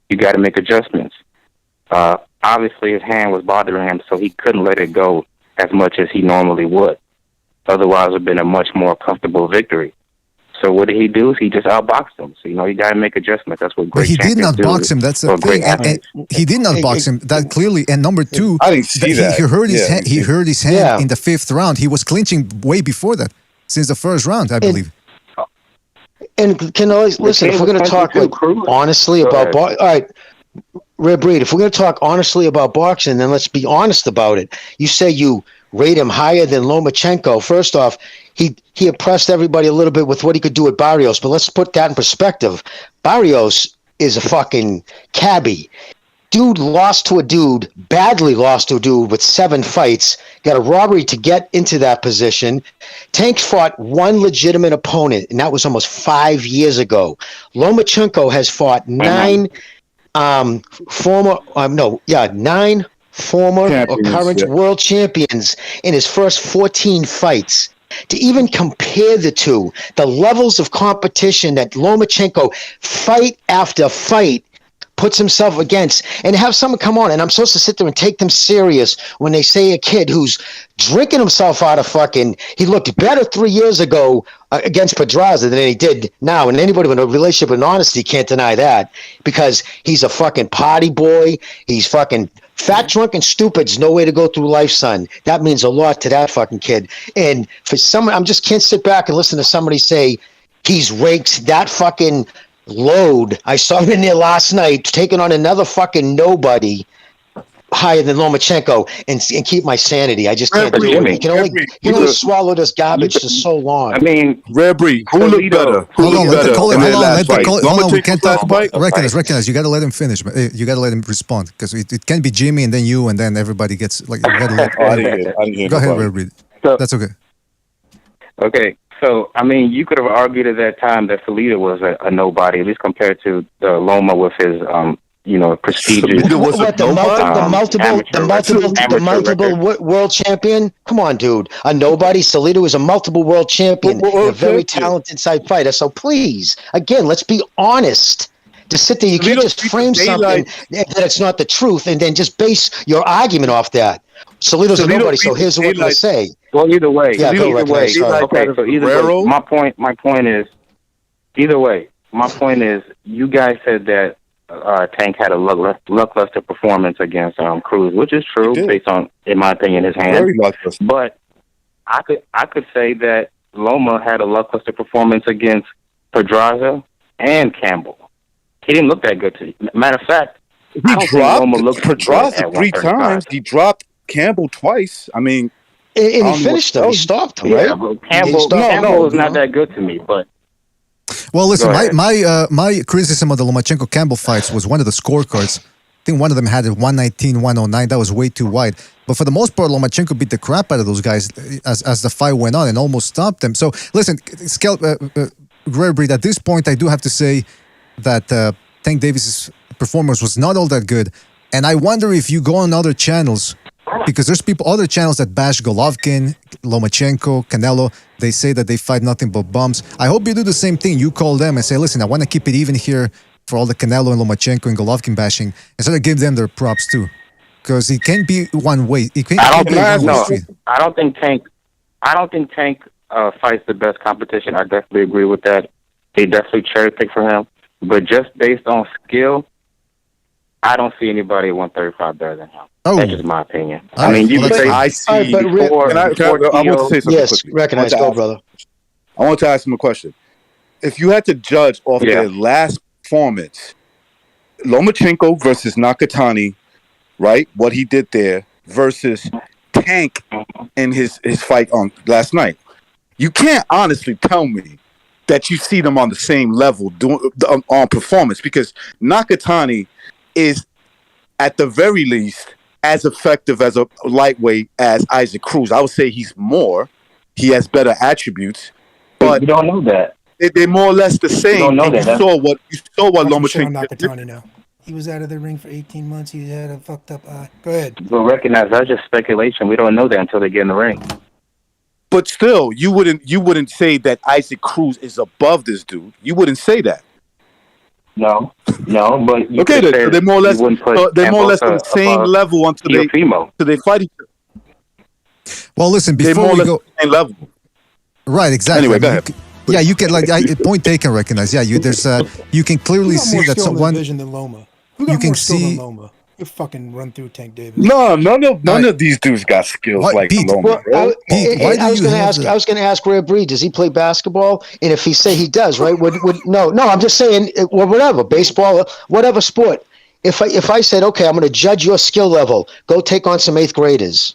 you got to make adjustments. Obviously, his hand was bothering him, so he couldn't let it go as much as he normally would. Otherwise, it would have been a much more comfortable victory. So what did he do? He just outboxed him. So, you got to make adjustments. That's what great champions do. But he did not box him. That's the thing. And he did not box him. That clearly. And number two, I didn't see that. He hurt his hand. He hurt his hand in the 5th round. He was clinching way before that, since the 1st round, I believe. And can always listen. If we're going to talk honestly about all right, Rare Breed, if we're going to talk honestly about boxing, then let's be honest about it. You say you rate him higher than Lomachenko. First off, he impressed everybody a little bit with what he could do at Barrios, but let's put that in perspective. Barrios is a fucking cabbie. Dude lost to a dude, badly lost to a dude with 7 fights, got a robbery to get into that position. Tank fought one legitimate opponent, and that was almost 5 years ago. Lomachenko has fought 9 former or current world champions in his first 14 fights. To even compare the two, the levels of competition that Lomachenko fight after fight puts himself against, and have someone come on, and I'm supposed to sit there and take them serious when they say a kid who's drinking himself out of fucking, he looked better 3 years ago against Pedraza than he did now, and anybody with a relationship and honesty can't deny that, because he's a fucking party boy, he's fucking fat, drunk, and stupid's no way to go through life, son. That means a lot to that fucking kid, and for someone, I just can't sit back and listen to somebody say he's ranked that fucking load. I saw him in there last night taking on another fucking nobody higher than Lomachenko and keep my sanity. I just can't do it. He can only swallow this garbage for so long. I mean, Rare Breed, who looked better? Hold on, we can't talk about recognize. You got to let him finish. You got to let him respond, because it can be Jimmy and then you and then everybody gets like. You gotta let, go ahead, Rare Breed. That's okay. Okay. So, I mean, you could have argued at that time that Salida was a nobody, at least compared to the Loma with his, prestigious. The multiple world champion. Come on, dude. A nobody. Salida was a multiple world champion, a very talented side fighter. So please, again, let's be honest. To sit there, you can't just frame something that it's not the truth, and then just base your argument off that. Salido's a nobody. So here's what I'm going to say. Well, either way, okay. So either way, my point is, either way, my point is, you guys said that Tank had a lackluster performance against Cruz, which is true based on, in my opinion, his hand. But I could say that Loma had a lackluster performance against Pedraza and Campbell. He didn't look that good to me. Matter of fact, he dropped Pedraza 3 times. He dropped Campbell twice. I mean, and he finished him. He stopped him, right? Campbell is not that good to me, but. Well, listen, my criticism of the Lomachenko Campbell fights was one of the scorecards. I think one of them had a 119, 109. That was way too wide. But for the most part, Lomachenko beat the crap out of those guys as the fight went on and almost stopped them. So, listen, Rare Breed, at this point, I do have to say that Tank Davis's performance was not all that good. And I wonder if you go on other channels, because there's other channels that bash Golovkin, Lomachenko, Canelo. They say that they fight nothing but bums. I hope you do the same thing. You call them and say, listen, I want to keep it even here for all the Canelo and Lomachenko and Golovkin bashing, and sort of give them their props too. Because it can't be one way. I don't think Tank fights the best competition. I definitely agree with that. They definitely cherry pick for him. But just based on skill, I don't see anybody at 135 better than him. That's just my opinion. I mean, you can say I see. I want to say something. Yes, recognize, go, brother. I want to ask him a question. If you had to judge off their last performance, Lomachenko versus Nakatani, right? What he did there versus Tank in his fight on last night. You can't honestly tell me that you see them on the same level on performance, because Nakatani is, at the very least, as effective as a lightweight as Isaac Cruz. I would say he's more. He has better attributes, but you don't know that. They're more or less the same. You don't know that. You saw what Lomachenko Nakatani now. He was out of the ring for 18 months. He had a fucked up eye. Go ahead. We'll recognize that's just speculation. We don't know that until they get in the ring. But still, you wouldn't say that Isaac Cruz is above this dude. You wouldn't say that. No, but you okay, they're more or less on the same level until they fight each other. Well, listen, before we go, same level. Right, exactly. Anyway, go ahead. Yeah, you can point taken. Recognize. Yeah, you can clearly see that someone. Vision than Loma. Who got more skill than Loma? You fucking run through Tank Davis. No, none of these dudes got skills like Loma. Well, I was going to ask Rare Breed, does he play basketball? And if he say he does, right? No, I'm just saying, whatever, baseball, whatever sport. if I said, okay, I'm going to judge your skill level, go take on some 8th graders.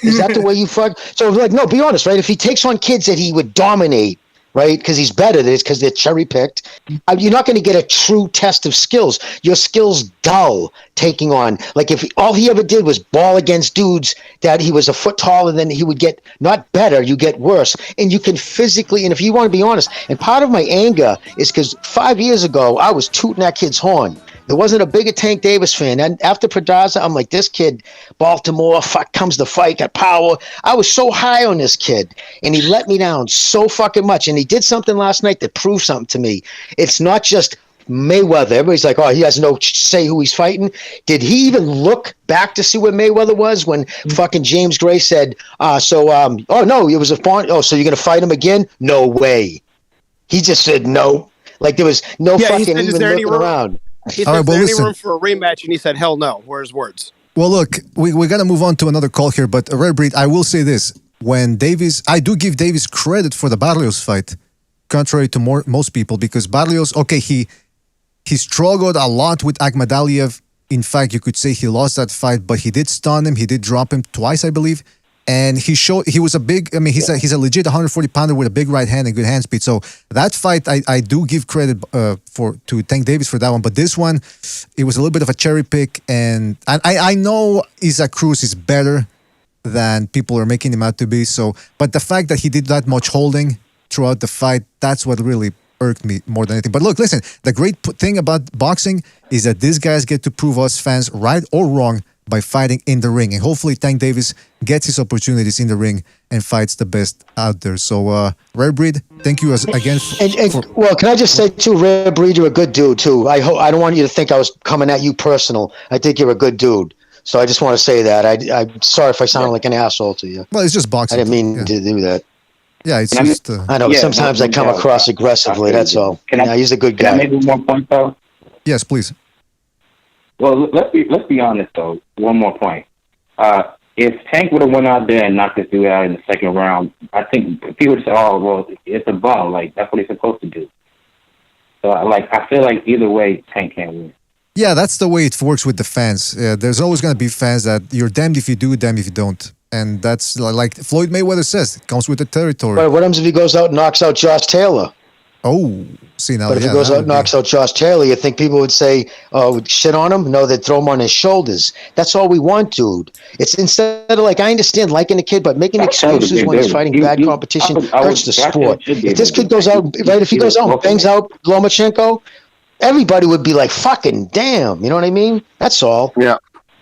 Is that the way you fuck? So like, no, be honest, right? If he takes on kids that he would dominate, right? Because he's better than it, because they're cherry picked. You're not going to get a true test of skills. Your skills dull taking on. Like if all he ever did was ball against dudes that he was a foot taller than, he would get not better, you get worse. And you can physically, and if you want to be honest, and part of my anger is because 5 years ago I was tooting that kid's horn. There wasn't a bigger Tank Davis fan. And after Pedraza, I'm like, this kid, Baltimore, fuck, comes the fight, got power. I was so high on this kid, and he let me down so fucking much. And he did something last night that proved something to me. It's not just Mayweather. Everybody's like, oh, he has no say who he's fighting. Did he even look back to see where Mayweather was when fucking James Gray said, oh, no, it was a pawn. Oh, so you're going to fight him again? No way. He just said no. Like there was no fucking even looking around. He said, is there any room for a rematch? And he said, hell no. Were his words. Well, look, we got to move on to another call here, but Rare Breed, I will say this. When Davis, I do give Davis credit for the Barrios fight, contrary to most people, because Barrios, okay, he struggled a lot with Akhmadaliev. In fact, you could say he lost that fight, but he did stun him. He did drop him twice, I believe. And he was a big, I mean, he's a legit 140-pounder with a big right hand and good hand speed. So that fight, I do give credit to Tank Davis for that one. But this one, it was a little bit of a cherry pick. And I know Isaac Cruz is better than people are making him out to be. So, but the fact that he did that much holding throughout the fight, that's what really irked me more than anything. But look, listen, the great thing about boxing is that these guys get to prove us fans right or wrong by fighting in the ring. And hopefully Tank Davis gets his opportunities in the ring and fights the best out there. So, Rare Breed, thank you again. Well, can I just say, too, Rare Breed, you're a good dude, too. I don't want you to think I was coming at you personal. I think you're a good dude. So I just want to say that. I'm sorry if I sounded like an asshole to you. Well, it's just boxing. I didn't mean to do that. Yeah, it's just... I know, sometimes I come across aggressively, that's all. He's a good guy. Can I make one more point, though? Yes, please. Well, let's be honest though. One more point. If Tank would have went out there and knocked this dude out in the second round, I think people would say, "Oh, well, it's a bum. Like that's what he's supposed to do." So, I feel like either way, Tank can't win. Yeah, that's the way it works with the fans. There's always going to be fans that you're damned if you do, damned if you don't, and that's like Floyd Mayweather says. It comes with the territory. But what happens if he goes out and knocks out Josh Taylor? Oh, see now. But if he goes out and knocks out Josh Taylor, you think people would say, "Oh, shit on him"? No, they'd throw him on his shoulders. That's all we want, dude. It's instead of like, I understand liking the kid, but making excuses when he's fighting bad competition hurts the sport. If this kid goes out, right? If he goes out and bangs out Lomachenko, everybody would be like, "Fucking damn!" You know what I mean? That's all. Yeah.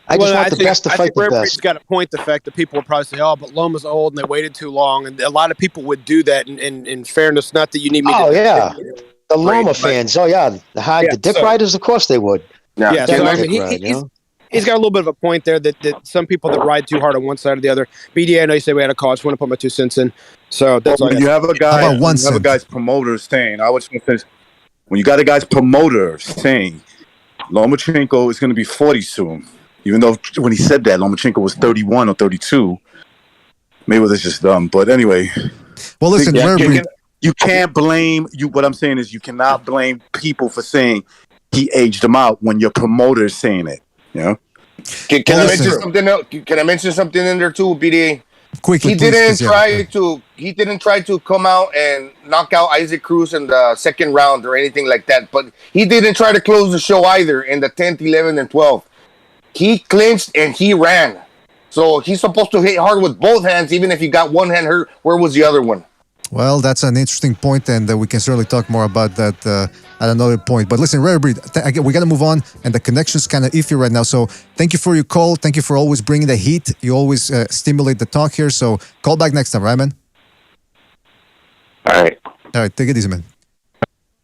I just want the best to fight the best. Got a point. The fact that people would probably say, "Oh, but Loma's old and they waited too long," and a lot of people would do that. In fairness, not that you need me. Oh yeah, the Loma fans. Oh yeah, the dick riders. Of course they would. Yeah. So, I mean, he's got a little bit of a point there that some people that ride too hard on one side or the other. BDA, I know you say we had a call. I just want to put my 2 cents in. So that's all. You have a guy. You have a guy's promoter saying, when you got a guy's promoter saying Lomachenko is going to be 40 soon. Even though when he said that, Lomachenko was 31 or 32. Mayweather's just dumb. But anyway. Well, listen, you can't blame you. What I'm saying is you cannot blame people for saying he aged him out when your promoter is saying it. You know? Can I mention something else? Can I mention something in there too, BDA? Quickly, he didn't try to come out and knock out Isaac Cruz in the second round or anything like that. But he didn't try to close the show either in the 10th, 11th, and 12th. He clinched and he ran. So he's supposed to hit hard with both hands, even if he got one hand hurt. Where was the other one? Well, that's an interesting point, and we can certainly talk more about that at another point. But listen, Rare Breed, we got to move on, and the connection's kind of iffy right now. So thank you for your call. Thank you for always bringing the heat. You always stimulate the talk here. So call back next time, right, man? All right. All right, take it easy, man.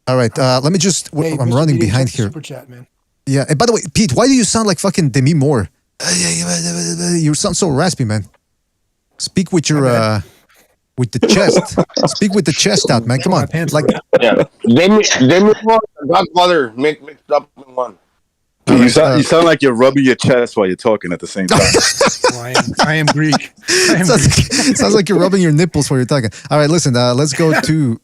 All right, let me just... Hey, I'm Mr. running BDA, behind check the here. Super chat, man. Yeah, and by the way, Pete, why do you sound like fucking Demi Moore? You sound so raspy, man. Speak with your... with the chest. Speak with the chest out, man. Come on. Like, Demi Moore and Godfather mixed up in one. You sound like you're rubbing your chest while you're talking at the same time. Well, I am Greek. Sounds like you're rubbing your nipples while you're talking. All right, listen, let's go to...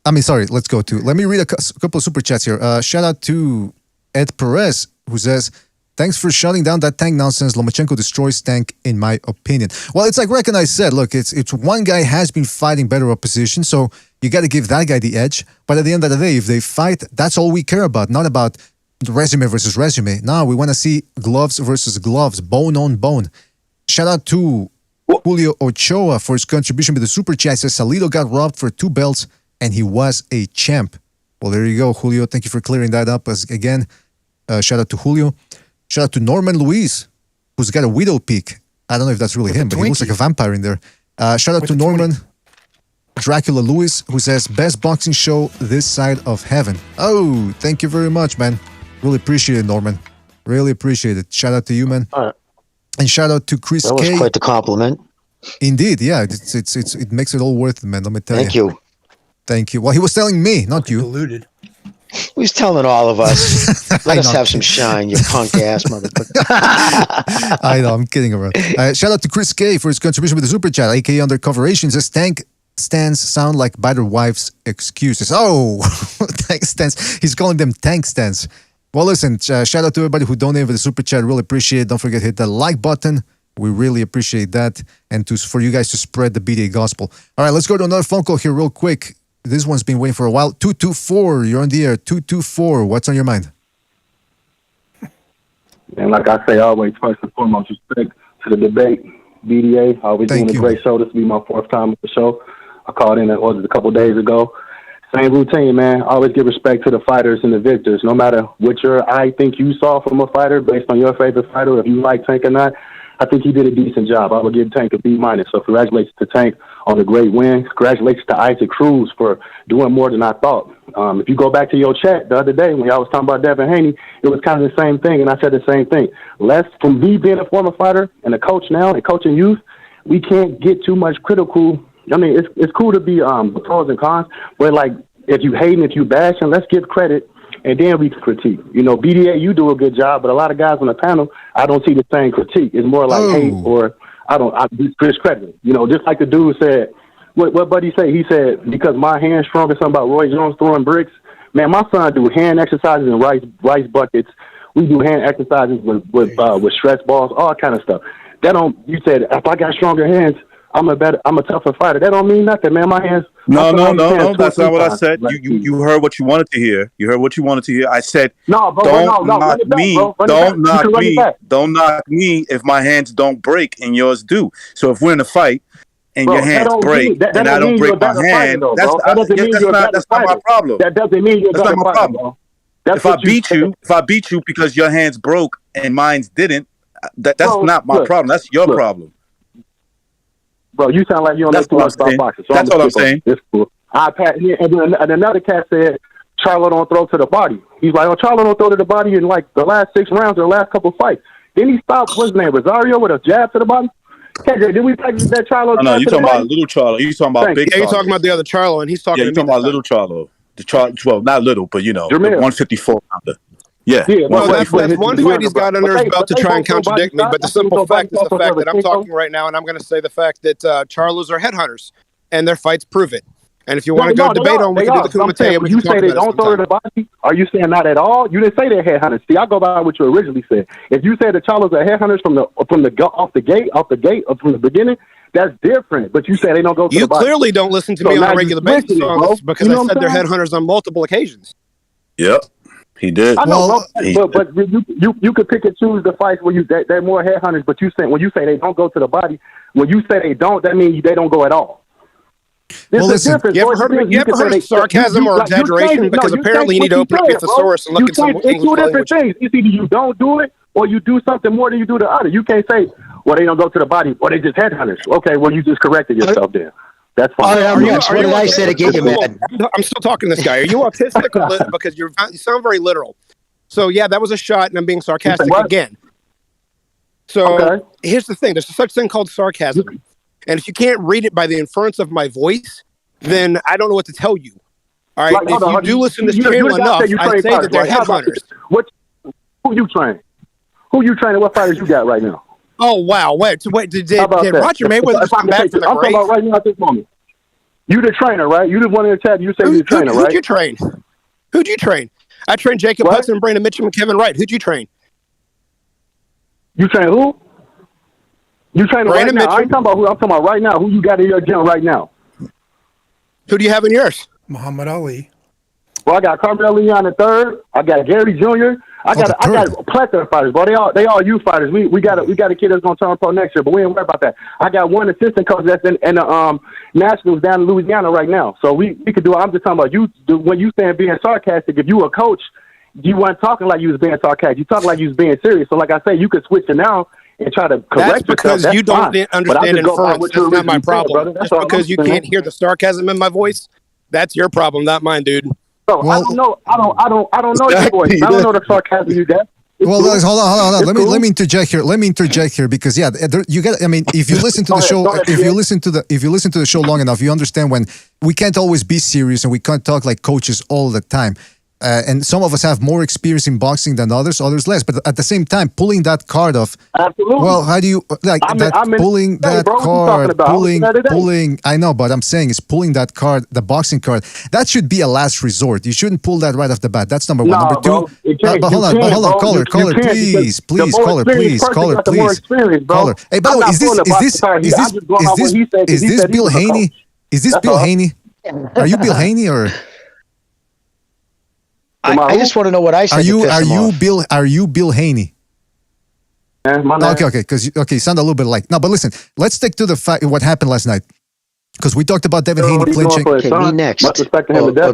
let's go to... Let me read a couple of super chats here. Shout out to Ed Perez, who says, thanks for shutting down that tank nonsense. Lomachenko destroys tank, in my opinion. Well, it's like Recognize said, look, it's one guy has been fighting better opposition, so you got to give that guy the edge. But at the end of the day, if they fight, that's all we care about, not about resume versus resume. No, we want to see gloves versus gloves, bone on bone. Shout out to Julio Ochoa for his contribution with the super chat. Says Salido got robbed for 2 belts and he was a champ. Well, there you go, Julio. Thank you for clearing that up. Again, shout out to Julio. Shout out to Norman Luis, who's got a widow peak. I don't know if that's really him, but he looks like a vampire in there. Shout out to Norman Dracula Lewis, who says, best boxing show this side of heaven. Oh, thank you very much, man. Really appreciate it, Norman. Really appreciate it. Shout out to you, man. All right. And shout out to ChrisK. That was quite the compliment. Indeed, yeah. It makes it all worth it, man. Let me tell you. Thank you. Thank you. Well, he was telling me, not you. Deluded. He's telling all of us. Let us have some shine, you punk ass motherfucker. I know, I'm kidding around. Shout out to ChrisK for his contribution with the super chat. aka Undercover Asian says tank stands sound like battered wives' excuses. Oh, tank stands. He's calling them tank stands. Well, listen, shout out to everybody who donated for the super chat. Really appreciate it. Don't forget to hit that like button. We really appreciate that. And for you guys to spread the BDA gospel. All right, let's go to another phone call here real quick. This one's been waiting for a while. 224, you're on the air. 224, what's on your mind? And like I say, always, first and foremost, respect to the debate. BDA, always doing a great show. This will be my 4th time on the show. I called in a couple of days ago. Same routine, man. Always give respect to the fighters and the victors. No matter what your eye think you saw from a fighter based on your favorite fighter, if you like Tank or not, I think he did a decent job. I would give Tank a B-. So congratulations to Tank on the great win. Congratulations to Isaac Cruz for doing more than I thought. If you go back to your chat the other day when y'all was talking about Devin Haney, it was kind of the same thing, and I said the same thing. From me being a former fighter and a coach now and coaching youth, we can't get too much critical. I mean, it's cool to be pros and cons, but like if you hating, if you bashing, let's give credit and then we can critique. You know, BDA, you do a good job, but a lot of guys on the panel, I don't see the same critique. It's more like hate or I discredit. You know, just like the dude said, what buddy say? He said, because my hand's strong or something about Roy Jones throwing bricks. Man, my son do hand exercises in rice buckets. We do hand exercises with stretch balls, all kind of stuff. You said, if I got stronger hands, I'm a tougher fighter. That don't mean nothing, man. My hands. No. That's not what I said. You heard what you wanted to hear. You heard what you wanted to hear. I said, don't knock me. Don't knock me if my hands don't break and yours do. So if we're in a fight and your hands break and I don't break my hand, that's not my problem. That doesn't mean you're not my problem. If I beat you because your hands broke and mine didn't, that's not my problem. That's your problem. Bro, you sound like you don't know too much about boxing. So that's all I'm saying. It's cool. And another cat said, Charlo don't throw to the body. He's like, Charlo don't throw to the body in like the last 6 rounds or the last couple fights. Then he stopped, what's his name, Rosario with a jab to the body? KJ, did we practice that Charlo? No, you're talking about little Charlo. You're talking about big Charlo. You're talking about the other Charlo, and he's talking about little Charlo. Well, not little, but the 154 pounder. Yeah. No, that's one fight he's got under his belt to try and contradict me. But the simple fact is the fact that I'm talking right now, and I'm going to say the fact that Charlos are headhunters, and their fights prove it. And if you want to go debate on, we can do the Kumite. You say they don't throw to the body. Are you saying not at all? You didn't say they're headhunters. See, I go by what you originally said. If you say the Charlos are headhunters from the beginning, that's different. But you say they don't go to the body. You clearly don't listen to me on a regular basis because I said they're headhunters on multiple occasions. Yep. He did. I know, but you could pick and choose the fights where they're more headhunters. But when you say they don't go to the body, when you say they don't, that means they don't go at all. Well, listen, you ever heard of sarcasm or exaggeration? Because apparently you need to open up your thesaurus and look at some English language. It's two different things. It's either you don't do it or you do something more than you do the other. You can't say, well, they don't go to the body or they just headhunters. Okay, well, you just corrected yourself then. That's fine. What did I say to get you mad? I'm still talking to this guy. Are you autistic? Because you sound very literal. So, yeah, that was a shot, and I'm being sarcastic again. So, here's the thing. There's such thing called sarcasm. And if you can't read it by the inference of my voice, then I don't know what to tell you. All right? If you do listen to this channel enough, I say that they're headhunters. Who you train? Who you training? What fighters you got right now? Oh, wow. Wait, did Roger Mayweather just come back to the grave? I'm talking about right now at this moment. You the trainer, right? You the one in the chat. You say you're the trainer, right? Who'd you train? I trained Jacob Hudson, Brandon Mitchell, and Kevin Wright. Who'd you train? You train who? You train right Brandon now. Mitchell. I ain't talking about who. I'm talking about right now. Who you got in your gym right now? Who do you have in yours? Muhammad Ali. Well, I got Carmelo Leon the third. I got Gary Jr. I got a plethora of fighters, bro. They all youth fighters. We got a kid that's gonna turn pro next year, but we ain't worried about that. I got one assistant coach that's in the Nationals down in Louisiana right now. So we could do it. I'm just talking about you when you saying being sarcastic. If you a coach, you weren't talking like you was being sarcastic. You talking like you was being serious. So like I say, you could switch it now and try to correct That's because yourself. you don't fine. understand inference. That's not my originally said, problem. brother. That's Just all because I'm you saying. can't hear the sarcasm in my voice, that's your problem, not mine, dude. So I don't know. I don't know your voice. I don't know the sarcasm you got. Well, guys, hold on. Let me interject here because you got. I mean, if you listen to the show, if you listen to the show long enough, you understand when we can't always be serious and we can't talk like coaches all the time. And some of us have more experience in boxing than others less. But at the same time, pulling that card off. Absolutely. Well, how do you pulling that card? Pulling. I know, but I'm saying is pulling that card, the boxing card. That should be a last resort. You shouldn't pull that right off the bat. That's number one. Number two. But hold on, caller, please, caller, please. Caller. Hey, by the way, is this Bill Haney? Is this Bill Haney? Are you Bill Haney or? I just want to know what I said. Are you Bill Haney? Okay, because you sound a little bit like. No, but listen, let's stick to the fact what happened last night. Because we talked about Devin Haney clinching. Okay, me next.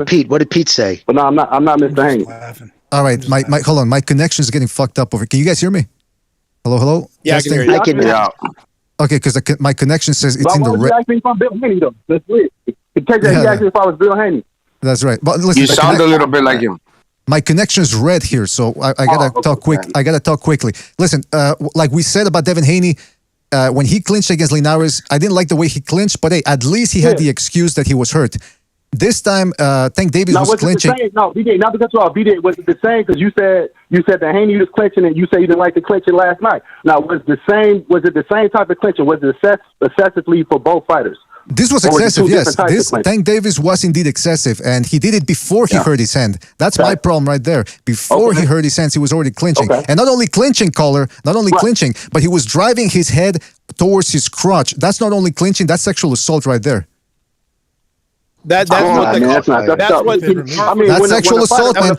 Pete, what did Pete say? But no, I'm not Mr. Haney. All right, hold on, my connection is getting fucked up over. Can you guys hear me? Hello? Yeah, testing? I can hear you. Yeah. Okay, because my connection says it's in the red. Why would you ask me if I'm Bill Haney though? That's weird. He asked me if I was Bill Haney. That's right. But listen, You sound a little bit like him. My connection is red here, so I gotta talk quick. I gotta talk quickly. Listen, like we said about Devin Haney, when he clinched against Linares, I didn't like the way he clinched, but hey, at least he had the excuse that he was hurt. This time, Tank Davis was clinching. No, BJ, not because BJ, was it the same? Because you said that Haney was clinching, and you said you didn't like the clinching last night. Now, was it the same type of clinching? Was it excessively for both fighters? This was excessive, yes. Tank Davis was indeed excessive, and he did it before he hurt his hand. That's my problem right there. Before he hurt his hands, he was already clinching. And not only clinching, clinching, but he was driving his head towards his crotch. That's not only clinching, that's sexual assault right there. That's what they call it. That's sexual assault, man.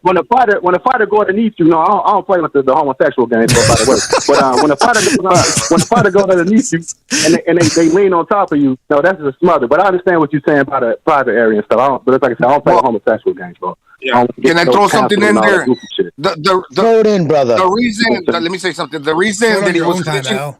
When a fighter go underneath you, no, I don't play with the homosexual game, by the way. But when a fighter go underneath you and they lean on top of you, no, that's just smother. But I understand what you're saying about the private area and stuff. But it's like I said, I don't play with homosexual games, bro. Yeah. Can I throw something in there? Throw it in, brother. The reason, let me say something. The reason that he was clinching,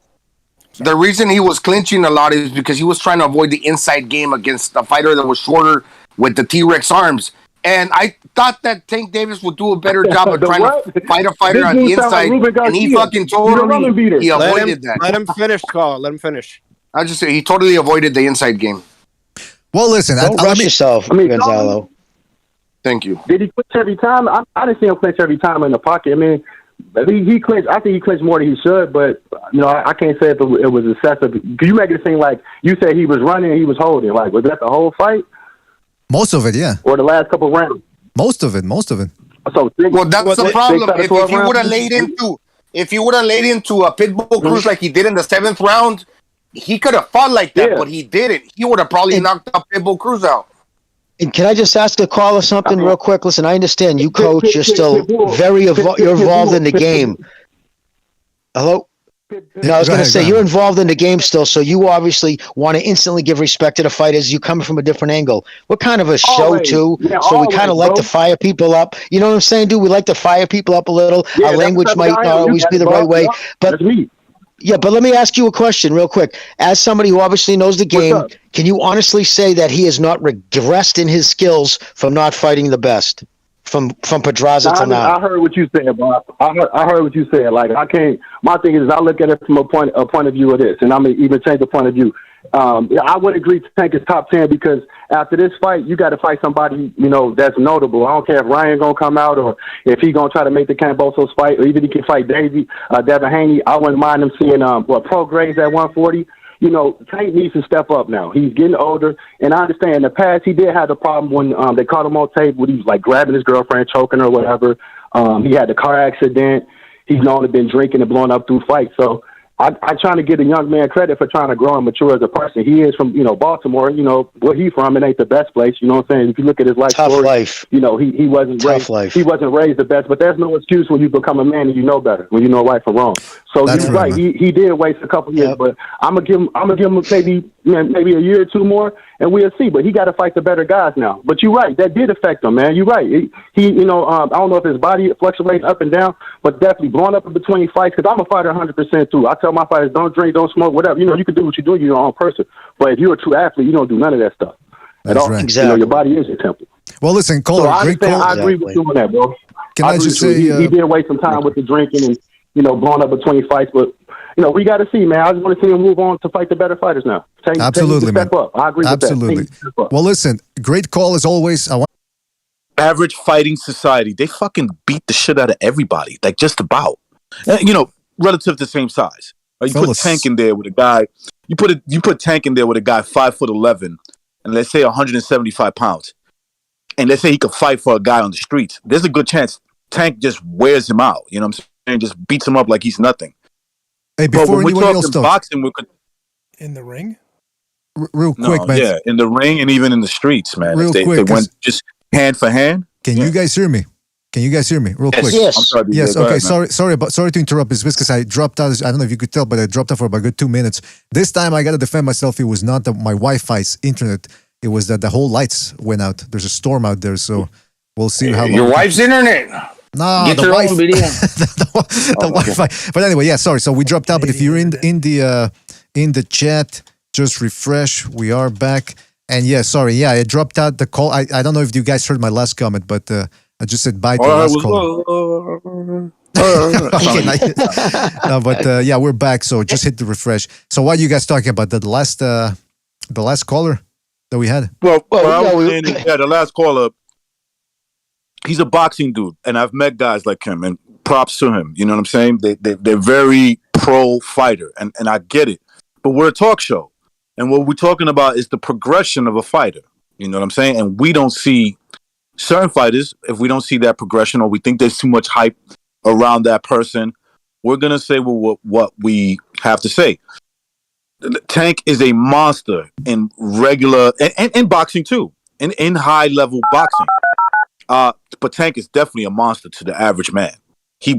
the reason he was clinching a lot is because he was trying to avoid the inside game against a fighter that was shorter with the T-Rex arms. And I thought that Tank Davis would do a better job of trying to fight a fighter on the inside, and he fucking totally he avoided that. Let him finish, Carl. Let him finish. I just say he totally avoided the inside game. Well, listen, don't rush yourself, Gonzalo. Thank you. Did he clinch every time? I didn't see him clinch every time in the pocket. I mean, he clinched. I think he clinched more than he should, but I can't say if it was excessive. Could you make it seem like you said he was running and he was holding? Like, was that the whole fight? Most of it, yeah. Or the last couple rounds? Most of it. So that's the problem. If he would have laid into a Pitbull Cruz like he did in the 7th round, he could have fought like that, but he didn't. He would have probably knocked out Pitbull Cruz out. And can I just ask a caller something real quick? Listen, I understand you coach. You're still you're involved in the game. Hello? No, I was going to say you're involved in the game still, so you obviously want to instantly give respect to the fighters. You come from a different angle. We're kind of a show too, so we kind of like to fire people up. You know what I'm saying, dude? We like to fire people up a little. Our language might not always be the right way, but yeah. But let me ask you a question real quick. As somebody who obviously knows the game, can you honestly say that he has not regressed in his skills from not fighting the best? From Pedraza to now. I heard what you said, bro. I heard what you said. Like, I can't. My thing is, I look at it from a point of view of this, and I'm gonna even change the point of view. I would agree to Tank is top 10 because after this fight, you got to fight somebody that's notable. I don't care if Ryan gonna come out or if he gonna try to make the Cambosos fight, or even he can fight Devin Haney. I wouldn't mind him seeing Pro Graves at 140. Tank needs to step up now. He's getting older, and I understand in the past he did have the problem when they caught him on tape when he was like grabbing his girlfriend, choking her, or whatever. He had the car accident. He's known to been drinking and blowing up through fights. So I trying to give a young man credit for trying to grow and mature as a person. He is from, Baltimore, where he's from, it ain't the best place, you know what I'm saying? If you look at his life story, life. he wasn't raised, he wasn't raised the best, but there's no excuse when you become a man and you know better, when you know right from wrong. So you're right. He did waste a couple years, but I'm gonna give him maybe a year or two more, and we'll see. But he got to fight the better guys now. But you're right, that did affect him, man. You're right. I don't know if his body fluctuates up and down, but definitely blowing up in between fights. Because I'm a fighter 100% too. I tell my fighters, don't drink, don't smoke, whatever. You can do what you do. You're your own person. But if you're a true athlete, you don't do none of that stuff at all. Right. Exactly. Your body is your temple. Well, listen, Caller, so great call. I agree with you on that, bro. Can I just say he did waste some time with the drinking and blowing up between fights, but we got to see, man. I just want to see him move on to fight the better fighters now. Absolutely, man. Step up. I agree with that. Well, listen, great call as always. Average fighting society, they fucking beat the shit out of everybody, like just about. Relative to the same size. You put Tank in there with a guy. You put Tank in there with a guy 5'11", and let's say 175 pounds, and let's say he could fight for a guy on the streets. There's a good chance Tank just wears him out. You know what I'm saying? Just beats him up like he's nothing. Hey, before we're talking boxing, in the ring, real quick, man. Yeah, in the ring and even in the streets, man. Real they quick, went just hand for hand. Can you guys hear me? Real quick? Yes. I'm sorry. Yes. Go Okay. ahead, Sorry to interrupt. It's because I dropped out. I don't know if you could tell, but I dropped out for about a good 2 minutes. This time I got to defend myself. It was not my Wi-Fi's internet. It was that the whole lights went out. There's a storm out there, so we'll see how long. Your wife's internet. No, Get the your Wi-Fi. own video. the Wi-Fi. But anyway, yeah. Sorry. So we dropped out. But if you're in the chat, just refresh. We are back. And yeah, sorry. Yeah, I dropped out the call. I don't know if you guys heard my last comment, but I just said bye to the last call. No, but yeah, we're back. So just hit the refresh. So what are you guys talking about? The last caller that we had? Well, the last caller. He's a boxing dude, and I've met guys like him, and props to him. You know what I'm saying? They're very pro fighter, and I get it. But we're a talk show, and what we're talking about is the progression of a fighter. You know what I'm saying? And we don't see certain fighters, if we don't see that progression, or we think there's too much hype around that person, we're gonna say what we have to say. Tank is a monster in regular and in boxing too, in high level boxing. But Tank is definitely a monster to the average man. You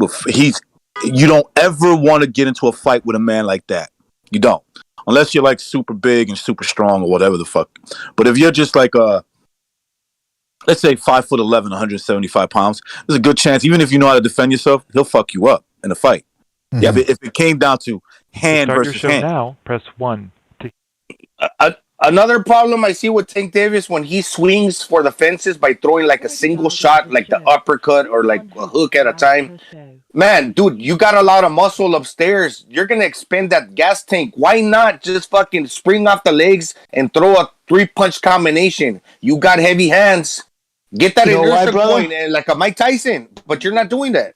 don't ever want to get into a fight with a man like that. You don't. Unless you're like super big and super strong or whatever the fuck. But if you're just like let's say 5'11", 175 pounds, there's a good chance, even if you know how to defend yourself, he'll fuck you up in a fight. Mm-hmm. Yeah, if it came down to hand versus hand. Now, press 1. Another problem I see with Tank Davis when he swings for the fences by throwing like a single shot, like the uppercut or like a hook at a time. Man, dude, you got a lot of muscle upstairs. You're going to expend that gas tank. Why not just fucking spring off the legs and throw a 3-punch combination? You got heavy hands. Get that inertia going like a Mike Tyson, but you're not doing that.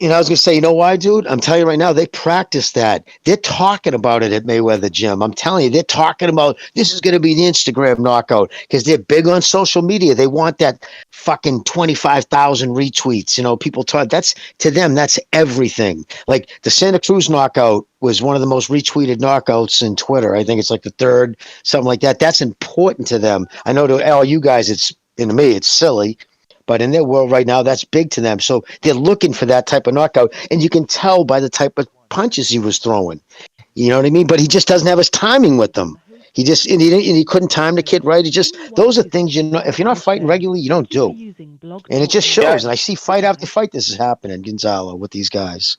I was going to say, you know why, dude? I'm telling you right now, they practice that. They're talking about it at Mayweather Gym. I'm telling you, they're talking about this is going to be the Instagram knockout because they're big on social media. They want that fucking 25,000 retweets. People talk. That's to them, that's everything. Like the Santa Cruz knockout was one of the most retweeted knockouts in Twitter. I think it's like the third, something like that. That's important to them. I know to all you guys, it's silly. But in their world right now, that's big to them. So they're looking for that type of knockout. And you can tell by the type of punches he was throwing. You know what I mean? But he just doesn't have his timing with them. He couldn't time the kid right. Those are things, if you're not fighting regularly, you don't do. And it just shows. And I see fight after fight this is happening, Gonzalo, with these guys.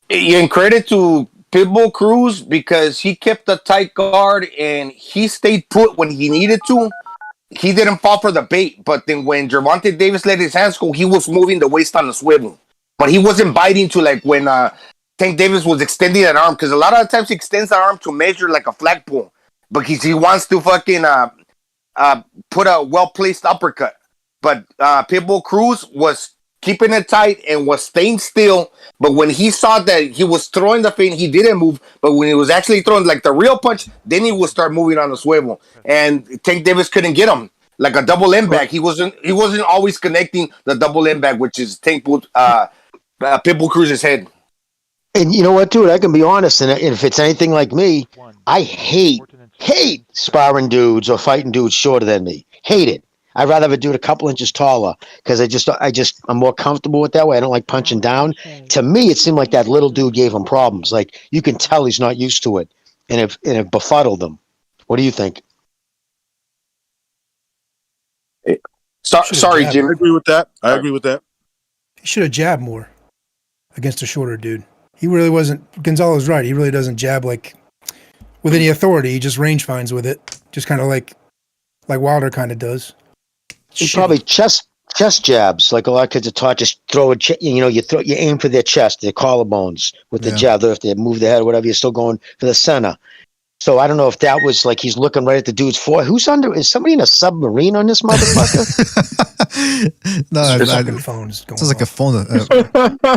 And credit to Pitbull Cruz because he kept a tight guard and he stayed put when he needed to. He didn't fall for the bait, but then when Gervonta Davis let his hands go, he was moving the waist on the swivel. But he wasn't biting to like when Tank Davis was extending that arm, because a lot of times he extends the arm to measure like a flagpole, because he wants to fucking put a well-placed uppercut. But Pitbull Cruz was keeping it tight and was staying still. But when he saw that he was throwing the feint, he didn't move. But when he was actually throwing like the real punch, then he would start moving on the swivel. And Tank Davis couldn't get him. Like a double end bag. He wasn't always connecting the double end bag, which is Pitbull Cruz's head. And you know what, dude? I can be honest, and if it's anything like me, I hate sparring dudes or fighting dudes shorter than me. Hate it. I'd rather have a dude a couple inches taller because I'm more comfortable with that way. I don't like punching down. To me, it seemed like that little dude gave him problems. Like you can tell he's not used to it, and it befuddled him. What do you think? Sorry, Jim. I agree with that. He should have jabbed more against a shorter dude. He really wasn't. Gonzalo's right. He really doesn't jab like with any authority. He just range finds with it, just kind of like Wilder kind of does. He probably chest jabs, like a lot of kids are taught. Just throw you aim for their chest, their collarbones with the jab. If they move their head or whatever, you're still going for the center. So I don't know if that was like he's looking right at the dude's forehead. Who's under? Is somebody in a submarine on this motherfucker? No, phones. Sounds like a phone.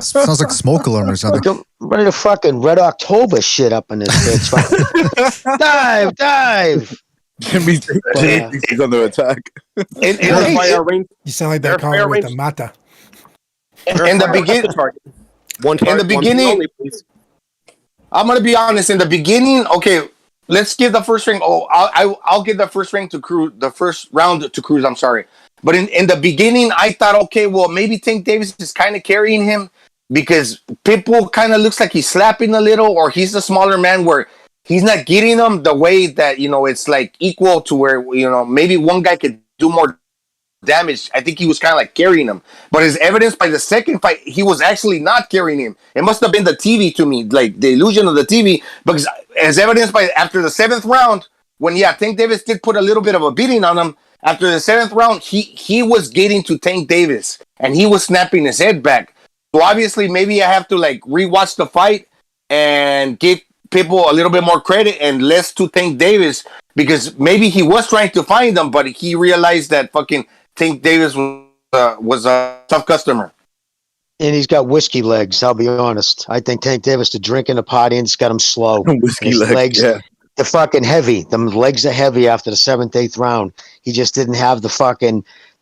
Sounds like a smoke alarm or something. I'm ready to fucking Red October shit up in this bitch. Dive. Jimmy he's under attack. In the fire ring, you sound like that car with the mata. In the beginning, I'm gonna be honest. In the beginning, okay, let's give the first ring. I'll give the first ring to Cruz. The first round to Cruz. I'm sorry, but in the beginning, I thought, okay, well, maybe Tank Davis is kind of carrying him because Pitbull kind of looks like he's slapping a little, or he's the smaller man where he's not getting them the way that, it's like equal to where, maybe one guy could do more damage. I think he was kind of like carrying him. But as evidenced by the second fight, he was actually not carrying him. It must have been the TV to me, like the illusion of the TV. Because as evidenced by after the 7th round, when, Tank Davis did put a little bit of a beating on him, after the 7th round, he was getting to Tank Davis. And he was snapping his head back. So obviously, maybe I have to like rewatch the fight and give people a little bit more credit and less to Tank Davis, because maybe he was trying to find them, but he realized that fucking Tank Davis was a tough customer. And he's got whiskey legs, I'll be honest. I think Tank Davis to drink in the party and it's got him slow. Whiskey legs, yeah. They're fucking heavy. The legs are heavy after the 7th, 8th round. He just didn't have the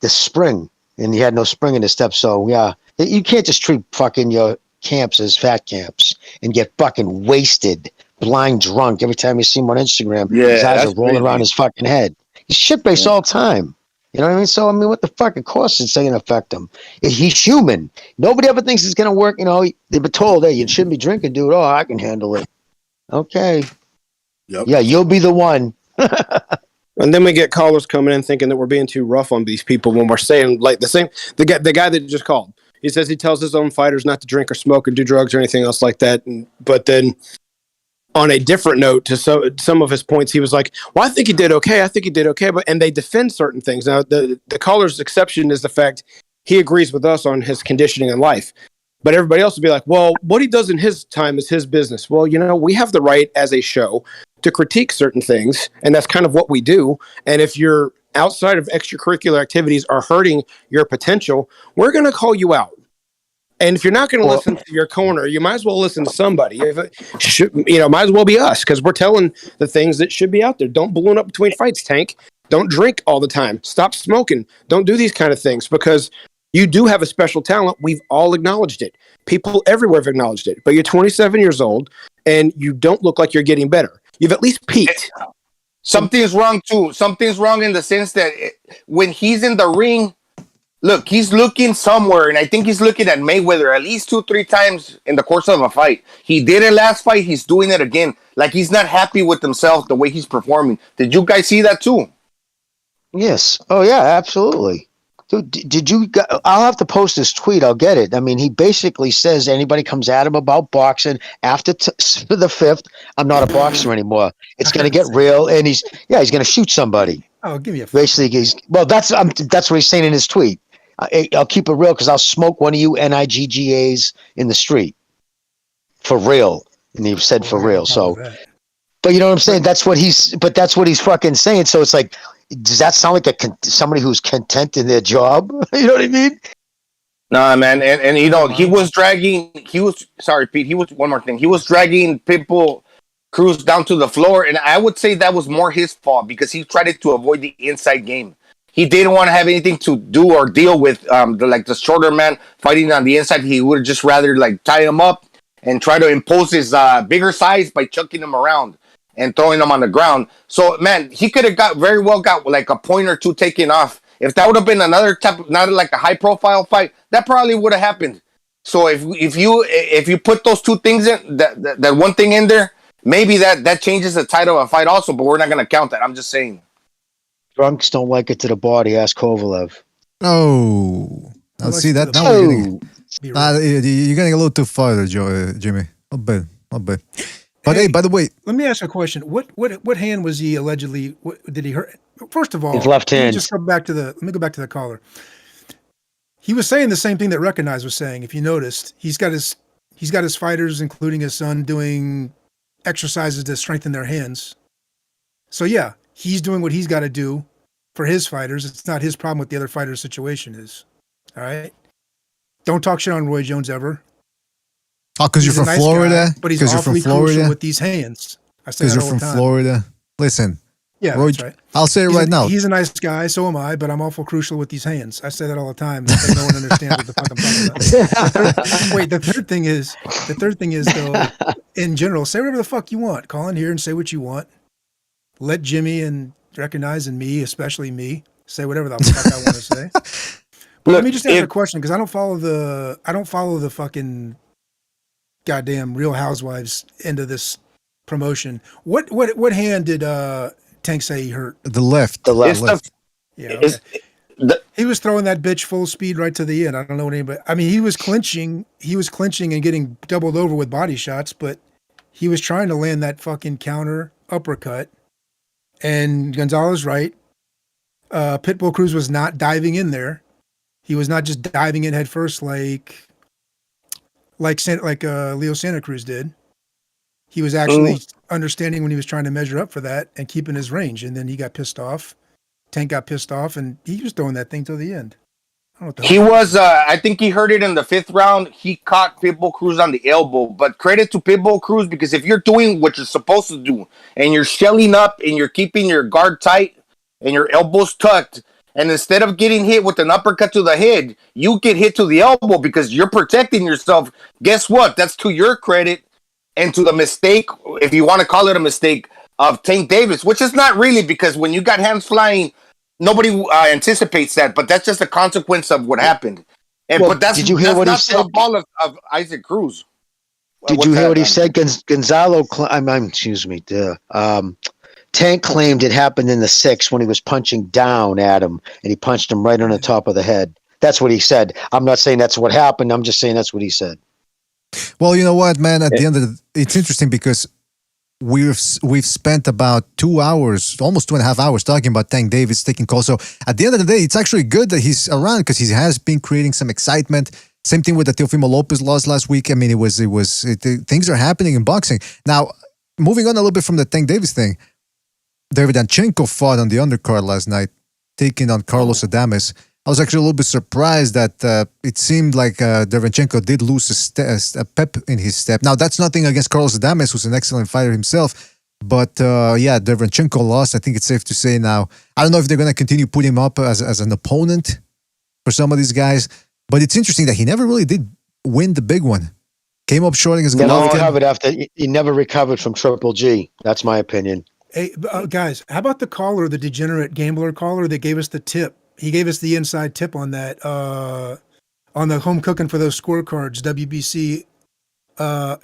spring, and he had no spring in his step. So, yeah, you can't just treat fucking your camps as fat camps and get fucking wasted, blind drunk every time you see him on Instagram. His eyes are rolling around his fucking head. He's shit-faced all the time. You know what I mean? So, what the fuck? Of course it's going to affect him. He's human. Nobody ever thinks it's going to work. They've been told, hey, you shouldn't be drinking, dude. Oh, I can handle it. Okay. Yep. Yeah, you'll be the one. And then we get callers coming in thinking that we're being too rough on these people when we're saying like the guy that just called. He says he tells his own fighters not to drink or smoke or do drugs or anything else like that. But then on a different note, to some of his points, he was like, well, I think he did okay. And they defend certain things. Now, the caller's exception is the fact he agrees with us on his conditioning in life. But everybody else would be like, well, what he does in his time is his business. Well, we have the right as a show to critique certain things, and that's kind of what we do. And if you're outside of extracurricular activities are hurting your potential, we're going to call you out. And if you're not going to listen to your corner, you might as well listen to somebody. Might as well be us, because we're telling the things that should be out there. Don't balloon up between fights, Tank. Don't drink all the time. Stop smoking. Don't do these kind of things, because you do have a special talent. We've all acknowledged it. People everywhere have acknowledged it. But you're 27 years old, and you don't look like you're getting better. You've at least peaked. Something's wrong, too. Something's wrong in the sense that when he's in the ring, look, he's looking somewhere, and I think he's looking at Mayweather at least 2-3 times in the course of a fight. He did it last fight. He's doing it again. Like, he's not happy with himself, the way he's performing. Did you guys see that, too? Yes. Oh, yeah, absolutely. Dude, I'll have to post this tweet. I'll get it. He basically says anybody comes at him about boxing after the 5th, I'm not a boxer anymore. It's going to get real, and he's going to shoot somebody. Oh, give me a. Basically, that's what he's saying in his tweet. I'll keep it real because I'll smoke one of you NIGGAs in the street for real, and he said for real. So, but you know what I'm saying? That's what he's fucking saying. So it's like, does that sound like somebody who's content in their job? You know what I mean? Nah, man, and you know he was dragging. He was sorry, Pete. He was one more thing. He was dragging Pitbull Cruz down to the floor, and I would say that was more his fault because he tried to avoid the inside game. He didn't want to have anything to do or deal with the shorter man fighting on the inside. He would just rather like tie him up and try to impose his bigger size by chucking him around and throwing him on the ground. So man, he could have got like a point or two taken off. If that would have been another type, not like a high profile fight, that probably would have happened. So if you put those two things in, that one thing in there, maybe that changes the title of a fight also. But we're not going to count that. I'm just saying. Drunks don't like it to the body. Ask Kovalev. Oh, I'll see that now. You're getting a little too far there, Jimmy. Not bad. But hey, by the way, let me ask you a question. What hand was he allegedly? Did he hurt? First of all, his left hand. Let me go back to the caller. He was saying the same thing that Recognize was saying. If you noticed, he's got his fighters, including his son, doing exercises to strengthen their hands. So yeah, he's doing what he's got to do for his fighters. It's not his problem what the other fighter's situation is. All right. Don't talk shit on Roy Jones ever. Oh, because you're from Florida? But he's awfully crucial with these hands. I say that all the time. Because you're from Florida? Listen. Yeah, Roy, that's right. I'll say it right now. He's a nice guy, so am I, but I'm awful crucial with these hands. I say that all the time. But no one understands what the fuck I'm talking about. The third thing is, though, in general, say whatever the fuck you want. Call in here and say what you want. Let Jimmy and Recognize and me, especially me, say whatever the fuck I want to say. But let me just answer a question, because I don't follow the fucking goddamn Real Housewives into this promotion. What hand did Tank say he hurt? The left. Yeah. Okay. He was throwing that bitch full speed right to the end. I don't know what anybody. I mean, he was clinching and getting doubled over with body shots, but he was trying to land that fucking counter uppercut. And Gonzalez right. Pitbull Cruz was not diving in there. He was not just diving in head first like Leo Santa Cruz did. He was actually understanding when he was trying to measure up for that and keeping his range. And then he got pissed off. Tank got pissed off, and he was throwing that thing till the end. He was, I think he heard it in the 5th round. He caught Pitbull Cruz on the elbow. But credit to Pitbull Cruz, because if you're doing what you're supposed to do and you're shelling up and you're keeping your guard tight and your elbows tucked, and instead of getting hit with an uppercut to the head, you get hit to the elbow because you're protecting yourself. Guess what? That's to your credit and to the mistake, if you want to call it a mistake, of Tank Davis, which is not really, because when you got hands flying, nobody anticipates that, but that's just a consequence of what happened. But did you hear what he said? The ball of Isaac Cruz. Did you hear what he said? Gonzalo, Tank claimed it happened in the 6th when he was punching down at him, and he punched him right on the top of the head. That's what he said. I'm not saying that's what happened. I'm just saying that's what he said. Well, you know what, man? At the end of it's interesting because we've spent about 2 hours, almost 2.5 hours, talking about Tank Davis taking calls. So at the end of the day, it's actually good that he's around because he has been creating some excitement. Same thing with the Teofimo Lopez loss last week. I mean, things are happening in boxing. Now, moving on a little bit from the Tank Davis thing, Derevyanchenko fought on the undercard last night, taking on Carlos Adames. I was actually a little bit surprised that it seemed like Derevyanchenko did lose a pep in his step. Now, that's nothing against Carlos Adames, who's an excellent fighter himself. But Derevyanchenko lost. I think it's safe to say now. I don't know if they're going to continue putting him up as an opponent for some of these guys. But it's interesting that he never really did win the big one. Came up short against Golovkin. He never recovered from Triple G. That's my opinion. Hey, guys, how about the caller, the degenerate gambler caller that gave us the tip? He gave us the inside tip on that, on the home cooking for those scorecards, WBC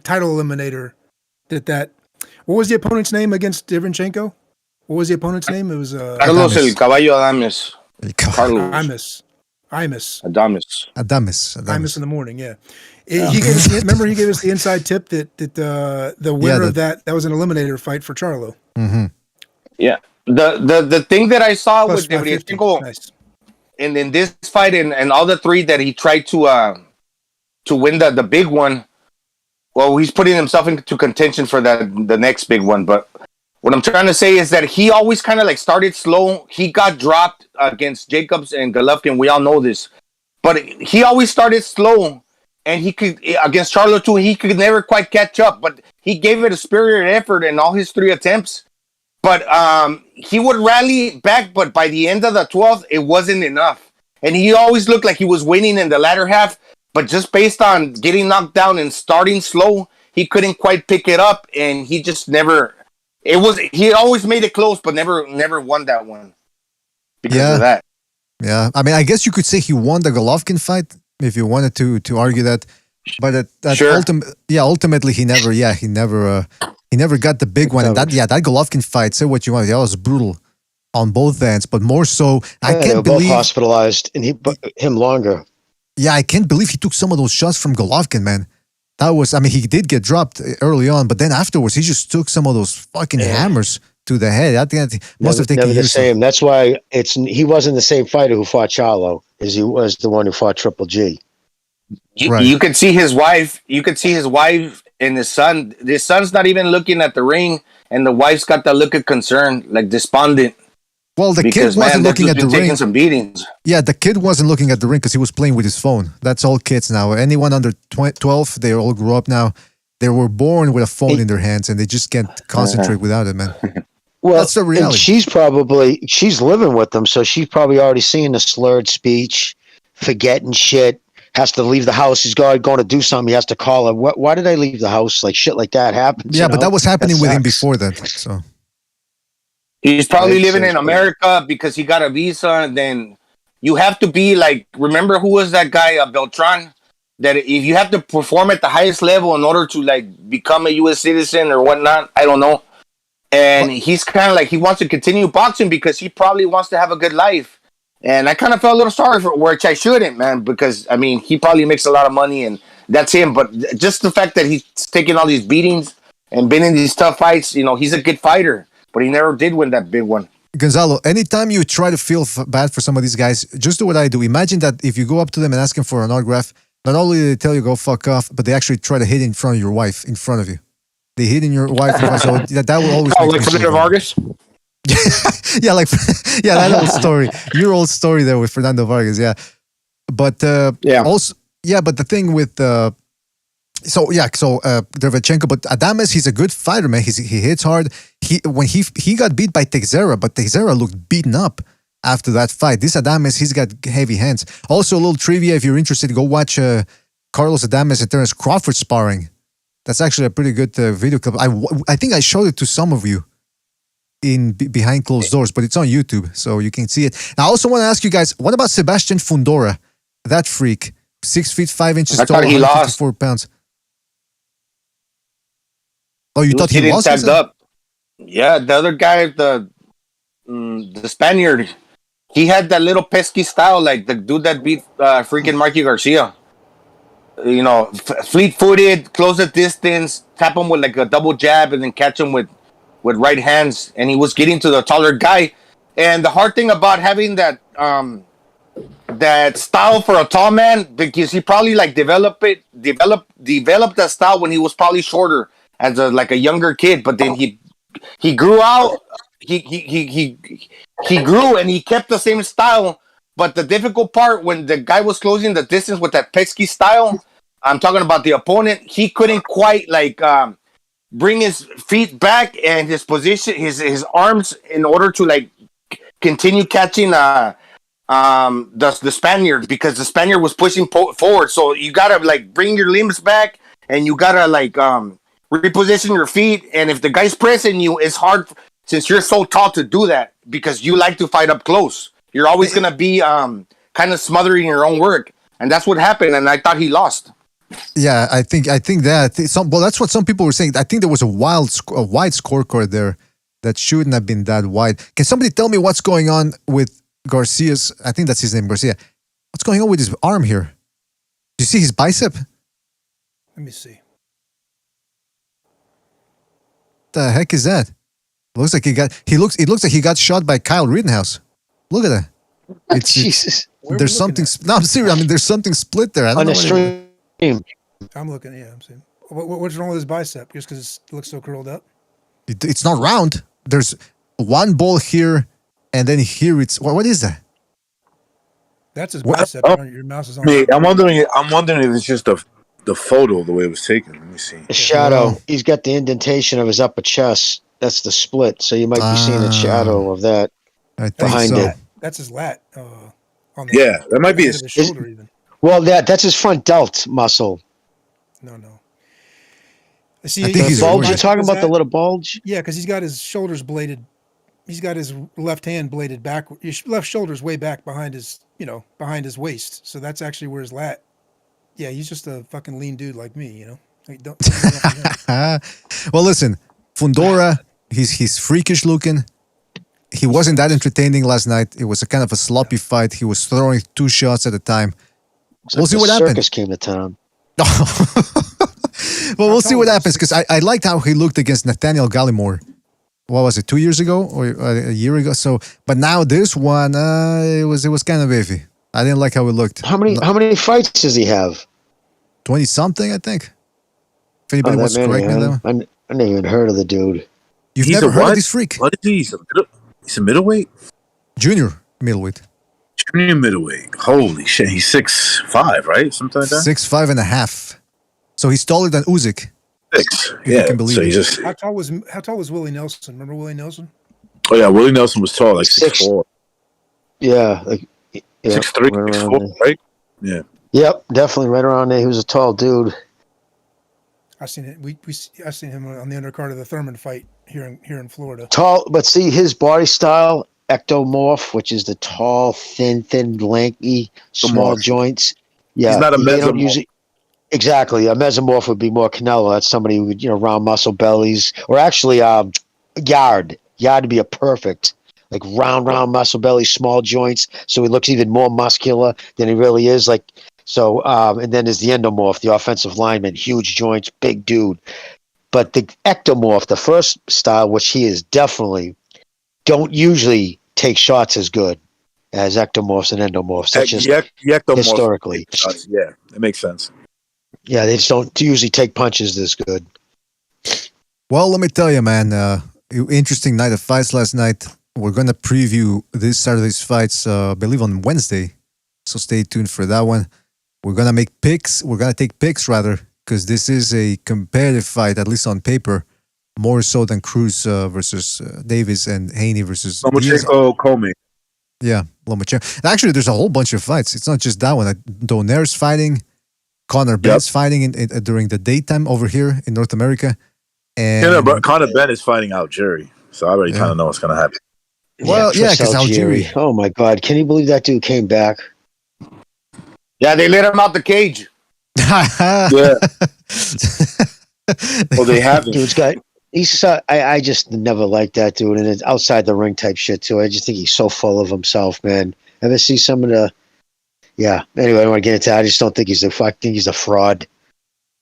title eliminator. What was the opponent's name against Derevyanchenko? What was the opponent's name? It was Carlos El Caballo Adames. Carlos. Adames in the morning, yeah. He gave us, remember, he gave us the inside tip that the winner of that was an eliminator fight for Charlo. Mm-hmm. Yeah. The thing that I saw with Derevyanchenko in this fight and all the 3 that he tried to win the big one, well, he's putting himself into contention for the next big one. But what I'm trying to say is that he always kind of like started slow. He got dropped against Jacobs and Golovkin. We all know this. but he always started slow, and he could against Charlo too. He could never quite catch up, but he gave it a spirited effort in all his 3 attempts. But he would rally back, but by the end of the 12th, it wasn't enough, and he always looked like he was winning in the latter half. But just based on getting knocked down and starting slow, he couldn't quite pick it up, and he just never. He always made it close, but never won that one because of that. Yeah, I mean, I guess you could say he won the Golovkin fight if you wanted to argue that, but Sure. ultimately he never got the big one. And that Golovkin fight, say what you want, that was brutal on both ends, but more so, I they can't were both believe hospitalized, and him longer. Yeah, I can't believe he took some of those shots from Golovkin, man. That was, I mean, he did get dropped early on, but then afterwards, he just took some of those fucking hammers to the head. I think that must have taken never the years. same. That's why he wasn't the same fighter who fought Charlo as he was the one who fought Triple G. You could see his wife. You could see his wife and his son. His son's not even looking at the ring, and the wife's got that look of concern, like despondent. Well, the kid wasn't looking at the ring. Taking some beatings. Yeah, the kid wasn't looking at the ring because he was playing with his phone. That's all kids now. Anyone under 12, they all grew up now. They were born with a phone in their hands, and they just can't concentrate without it, man. Well, that's the reality. And she's living with them, so she's probably already seeing the slurred speech, forgetting shit. Has to leave the house. He's going to do something. He has to call her. Why did I leave the house? Like shit like that happens. Yeah, but that was happening with him sucks. before that. So he's probably living in America because he got a visa. And then you have to be like, remember who was that guy, Beltran? That if you have to perform at the highest level in order to like become a U.S. citizen or whatnot, I don't know. And he's kind of like he wants to continue boxing because he probably wants to have a good life. And I kind of felt a little sorry for which I shouldn't, man, because I mean he probably makes a lot of money and that's him. But just the fact that he's taking all these beatings and been in these tough fights, you know, he's a good fighter, but he never did win that big one. Gonzalo, anytime you try to feel bad for some of these guys, just do what I do. Imagine that if you go up to them and ask them for an autograph, not only do they tell you go fuck off, but they actually try to hit in front of your wife, in front of you. They hit in your wife, so that will always. Oh, like Fernando Vargas. Yeah, that old story, your old story there with Fernando Vargas, yeah. But also, yeah, but the thing with Derevchenko, but Adames, he's a good fighter, man. He hits hard. When he got beat by Teixeira, but Teixeira looked beaten up after that fight. This Adames, he's got heavy hands. Also, a little trivia, if you're interested, go watch Carlos Adames and Terence Crawford sparring. That's actually a pretty good video clip. I think I showed it to some of you in behind closed doors, but it's on YouTube, so you can see it. Now, I also want to ask you guys, what about Sebastian Fundora? That freak, 6 feet 5 inches tall, 154 pounds. Oh, you thought he lost? Tagged up. Yeah, the other guy, the Spaniard, he had that little pesky style, like the dude that beat freaking Marky Garcia. You know, fleet-footed, close the distance, tap him with like a double jab, and then catch him with right hands. And he was getting to the taller guy. And the hard thing about having that that style for a tall man, because he probably like developed that style when he was probably shorter as a younger kid. But then he grew out. He grew and he kept the same style. But the difficult part when the guy was closing the distance with that pesky style, I'm talking about the opponent, he couldn't quite bring his feet back and his position, his arms in order to continue catching the Spaniard, because the Spaniard was pushing forward. So you gotta bring your limbs back and you gotta reposition your feet. And if the guy's pressing you, it's hard since you're so tall to do that because you like to fight up close. You're always gonna be kind of smothering your own work, and that's what happened. And I thought he lost. Yeah, I think that that's what some people were saying. I think there was a wide scorecard there that shouldn't have been that wide. Can somebody tell me what's going on with Garcia's? I think that's his name, Garcia. What's going on with his arm here? Do you see his bicep? Let me see. The heck is that? Looks like it looks like he got shot by Kyle Rittenhouse. Look at that. Jesus. There's something. No, I'm serious. I mean, there's something split there. I don't know. Stream. I'm looking. Yeah, I'm saying. What's wrong with his bicep? Just because it looks so curled up? It's not round. There's one ball here, and then here it's what is that? That's his What? bicep. Oh. Your mouse is on. Me, I'm wondering if it's just the photo, the way it was taken. Let me see. The shadow. He's got the indentation of his upper chest. That's the split. So you might be seeing a shadow of that behind it. That's his lat. On the, Yeah, that might be his shoulder even. Well, that's his front delt muscle. No. See, I think he's bulge. You're talking about the little bulge? Yeah, because he's got his shoulders bladed. He's got his left hand bladed back. His left shoulder's way back behind his, behind his waist. So that's actually where his lat. Yeah, he's just a fucking lean dude like me, Like, don't well, listen, Fundora, he's freakish looking. He wasn't that entertaining last night. It was a kind of a sloppy fight. He was throwing 2 shots at a time. We'll see what happens. Circus came to town. Well, we'll see what happens because I liked how he looked against Nathaniel Gallimore. What was it, 2 years ago or a year ago? So, but now this one, it was kind of iffy. I didn't like how it looked. How many fights does he have? 20 something, I think. If anybody wants to correct me, though. I never even heard of the dude. You've never heard of this freak? What is he? He's a middleweight? Junior middleweight. Junior middleweight. Holy shit. He's 6'5", right? Something like that? 6'5" and a half. So he's taller than Usyk. 6. If you can believe so it. he just. How tall was Willie Nelson? Remember Willie Nelson? Oh yeah, Willie Nelson was tall, like 6'4". Yeah, like 6'3", 6'4", right? Yeah. Yep, definitely right around there. He was a tall dude. I seen it. I seen him on the undercard of the Thurman fight here in Florida. Tall, but see his body style, ectomorph, which is the tall, thin, lanky, small joints. Yeah, he's not a mesomorph. Usually, exactly, a mesomorph would be more Canelo. That's somebody who would round muscle bellies, or actually Yard. Yard would be a perfect. Like round muscle belly, small joints, so he looks even more muscular than he really is. Like so, and then there's the endomorph, the offensive lineman, huge joints, big dude. But the ectomorph, the first style, which he is definitely, don't usually take shots as good as ectomorphs and endomorphs. That's just historically. Yeah, it makes sense. Yeah, they just don't usually take punches this good. Well, let me tell you, man. Interesting night of fights last night. We're going to preview this Saturday's fights, I believe, on Wednesday. So stay tuned for that one. We're going to make picks. We're going to take picks, rather, because this is a competitive fight, at least on paper, more so than Cruz versus Davis and Haney versus Lomachenko, Comey. Yeah, Lomachenko. Actually, there's a whole bunch of fights. It's not just that one. Donaire's fighting. Conor Benn's fighting during the daytime over here in North America. And Conor Benn is fighting out Jerry. So I already kind of know what's going to happen. Well, yeah, because Algieri. Oh my God! Can you believe that dude came back? Yeah, they let him out the cage. Yeah. Well, they haven't. Dude's got. I just never liked that dude, and it's outside the ring type shit too. I just think he's so full of himself, man. Ever see some of the? Yeah. Anyway, I don't want to get into that. I just don't think he's I think he's a fraud.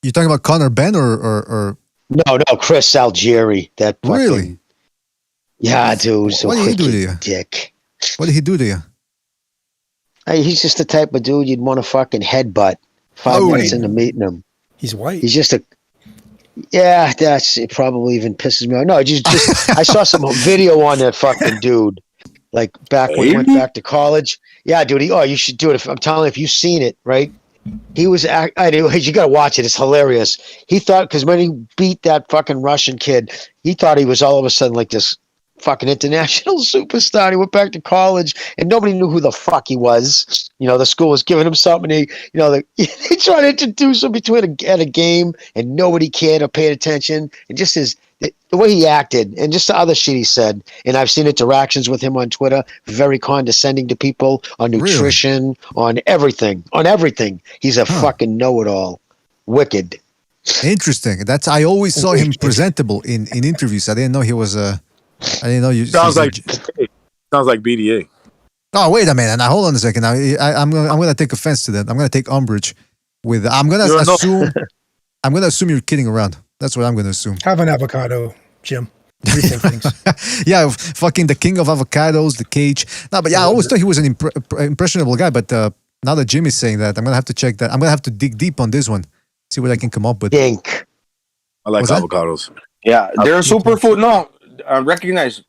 You talking about Conor Benn or? No, Chris Algieri. That fucking, really? Yeah, dude. So what did he do to you? Dick. What did he do to you? Hey, he's just the type of dude you'd want to fucking headbutt 5 minutes into meeting him. He's white. He's just a. Yeah, it probably even pisses me off. No, just I saw some video on that fucking dude, like back when he went back to college. Yeah, dude. You should do it. I'm telling you, if you've seen it, right? He was. You gotta watch it. It's hilarious. He thought because when he beat that fucking Russian kid, he thought he was all of a sudden like this fucking international superstar. He went back to college and nobody knew who the fuck he was. The school was giving him something. They tried to introduce him at a game and nobody cared or paid attention. And just the way he acted and just the other shit he said. And I've seen interactions with him on Twitter, very condescending to people on nutrition, on everything. He's a fucking know-it-all. Wicked. Interesting. I always saw him presentable in interviews. I didn't know he was I didn't know you. Sounds like BDA. Oh, wait a minute! Now hold on a second. Now I'm gonna take offense to that. I'm gonna take umbrage with. I'm gonna assume you're kidding around. That's what I'm gonna assume. Have an avocado, Jim. Rethink things. Yeah, fucking the king of avocados, the cage. No, but yeah, I always thought he was an impressionable guy. But now that Jim is saying that, I'm gonna have to check that. I'm gonna have to dig deep on this one, see what I can come up with. Dink. I like avocados. Yeah, they're a superfood. No. Recognize.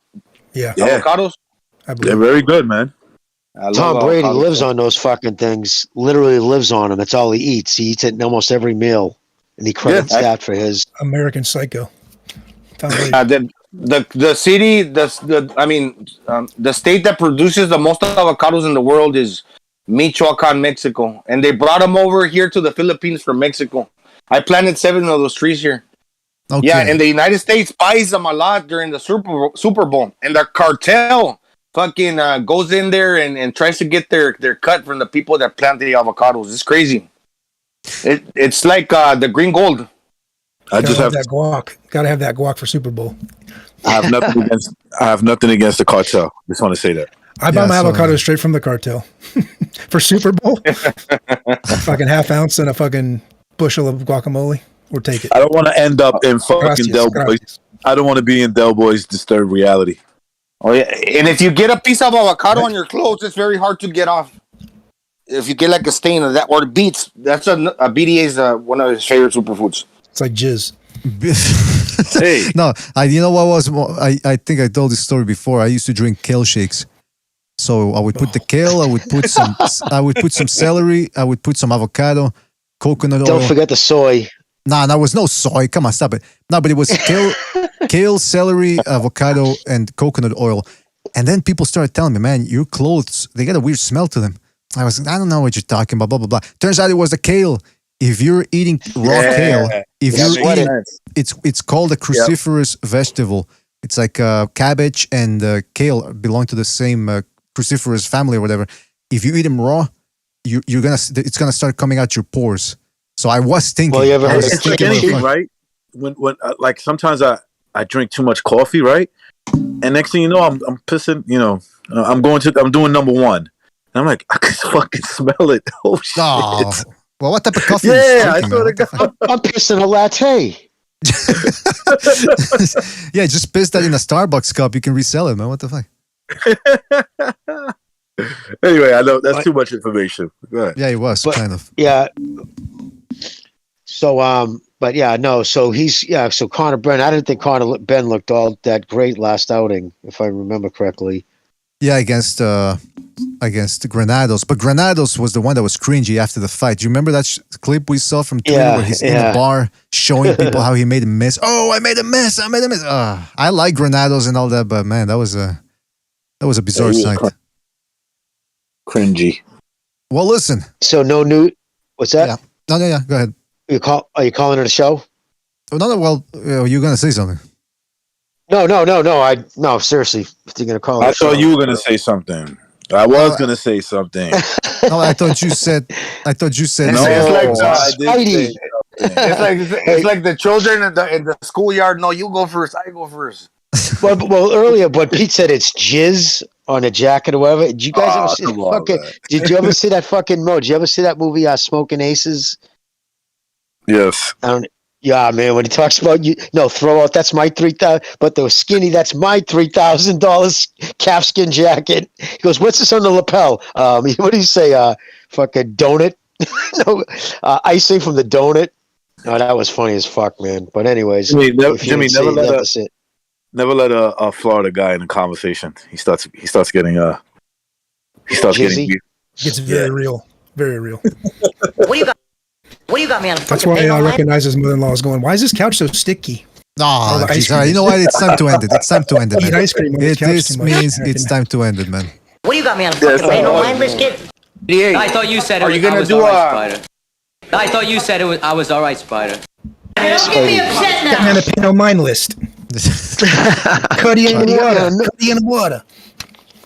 Yeah. Avocados. They're very good, man. Tom Brady lives on those fucking things. Literally lives on them. That's all he eats. He eats it in almost every meal, and he credits that for his American Psycho. Tom Brady. The city, the state that produces the most avocados in the world is Michoacan, Mexico, and they brought them over here to the Philippines from Mexico. I planted 7 of those trees here. Okay. Yeah, and the United States buys them a lot during the Super Bowl, and the cartel fucking goes in there and tries to get their cut from the people that plant the avocados. It's crazy. It's like the green gold. I just have that guac. Got to have that guac for Super Bowl. I have nothing against the cartel. Just want to say that. I buy my avocado straight from the cartel for Super Bowl. Fucking half ounce and a fucking bushel of guacamole. We'll take it. I don't want to end up in fucking Del Boys. I don't want to be in Del Boys' disturbed reality. Oh yeah, and if you get a piece of avocado on your clothes, it's very hard to get off. If you get like a stain of that or beets, that's a BDA's one of his favorite superfoods. It's like jizz. Hey, no, you know what was? I think I told this story before. I used to drink kale shakes. So I would put the kale. I would put some celery. I would put some avocado, coconut oil. Don't forget the soy. Nah, there was no soy. Come on, stop it. No, but it was kale, celery, avocado, and coconut oil. And then people started telling me, man, your clothes, they got a weird smell to them. I don't know what you're talking about, blah, blah, blah. Turns out it was the kale. If you're eating raw kale, it's called a cruciferous vegetable. It's like cabbage and kale belong to the same cruciferous family or whatever. If you eat them raw, it's gonna start coming out your pores. So I was thinking. Well, you ever heard it's like anything, right? When like sometimes I drink too much coffee, right? And next thing you know, I'm pissing. You know, I'm doing number one. And I'm like, I can fucking smell it. Oh shit! Oh, well, what type of coffee? Yeah, I swear to God, I'm pissing a latte. Yeah, just piss that in a Starbucks cup. You can resell it, man. What the fuck? Anyway, I know that's too much information. Go ahead. Yeah, it was kind of. Yeah. So, but yeah, no. So so Connor Ben. I didn't think Connor Ben looked all that great last outing, if I remember correctly. Yeah, against Granados, but Granados was the one that was cringy after the fight. Do you remember that clip we saw from Twitter where he's in a bar showing people how he made a mess? Oh, I made a mess. I like Granados and all that, but man, that was a bizarre sight. Cringy. Well, listen. So no new. What's that? Yeah. No. Go ahead. Are you calling it a show? Oh, no. Well, you're gonna say something. No. Seriously, if you're gonna call it, I thought you were gonna say something. I was gonna say something. No, I thought you said. No, it's like the children in the schoolyard. No, you go first. I go first. Well, earlier, but Pete said it's jizz on a jacket or whatever. Did you guys ever see did you ever see that fucking Did you ever see that movie, Smoking Aces? Yes. Yeah, man. When he talks about throw out. That's my $3,000. But the skinny. That's my $3,000 calfskin jacket. He goes, "What's this on the lapel?" What do you say? Fucking donut. No, icing from the donut. No, that was funny as fuck, man. But anyways, Jimmy, never let a Florida guy in a conversation. He starts getting It's very real. Very real. What do you got, man? That's why I recognize his mother-in-law is going, why is this couch so sticky? No, you know what? It's time to end it. It's time to end it, man. Ice cream on This means it's time to end it, man. What do you got, man? Fucking no mind biscuit? I thought you said Are you gonna do Spider? I thought you said I was all right, Spider. Don't get me upset now. That man a pay no mind list. Cuddy in the water.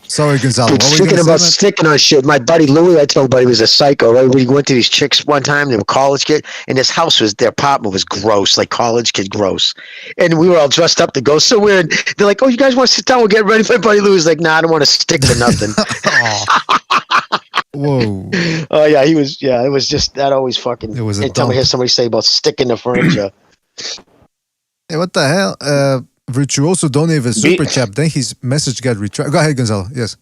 Sorry, Gonzalo. Dude, speaking about sticking on shit, my buddy Louis, I told buddy, was a psycho, right? We went to these chicks one time, they were college kids, and this house their apartment was gross, like college kid gross. And we were all dressed up to go somewhere, and they're like, "Oh, you guys want to sit down? We'll get ready." My buddy Louis was like, "Nah, I don't want to stick to nothing." Whoa. Oh, yeah, he was, it was just, that always fucking, it was a anytime I hear somebody say about sticking to furniture. Hey, what the hell? Virtuoso donated a super chat. Then his message got retracted. Go ahead, Gonzalo. Yes.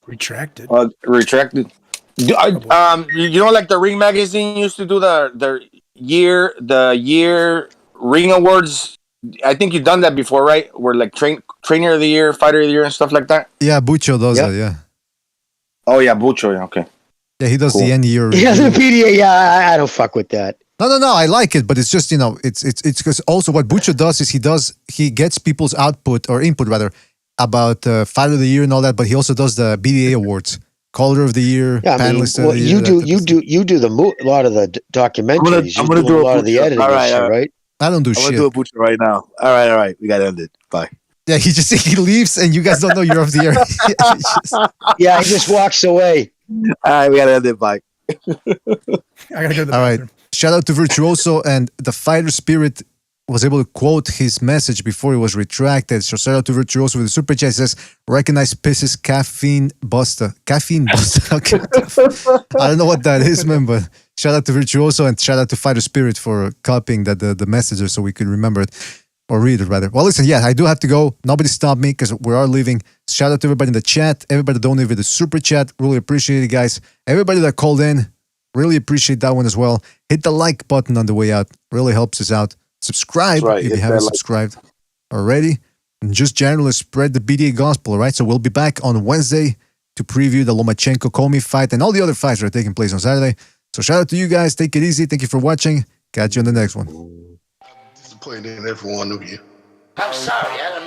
Retracted. Retracted. You know, like the Ring magazine used to do the year Ring awards. I think you've done that before, right? Where like trainer of the year, fighter of the year, and stuff like that. Yeah, Bucho does that. Yeah. Oh yeah, Bucho. Yeah, okay. Yeah, he does Cool. the end year. Yeah, the PDA. Yeah, I don't fuck with that. No. I like it, but it's just it's because also what Bucho does is he gets people's output or input rather about Fighter of the Year and all that, but he also does the BDA awards, Caller of the Year, Yeah, Panelist of the Year. you do a lot of the documentaries. I'm gonna You do a lot of the Bucho. editing, All right, and shit, all right. right? I don't do I'm shit. gonna do a Bucho right now. All right. We gotta end it. Bye. Yeah, he leaves and you guys don't know you're off the air. Yeah, he just walks away. All right, we gotta end it. Bye. I gotta go to the All right. bathroom. Shout out to Virtuoso, and the fighter spirit was able to quote his message before it was retracted. So shout out to Virtuoso with the super chat. It says, recognize pisses caffeine buster. Caffeine buster. Okay. I don't know what that is, man, but shout out to Virtuoso and shout out to Fighter Spirit for copying the message so we could remember it. Or read it, rather. Well, listen, yeah, I do have to go. Nobody stop me because we are leaving. Shout out to everybody in the chat. Everybody that donated the super chat. Really appreciate it, guys. Everybody that called in. Really appreciate that one as well. Hit the like button on the way out. Really helps us out. Subscribe if you haven't subscribed already. And just generally spread the BDA gospel, all right? So we'll be back on Wednesday to preview the Lomachenko-Comey fight and all the other fights that are taking place on Saturday. So shout out to you guys. Take it easy. Thank you for watching. Catch you on the next one. Disappointed in every one of you. I'm sorry, I don't